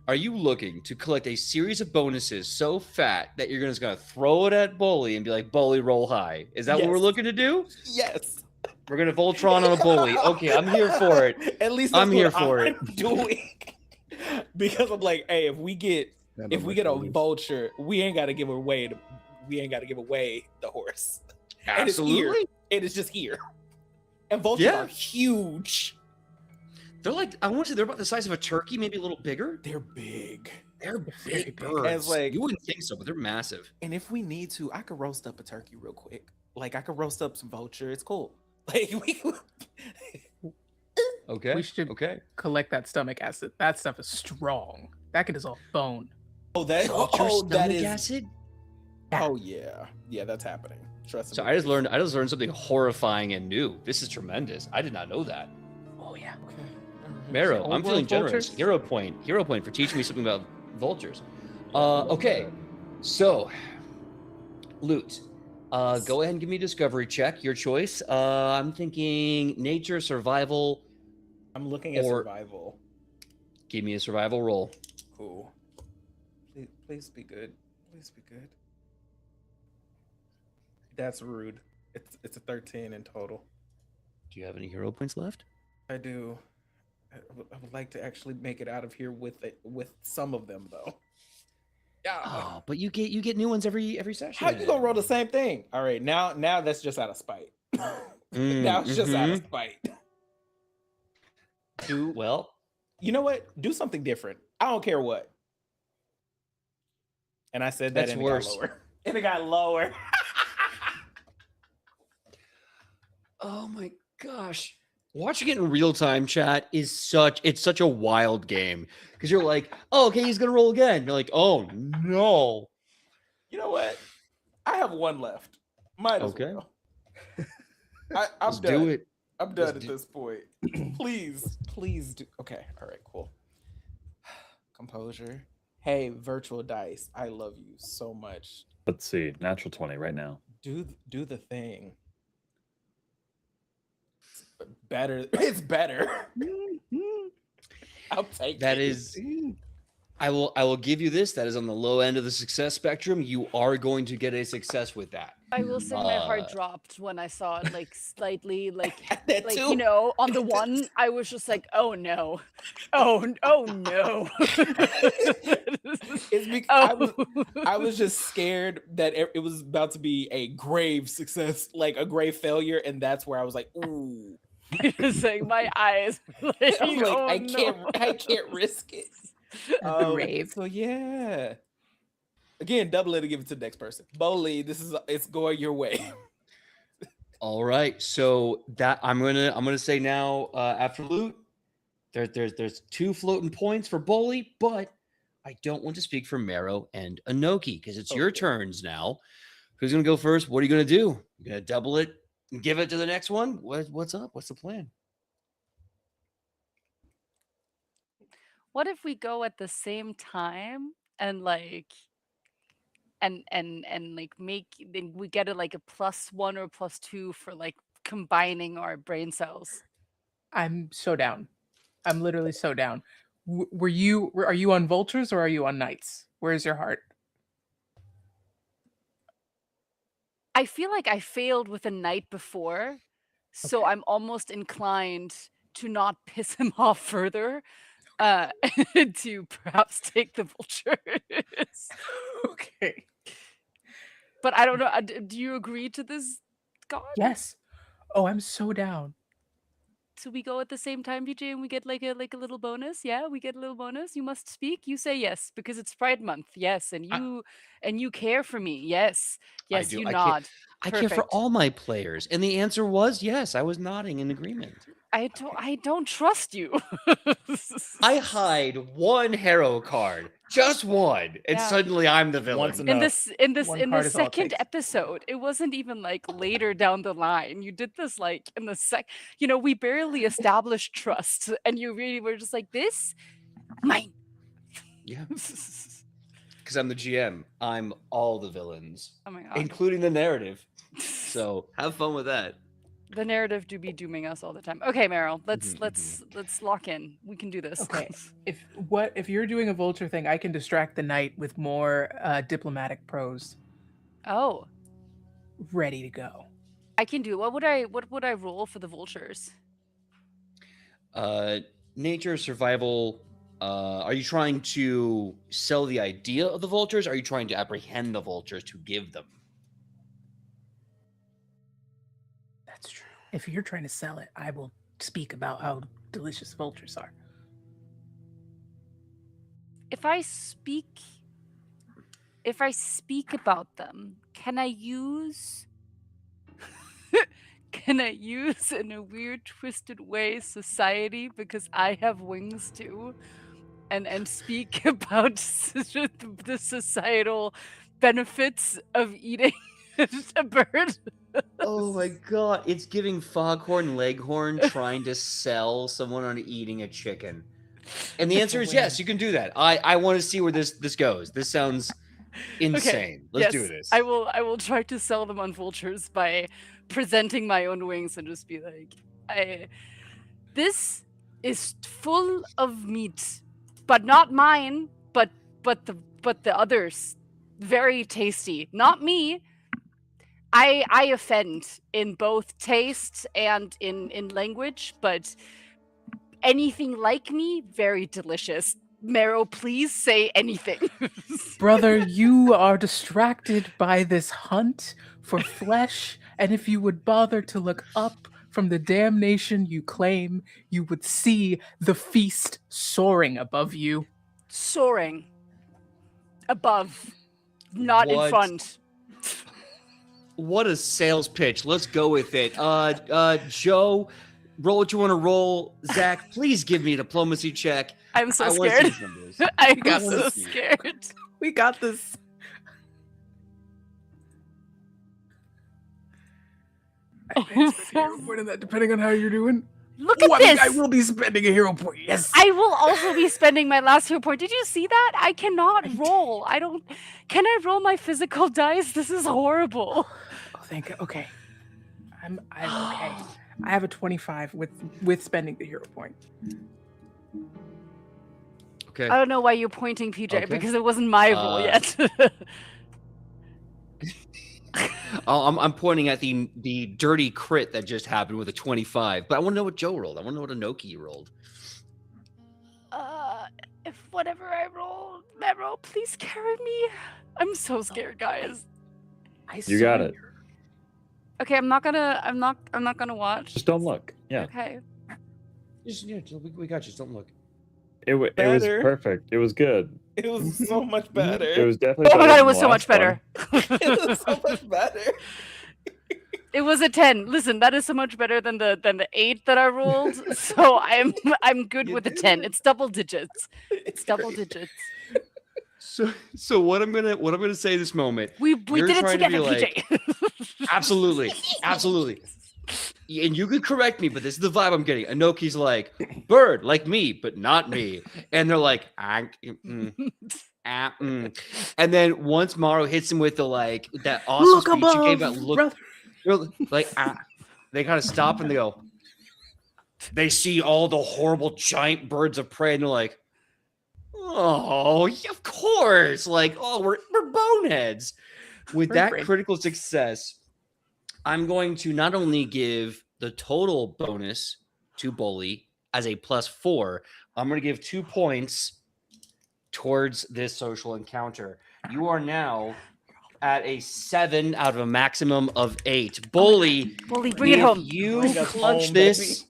are you looking to collect a series of bonuses so fat that you're just going to throw it at Boli and be like, Boli, roll high? Is that what we're Yes. looking to do? Yes. We're going to Voltron on a Boli. Okay, I'm here for it. At least I'm that's here what for I'm it. doing. Because I'm like, hey, if we get a vulture, we ain't got to give away the horse. And it's here. Absolutely. It is just here. And vultures Yeah. are huge. They're like, I want to say they're about the size of a turkey, maybe a little bigger. They're big. They're very big big. birds. As like- You wouldn't think so, but they're massive. And if we need to, I could roast up a turkey real quick. Like I could roast up some vulture. It's cool. Like Okay. We should Okay. collect that stomach acid. That stuff is strong. That can dissolve bone. Vulture that stomach is. acid? Oh yeah, that's happening. Trust So me. I just learned something horrifying and new. This is tremendous. I did not know that. Oh yeah. Okay. Marrow, Old I'm feeling world generous. vultures? Hero point for teaching me something about vultures. Okay, so loot. Go ahead and give me a discovery check. Your choice. I'm thinking nature, survival. I'm looking at Or- survival. Give me a survival roll. Cool. Please be good. Please be good. That's rude. It's a 13 in total. Do you have any hero points left? I do. I would like to actually make it out of here with some of them though. Yeah. Oh, but you get new ones every session. How you gonna roll the same thing? All right, now that's just out of spite. Now it's just out of spite. Well, You know what? Do something different. I don't care what. And I said that That's and it worse. got lower. And it got lower. oh my gosh. Watching it in real time, chat, is such a wild game. Because you're like, oh, okay, he's gonna roll again. You're like, oh no. You know what? I have one left. Might as Okay. well. I'm Let's done. do it. I'm done Let's at do- this point. Please do. Okay. All right. Cool. Composure. Hey, virtual dice. I love you so much. Let's see. Natural 20 right now. Do the thing. Better. It's better. I'll take That it. is, I will give you this. That is on the low end of the success spectrum. You are going to get a success with that. I will say my Uh, heart dropped when I saw it, like slightly, like that like too. you know, on the one. I was just like, oh no, oh no. It's because I was just scared that it was about to be a grave success, like a grave failure, and that's where I was like, ooh. It's like my eyes. Like, I'm like, oh, I no. can't risk it. Grave. So yeah. Again, double it and give it to the next person. Boli, it's going your way. All right. So that I'm gonna say now after loot, there's 2 floating points for Boli, but I don't want to speak for Marrow and Anoki because it's your Okay. turns now. Who's gonna go first? What are you gonna do? You gonna double it and give it to the next one? What's up? What's the plan? What if we go at the same time and like and like then we get like a +1 or +2 for like combining our brain cells? I'm so down. I'm literally so down. Are you on vultures or are you on knights? Where's your heart? I feel like I failed with a knight before, so I'm almost inclined to not piss him off further, to perhaps take the vultures. Okay. But I don't know. Do you agree to this, God? Yes. Oh, I'm so down. So we go at the same time, PJ, and we get like a little bonus. Yeah, we get a little bonus. You must speak. You say yes because it's Pride Month. Yes, and you care for me. Yes, I yes, do. you I care. nod. I care for Perfect. all my players, and the answer was yes. I was nodding in agreement. I don't trust you. I hide one hero card, just one, and Yeah. suddenly I'm the villain. Once in enough. this in this One in the card is all it second takes. episode, it wasn't even like later down the line. You did this like in the you know, we barely established trust, and you really were just like, this mine. Yeah, because I'm the GM. I'm all the villains, Oh my god. including the narrative. So have fun with that. The narrative do be dooming us all the time. Okay, Meryl, let's Mhm, let's lock in. We can do this. Okay. If you're doing a vulture thing, I can distract the knight with more diplomatic prose Oh, ready to go. I can do. What would I roll for the vultures? Nature, survival. Are you trying to sell the idea of the vultures? Or are you trying to apprehend the vultures to give them? That's true. If you're trying to sell it, I will speak about how delicious vultures are. If I speak about them, can I use in a weird twisted way society because I have wings too, and speak about the societal benefits of eating a bird? Oh my god, it's giving Foghorn Leghorn trying to sell someone on eating a chicken. And the answer is yes, you can do that. I want to see where this goes. This sounds insane. Let's do this. I will try to sell them on vultures by presenting my own wings and just be like, this is full of meat, but not mine, but the others. Very tasty. Not me. I offend in both taste and in language, but anything like me, very delicious. Marrow, please say anything. Brother, you are distracted by this hunt for flesh, and if you would bother to look up from the damnation you claim, you would see the feast soaring above you. Soaring. Above. Not in What? front. What a sales pitch. Let's go with it. Joe, roll what you want to roll. Zach, please give me a diplomacy check. I'm so I wanna see scared. these numbers. I'm I wanna so see. scared. We got this. Point on that, depending on how you're doing. Look at I this. I will be spending a hero point. Yes. I will also be spending my last hero point. Did you see that? I cannot roll. I don't. Can I roll my physical dice? This is horrible. Oh, thank you. Okay. I'm okay. I have a 25 with spending the hero point. Okay. I don't know why you're pointing, PJ, Okay. because it wasn't my roll yet. I'm pointing at the dirty crit that just happened with a 25, but I want to know what Joe rolled. I want to know what Anoki rolled. If whatever I roll, Megaw, please carry me. I'm so scared, guys. You got it. Okay, I'm not gonna watch. Just don't look. Yeah. Okay. We got you. Just don't look. It was Better. perfect. It was good. It was so much better. It was definitely. Oh my better god, it than was the so much last one. better. It was so much better. It was a 10. Listen, that is so much better than the 8 that I rolled. So I'm good You with the did 10. it. It's double digits. It's double great. digits. So what I'm gonna say this moment. We You're did it trying to be together, like, PJ. absolutely. And you could correct me, but this is the vibe I'm getting. Anoki's like, bird, like me, but not me. And they're like, and then once Marrow hits him with the like that awesome Look speech above, you gave about look, brother. they're like they kind of stop and they go. They see all the horrible giant birds of prey, and they're like, "Oh, yeah, of course!" Like, "Oh, we're boneheads." With that Perfect. critical success, I'm going to not only give the total bonus to Boli as a +4, I'm going to give 2 points towards this social encounter. You are now at a 7 out of a maximum of 8. Boli, Bully, bring it if home. you Bring us clutch home, this, baby.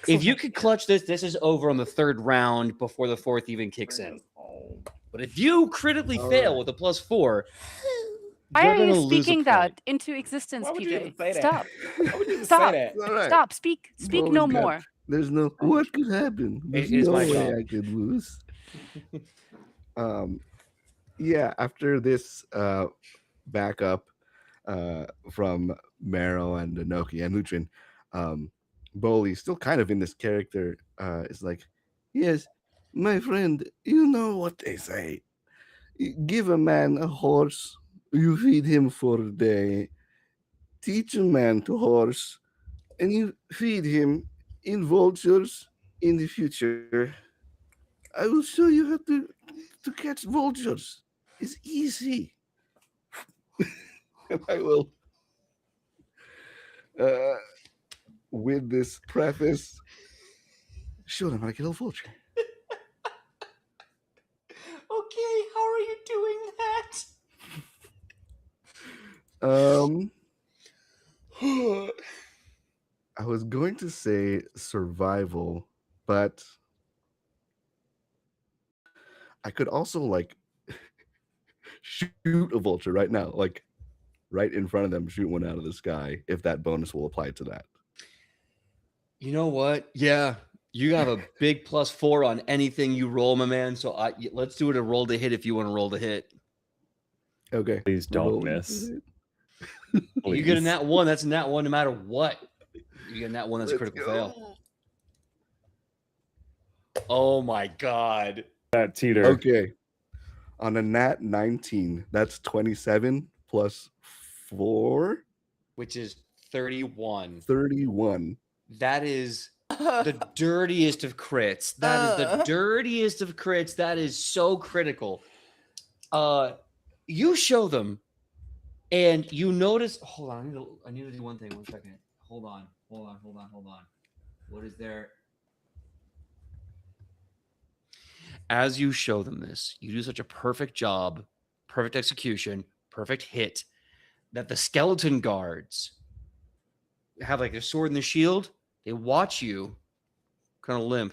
If you could clutch this, this is over on the 3rd round before the 4th even kicks in. But if you critically All fail right. with a +4, Why you're are gonna you lose a speaking point. that into existence, Why would you even PJ? say that? Stop. Why would you even Stop. say that? All right. Stop. Speak Boli's no got- more. There's no what could happen. There's is no my way job. I could lose. Yeah, after this backup from Marrow and Anoki and Lutrin, Boli, still kind of in this character, is like, yes, my friend, you know what they say. Give a man a horse, you feed him for a day. Teach a man to horse, and you feed him in vultures in the future. I will show you how to catch vultures. It's easy. And I will, uh, with this preface, show them how to kill a vulture. Okay, how are you doing that? I was going to say survival, but I could also like shoot a vulture right now, like right in front of them, shoot one out of the sky, if that bonus will apply to that. You know what? Yeah, you have a big +4 on anything you roll, my man. So let's do it a roll to hit if you want to roll to hit. Okay. Please don't rolling miss. for it. You get a Please. nat 1, that's a nat 1 no matter what. You get a nat 1, that's a Let's critical go. fail. Oh my god. That teeter. Okay. On a nat 19, that's 27 plus 4, Which is 31. 31. That is the dirtiest of crits. That is the dirtiest of crits. That is so critical. You show them, and you notice. Hold on, I need to do one thing. 1 second. Hold on. What is there? As you show them this, you do such a perfect job, perfect execution, perfect hit, that the skeleton guards have like their sword and the shield. They watch you kind of limp,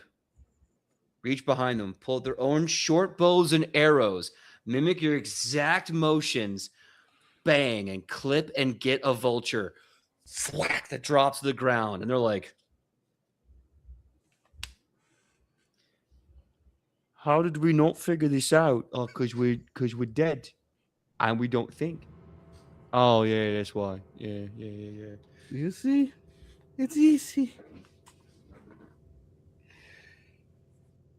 reach behind them, pull out their own short bows and arrows, mimic your exact motions, bang, and clip and get a vulture. Thwack that drops to the ground. And they're like, how did we not figure this out? Oh, because we're dead. And we don't think. Oh, yeah, that's why. Yeah. You see? It's easy.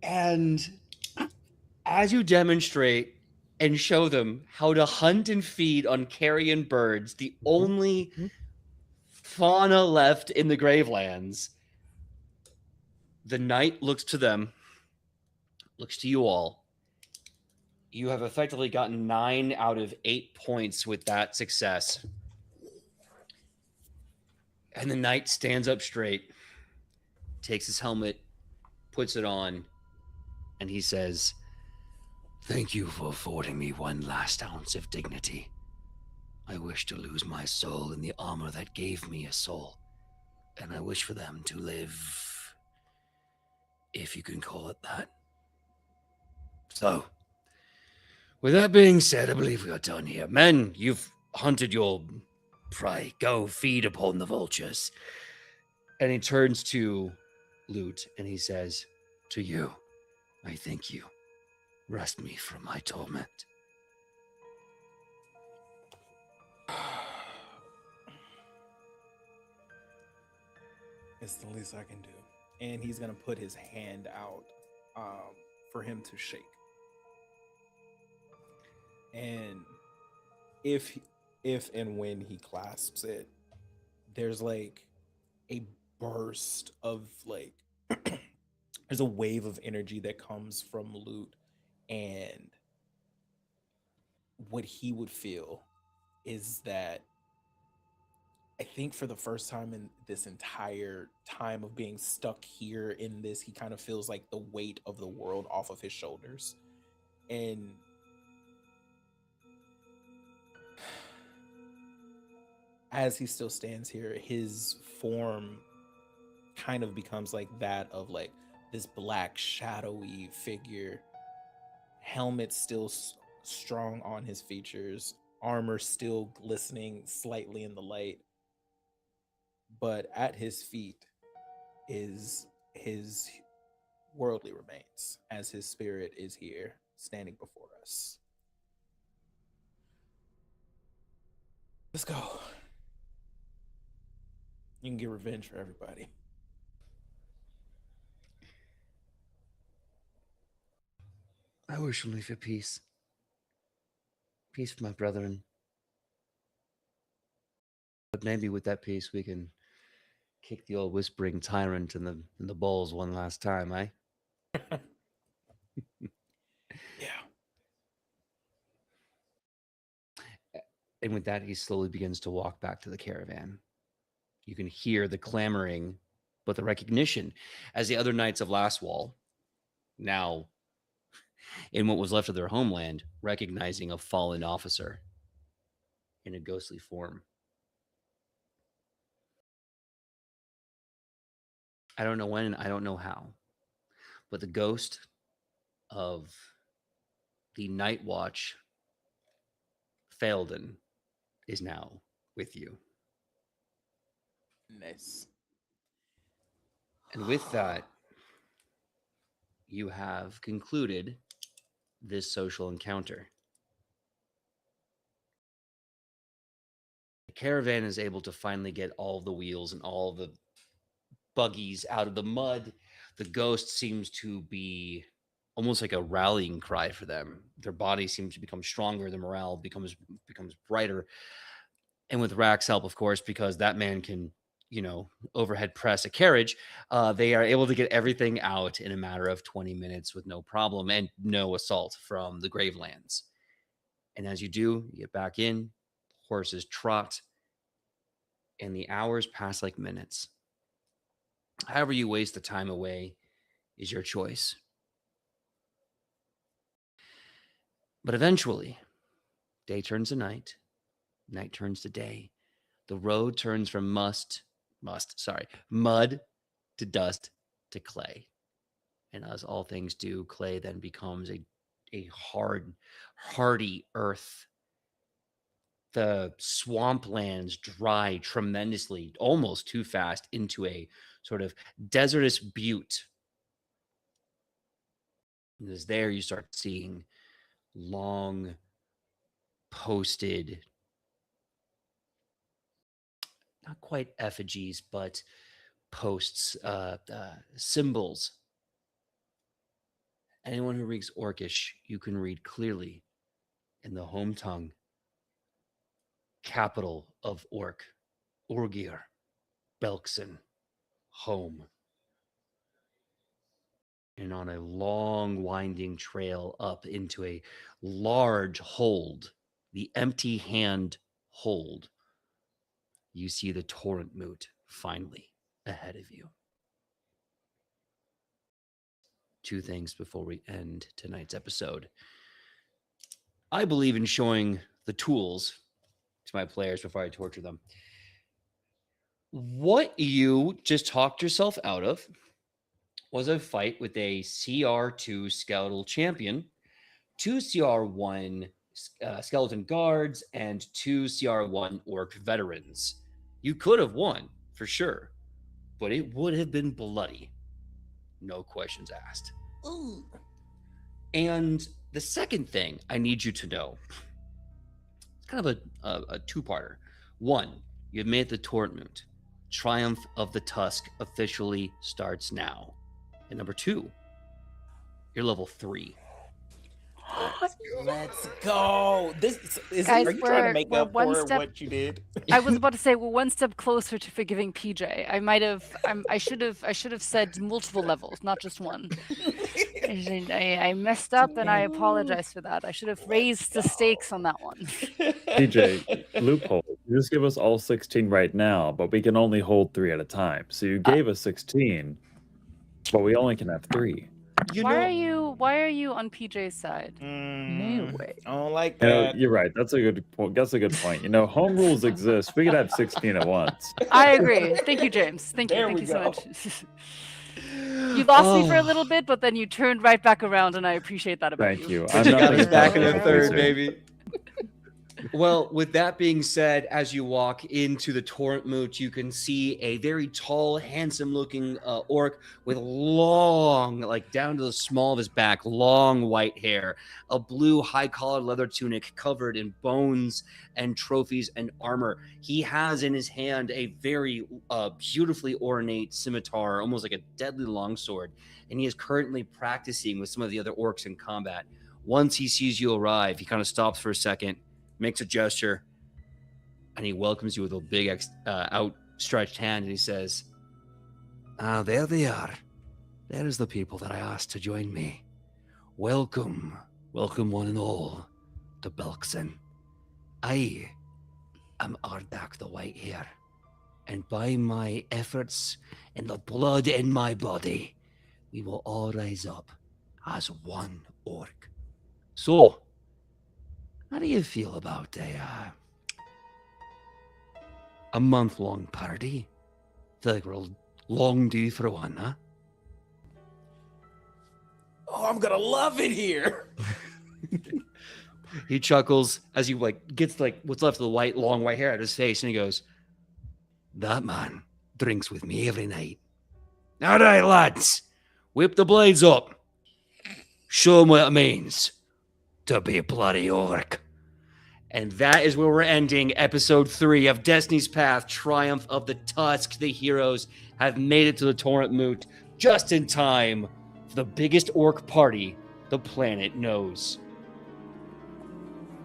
And as you demonstrate and show them how to hunt and feed on carrion birds, the only fauna left in the Gravelands, the knight looks to them, looks to you all. You have effectively gotten 9 out of 8 points with that success. And the knight stands up straight, takes his helmet, puts it on, and he says, "Thank you for affording me one last ounce of dignity. I wish to lose my soul in the armor that gave me a soul, and I wish for them to live, if you can call it that. So, with that being said, I believe we are done here. Men, you've hunted your prey. Go feed upon the vultures." And he turns to Lute and he says, "To you, I thank you. Rest me from my torment." It's the least I can do. And he's gonna put his hand out for him to shake. And if and when he clasps it, there's like a burst of like there's a wave of energy that comes from Lute, and what he would feel is that I think for the first time in this entire time of being stuck here in this, he kind of feels like the weight of the world off of his shoulders. And as he still stands here, his form kind of becomes like that of like this black shadowy figure, helmet still strong on his features, armor still glistening slightly in the light, but at his feet is his worldly remains, as his spirit is here standing before us. Let's go. You can get revenge for everybody. I wish only for peace. Peace for my brethren. But maybe with that peace, we can kick the old whispering tyrant in the balls one last time, eh? Yeah. And with that, he slowly begins to walk back to the caravan. You can hear the clamoring, but the recognition as the other knights of Lastwall, now in what was left of their homeland, recognizing a fallen officer in a ghostly form. I don't know when and I don't know how, but the ghost of the Night Watch, Felden, is now with you. Nice. And with that, you have concluded this social encounter. The caravan is able to finally get all the wheels and all the buggies out of the mud. The ghost seems to be almost like a rallying cry for them. Their bodies seem to become stronger. The morale becomes brighter. And with Rack's help, of course, because that man can, overhead press a carriage, they are able to get everything out in a matter of 20 minutes with no problem and no assault from the Gravelands. And as you do, you get back in, horses trot, and the hours pass like minutes. However you waste the time away is your choice. But eventually, day turns to night, night turns to day. The road turns from mud to dust to clay. And as all things do, clay then becomes a hardy earth. The swamplands dry tremendously, almost too fast, into a sort of desertous butte. And as there you start seeing long posted, not quite effigies, but posts, symbols. Anyone who reads Orcish, you can read clearly in the home tongue, capital of Orc, Orgir, Belkson, home. And on a long winding trail up into a large hold, the empty hand hold, you see the torrent moot finally ahead of you. Two things before we end tonight's episode. I believe in showing the tools to my players before I torture them. What you just talked yourself out of was a fight with a CR2 skeletal champion, 2 CR1 skeleton guards, and 2 CR1 orc veterans. You could have won, for sure, but it would have been bloody. No questions asked. Ooh. And the second thing I need you to know, it's kind of a two-parter. One, you've made the torrent moot. Triumph of the Tusk officially starts now. And number two, you're level 3. Let's go. Guys, are you trying to make we're up one for step- what you did? I was about to say we're one step closer to forgiving PJ. I should have said multiple levels, not just one. I messed up and I apologize for that. I should have raised the stakes on that one. DJ, loophole. You just give us all 16 right now, but we can only hold 3 at a time. So you gave us 16, but we only can have 3. Why why are you on PJ's side? No way. I don't like You know, that. you're right. That's a good point. That's a good point. You know, home rules exist. We could have 16 at once. I agree. Thank you, James. Thank you. There Thank we you so go. much. You lost me for a Oh, little bit, but then you turned right back around, and I appreciate that about Thank you. but I'm you not got being us back in punished the for third, losing. baby. Well, with that being said, as you walk into the Torrent Moot, you can see a very tall, handsome-looking orc with long, like down to the small of his back, long white hair, a blue high-collared leather tunic covered in bones and trophies and armor. He has in his hand a very beautifully ornate scimitar, almost like a deadly longsword, and he is currently practicing with some of the other orcs in combat. Once he sees you arrive, he kind of stops for a second, makes a gesture, and he welcomes you with a big outstretched hand, and he says, "Ah, there they are. There is the people that I asked to join me. Welcome, welcome one and all to Belkzen. I am Ardak the Whitehair, and by my efforts and the blood in my body, we will all rise up as one orc. So, how do you feel about a month-long party? Feel like we're long due for one, huh?" Oh, I'm gonna love it here. He chuckles as he gets what's left of the long white hair out of his face, and he goes, "That man drinks with me every night. All right, lads, whip the blades up. Show him what it means to be a bloody orc." And that is where we're ending episode 3 of Destiny's Path, Triumph of the Tusk. The heroes have made it to the Torrent Moot just in time for the biggest orc party the planet knows.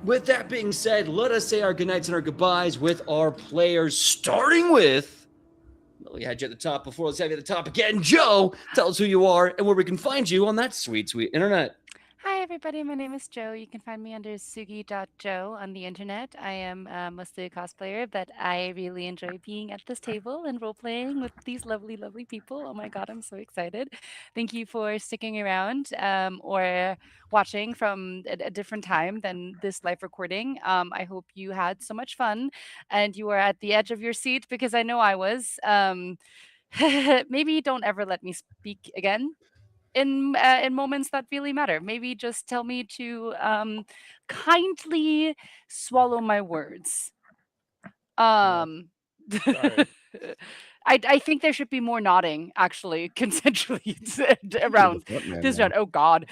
With that being said, let us say our goodnights and our goodbyes with our players, starting with, well, we had you at the top before. Let's have you at the top again. Joe, tell us who you are and where we can find you on that sweet, sweet internet. Hi, everybody. My name is Joe. You can find me under sugi.joe on the internet. I am mostly a cosplayer, but I really enjoy being at this table and role playing with these lovely, lovely people. Oh my God, I'm so excited. Thank you for sticking around or watching from a different time than this live recording. I hope you had so much fun and you were at the edge of your seat because I know I was. Maybe don't ever let me speak again in moments that really matter. Maybe just tell me to kindly swallow my words. Um, Sorry. I think there should be more nodding, actually, consensually You're the around front man this now. round. Oh God.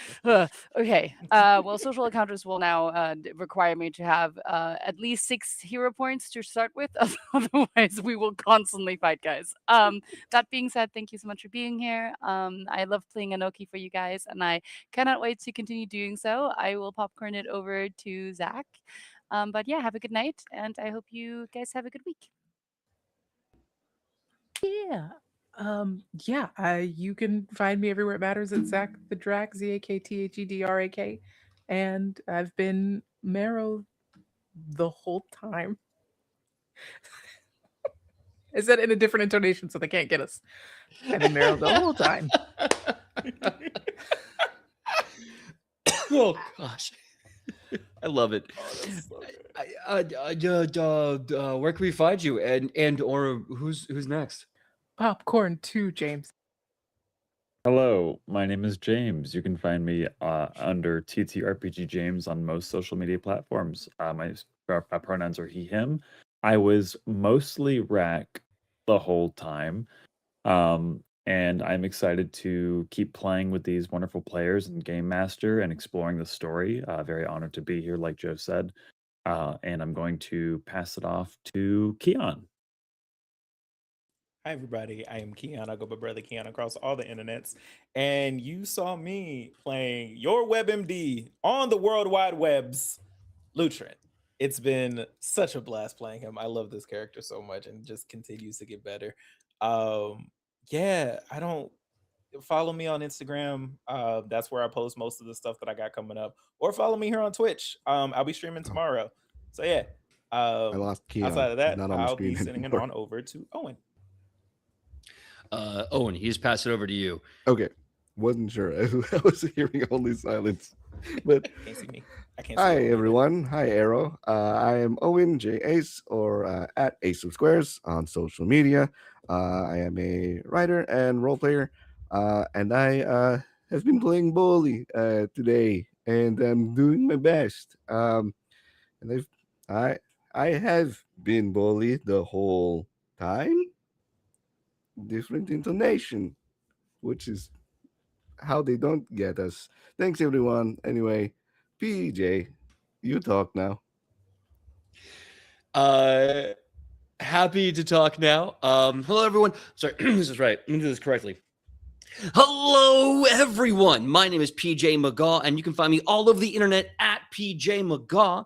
Okay. Well, social encounters will now require me to have at least 6 hero points to start with. Otherwise, we will constantly fight, guys. That being said, thank you so much for being here. I love playing Anoki for you guys, and I cannot wait to continue doing so. I will popcorn it over to Zach. But yeah, have a good night, and I hope you guys have a good week. Yeah. You can find me everywhere it matters at Zach the Drac, ZAKTHEDRAK. And I've been Marrow the whole time. I said it in a different intonation so they can't get us. I've been Marrow the whole time. Oh gosh, I love it. Where can we find you? And or who's next? Popcorn too, James. Hello, my name is James. You can find me under TTRPGJames on most social media platforms. My pronouns are he, him. I was mostly RAC the whole time. And I'm excited to keep playing with these wonderful players and Game Master and exploring the story. Very honored to be here, like Joe said. And I'm going to pass it off to Queon. Hi, everybody. I am Queon. I go by Brother Queon across all the internets. And you saw me playing your WebMD on the World Wide Webs, Lutrin. It's been such a blast playing him. I love this character so much and just continues to get better. Yeah, I don't follow me on Instagram. That's where I post most of the stuff that I got coming up. Or follow me here on Twitch. I'll be streaming tomorrow. So yeah. I lost Keon. Outside of that, Not on the I'll screen be sending it anymore. on over to Owen. Owen, he's pass it over to you. Okay. wasn't sure. I was hearing only silence. But Can't see me. I can't see hi, Owen either. everyone. Hi, Arrow. I am Owen J Ace, or at Ace of Squares on social media. I am a writer and role player, and I have been playing Boli today, and I'm doing my best. And I have been Boli the whole time. Different intonation, which is how they don't get us. Thanks, everyone. Anyway, PJ, you talk now. Happy to talk now. Hello, everyone. Sorry, this is right. Let me do this correctly. Hello, everyone. My name is PJ Megaw, and you can find me all over the internet at PJ Megaw.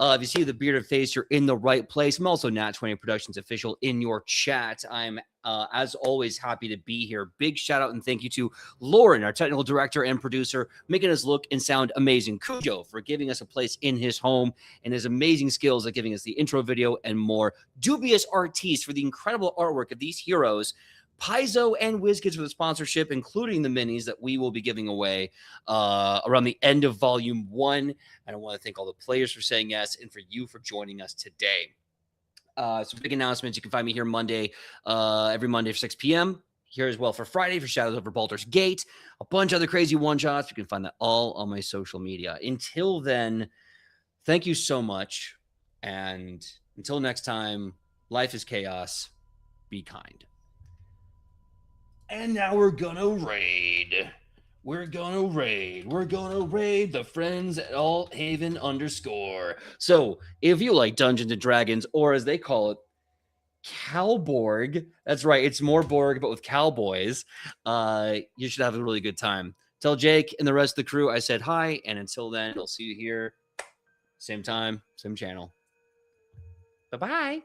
If you see the bearded face, you're in the right place. I'm also Nat 20 Productions official in your chat. I'm, as always, happy to be here. Big shout out and thank you to Lauren, our technical director and producer, making us look and sound amazing. Cujo for giving us a place in his home and his amazing skills at giving us the intro video and more. Dubious Artiste for the incredible artwork of these heroes. Paizo and WizKids for the sponsorship, including the minis that we will be giving away around the end of Volume 1. And I want to thank all the players for saying yes and for you for joining us today. Some big announcements. You can find me here Monday, every Monday for 6 p.m. Here as well for Friday for Shadows Over Baldur's Gate. A bunch of other crazy one-shots. You can find that all on my social media. Until then, thank you so much. And until next time, life is chaos. Be kind. And now we're gonna raid. We're gonna raid the friends at Althaven _. So if you like Dungeons and Dragons, or as they call it, Cowborg, that's right, it's more Borg, but with cowboys, you should have a really good time. Tell Jake and the rest of the crew I said hi, and until then, I'll see you here, same time, same channel. Bye-bye.